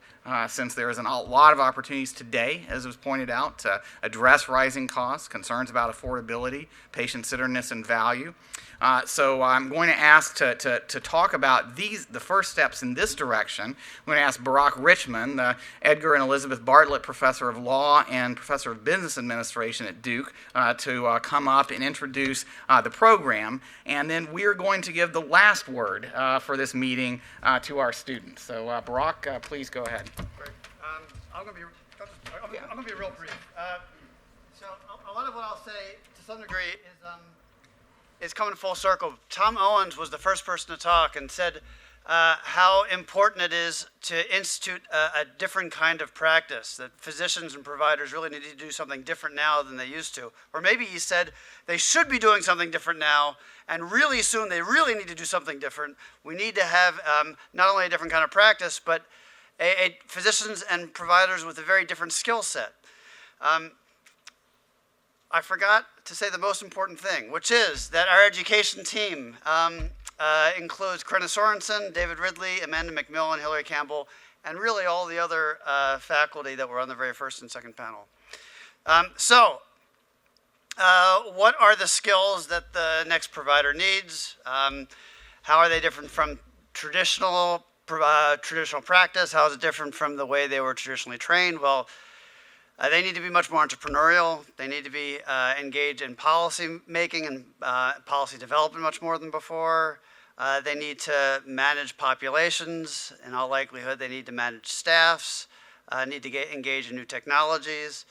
Since there is a lot of opportunities today, as was pointed out, to address rising costs, concerns about affordability, patient-centeredness, and value. So I'm going to ask to talk about the first steps in this direction. I'm going to ask Barack Richmond, the Edgar and Elizabeth Bartlett Professor of Law and Professor of Business Administration at Duke, to come up and introduce the program. And then we're going to give the last word for this meeting to our students. So Barack, please go ahead. Great. I'm going to be real brief. So a lot of what I'll say, to some degree, is coming full circle. Tom Owens was the first person to talk and said how important it is to institute a different kind of practice, that physicians and providers really need to do something different now than they used to. Or maybe he said they should be doing something different now, and really soon they really need to do something different. We need to have not only a different kind of practice, but physicians and providers with a very different skill set. I forgot to say the most important thing, which is that our education team includes Corinna Sorensen, David Ridley, Amanda McMillan, Hillary Campbell, and really all the other faculty that were on the very first and second panel. What are the skills that the next provider needs? How are they different from traditional practice? How is it different from the way they were traditionally trained? Well, They need to be much more entrepreneurial. They need to be engaged in policy making and policy development much more than before. They need to manage populations. In all likelihood, they need to manage staffs, need to engage in new technologies,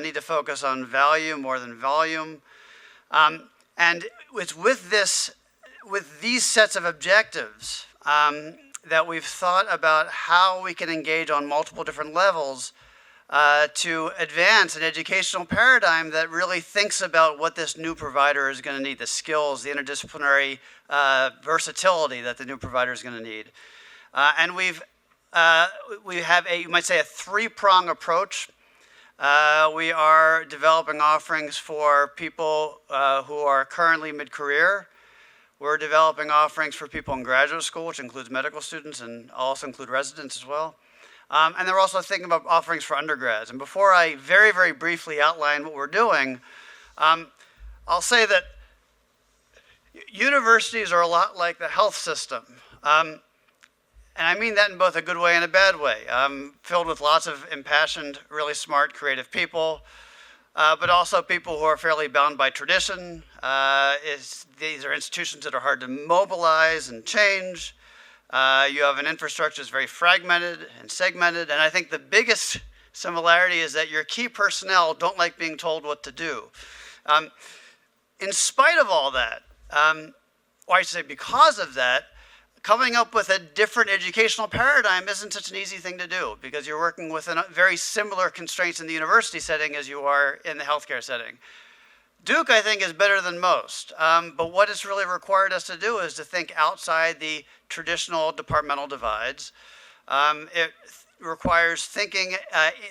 need to focus on value more than volume. And it's with these sets of objectives that we've thought about how we can engage on multiple different levels to advance an educational paradigm that really thinks about what this new provider is going to need, the skills, the interdisciplinary versatility that the new provider is going to need. And we have you might say, a three-prong approach. We are developing offerings for people who are currently mid-career. We're developing offerings for people in graduate school, which includes medical students and also include residents as well. And they're also thinking about offerings for undergrads. And before I very, very briefly outline what we're doing, I'll say that universities are a lot like the health system. And I mean that in both a good way and a bad way. Filled with lots of impassioned, really smart, creative people, but also people who are fairly bound by tradition. These are institutions that are hard to mobilize and change. You have an infrastructure that's very fragmented and segmented, and I think the biggest similarity is that your key personnel don't like being told what to do. In spite of all that, or I should say because of that, coming up with a different educational paradigm isn't such an easy thing to do because you're working with very similar constraints in the university setting as you are in the healthcare setting. Duke, I think, is better than most, but what it's really required us to do is to think outside the traditional departmental divides. It requires thinking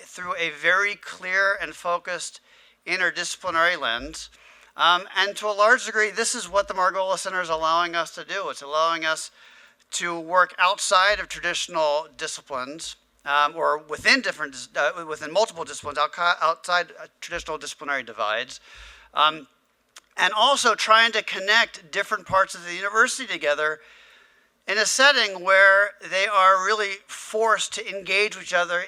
through a very clear and focused interdisciplinary lens. And to a large degree, this is what the Margolis Center is allowing us to do. It's allowing us to work outside of traditional disciplines, or within multiple disciplines, outside traditional disciplinary divides. And also trying to connect different parts of the university together in a setting where they are really forced to engage with each other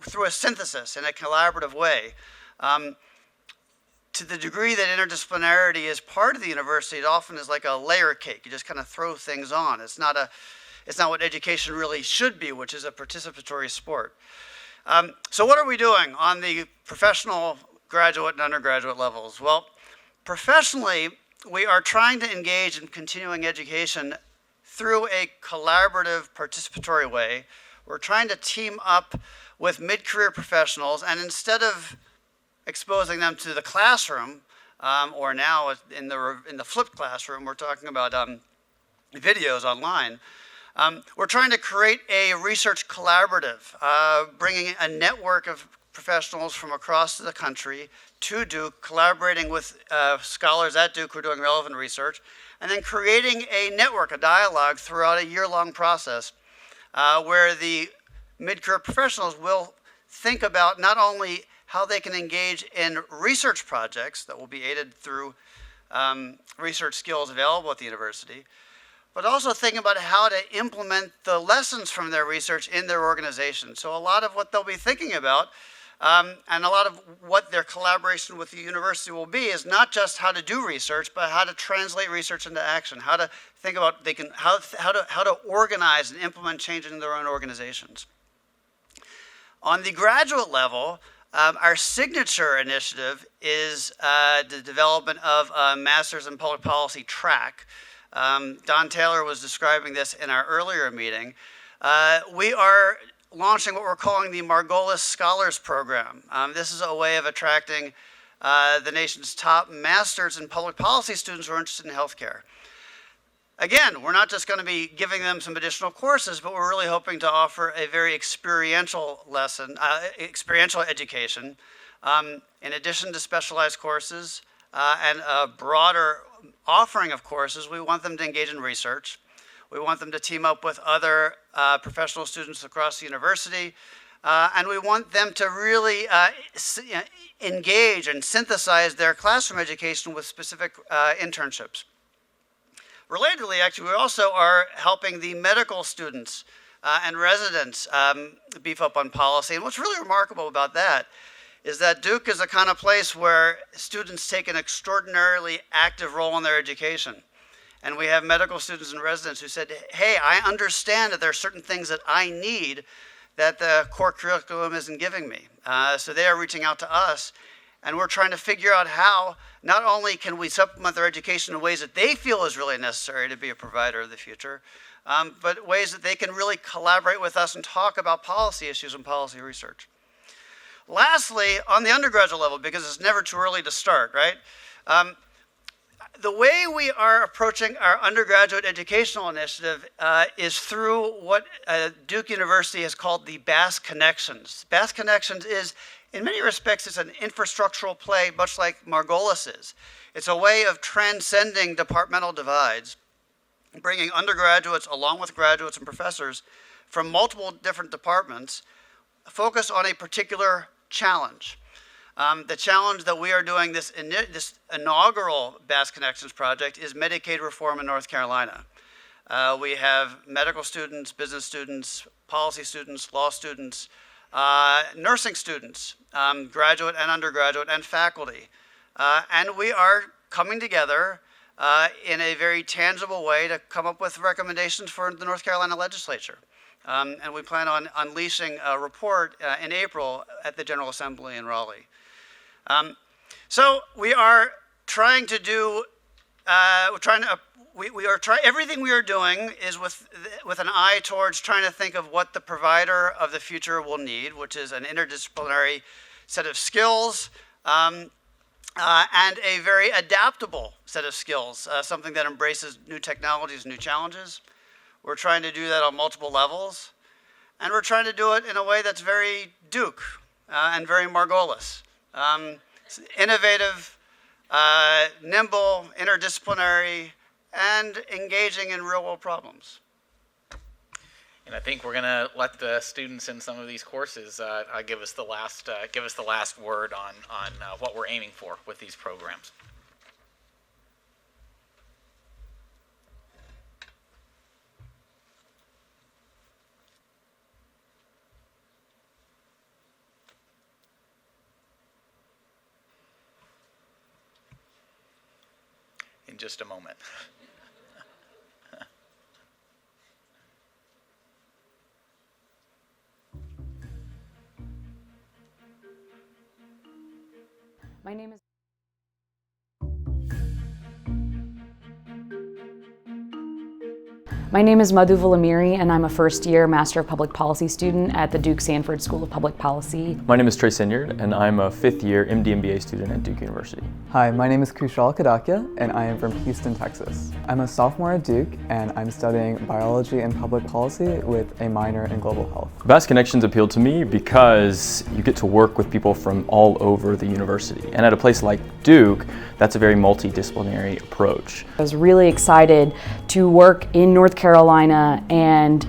through a synthesis, in a collaborative way. To the degree that interdisciplinarity is part of the university, it often is like a layer cake. You just kind of throw things on. It's not what education really should be, which is a participatory sport. So what are we doing on the professional, graduate, and undergraduate levels? Well, professionally, we are trying to engage in continuing education through a collaborative, participatory way. We're trying to team up with mid-career professionals, and instead of exposing them to the classroom, or now in the flipped classroom, we're talking about videos online. We're trying to create a research collaborative, bringing a network of professionals from across the country to Duke, collaborating with scholars at Duke who are doing relevant research, and then creating a network, a dialogue throughout a year-long process where the mid-career professionals will think about not only how they can engage in research projects that will be aided through research skills available at the university, but also thinking about how to implement the lessons from their research in their organization. So a lot of what they'll be thinking about and a lot of what their collaboration with the university will be is not just how to do research, but how to translate research into action, how to think about how to organize and implement change in their own organizations. On the graduate level, our signature initiative is the development of a Master's in Public Policy track. Don Taylor was describing this in our earlier meeting. We are launching what we're calling the Margolis Scholars Program. This is a way of attracting the nation's top Masters in Public Policy students who are interested in healthcare. Again, we're not just going to be giving them some additional courses, but we're really hoping to offer a very experiential experiential education. In addition to specialized courses and a broader offering of courses, we want them to engage in research. We want them to team up with other professional students across the university. And we want them to really engage and synthesize their classroom education with specific internships. Relatedly, actually, we also are helping the medical students and residents beef up on policy. And what's really remarkable about that is that Duke is the kind of place where students take an extraordinarily active role in their education. And we have medical students and residents who said, hey, I understand that there are certain things that I need that the core curriculum isn't giving me. So they are reaching out to us, and we're trying to figure out how not only can we supplement their education in ways that they feel is really necessary to be a provider of the future, but ways that they can really collaborate with us and talk about policy issues and policy research. Lastly, on the undergraduate level, because it's never too early to start, right? The way we are approaching our undergraduate educational initiative is through what Duke University has called the Bass Connections. Bass Connections is, in many respects, it's an infrastructural play, much like Margolis is. It's a way of transcending departmental divides, bringing undergraduates along with graduates and professors from multiple different departments, focus on a particular challenge. The challenge that we are doing this inaugural Bass Connections project is Medicaid reform in North Carolina. We have medical students, business students, policy students, law students, nursing students, graduate and undergraduate, and faculty. And we are coming together in a very tangible way to come up with recommendations for the North Carolina legislature. And we plan on unleashing a report in April at the General Assembly in Raleigh. So we are trying to do, everything we are doing is with an eye towards trying to think of what the provider of the future will need, which is an interdisciplinary set of skills and a very adaptable set of skills, something that embraces new technologies, new challenges. We're trying to do that on multiple levels, and we're trying to do it in a way that's very Duke and very Margolis. Innovative, nimble, interdisciplinary, and engaging in real-world problems. And I think we're going to let the students in some of these courses give us the last word on what we're aiming for with these programs. In just a moment. My name is Madhu Valamiri, and I'm a first-year Master of Public Policy student at the Duke Sanford School of Public Policy. My name is Trey Sinyard, and I'm a fifth-year MD MBA student at Duke University. Hi, my name is Kushal Kadakia, and I am from Houston, Texas. I'm a sophomore at Duke, and I'm studying biology and public policy with a minor in global health. Bass Connections appealed to me because you get to work with people from all over the university. And at a place like Duke, that's a very multidisciplinary approach. I was really excited to work in North Carolina, and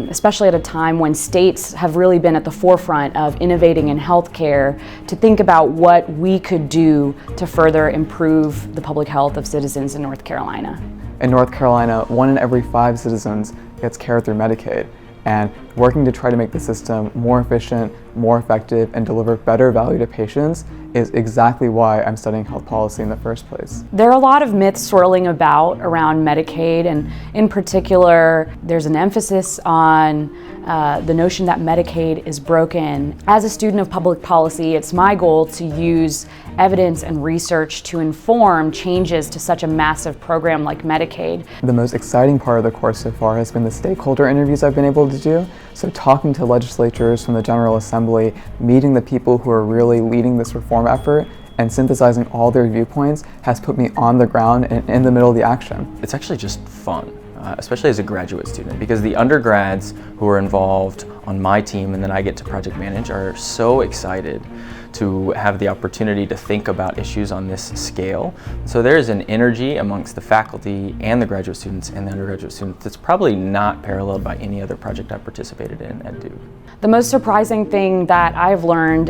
especially at a time when states have really been at the forefront of innovating in healthcare, to think about what we could do to further improve the public health of citizens in North Carolina. In North Carolina, 1 in every 5 citizens gets care through Medicaid, and working to try to make the system more efficient, more effective, and deliver better value to patients is exactly why I'm studying health policy in the first place. There are a lot of myths swirling about around Medicaid, and in particular, there's an emphasis on the notion that Medicaid is broken. As a student of public policy, it's my goal to use evidence and research to inform changes to such a massive program like Medicaid. The most exciting part of the course so far has been the stakeholder interviews I've been able to do. So talking to legislators from the General Assembly, meeting the people who are really leading this reform effort, and synthesizing all their viewpoints has put me on the ground and in the middle of the action. It's actually just fun, especially as a graduate student, because the undergrads who are involved on my team and then I get to project manage are so excited to have the opportunity to think about issues on this scale. So there is an energy amongst the faculty and the graduate students and the undergraduate students that's probably not paralleled by any other project I've participated in at Duke. The most surprising thing that I've learned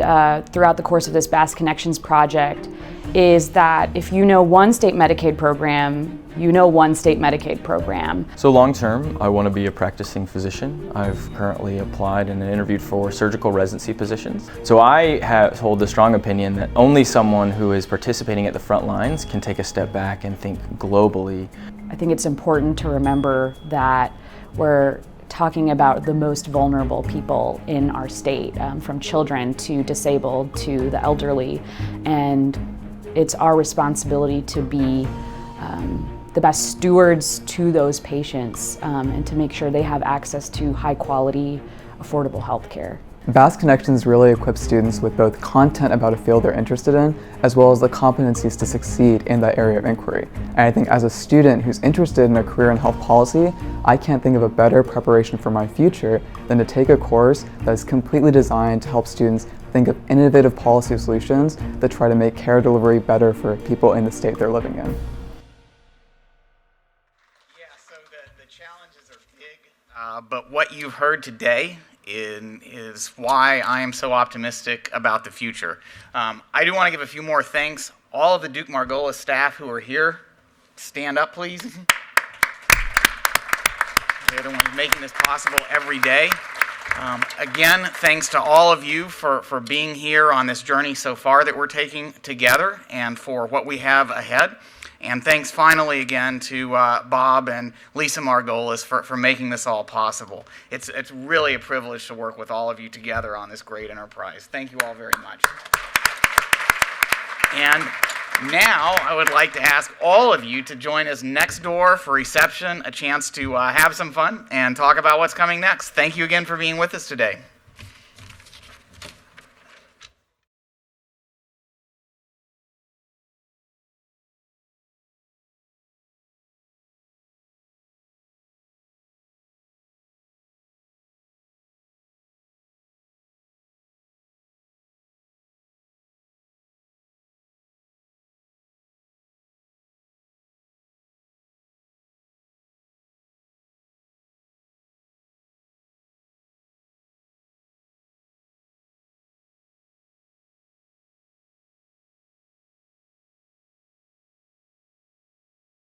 throughout the course of this Bass Connections project is that if you know one state Medicaid program, you know one state Medicaid program. So long term, I want to be a practicing physician. I've currently applied and interviewed for surgical residency positions. So I hold the strong opinion that only someone who is participating at the front lines can take a step back and think globally. I think it's important to remember that we're talking about the most vulnerable people in our state, from children to disabled to the elderly, and it's our responsibility to be the best stewards to those patients and to make sure they have access to high quality, affordable health care. Bass Connections really equips students with both content about a field they're interested in, as well as the competencies to succeed in that area of inquiry. And I think as a student who's interested in a career in health policy, I can't think of a better preparation for my future than to take a course that is completely designed to help students think of innovative policy solutions that try to make care delivery better for people in the state they're living in. Yeah, so the challenges are big, but what you've heard today is why I am so optimistic about the future. I do want to give a few more thanks. All of the Duke Margolis staff who are here, stand up please. They're the ones making this possible every day. Again, thanks to all of you for being here on this journey so far that we're taking together and for what we have ahead. And thanks finally again to Bob and Lisa Margolis for making this all possible. It's really a privilege to work with all of you together on this great enterprise. Thank you all very much. And now I would like to ask all of you to join us next door for reception, a chance to have some fun and talk about what's coming next. Thank you again for being with us today.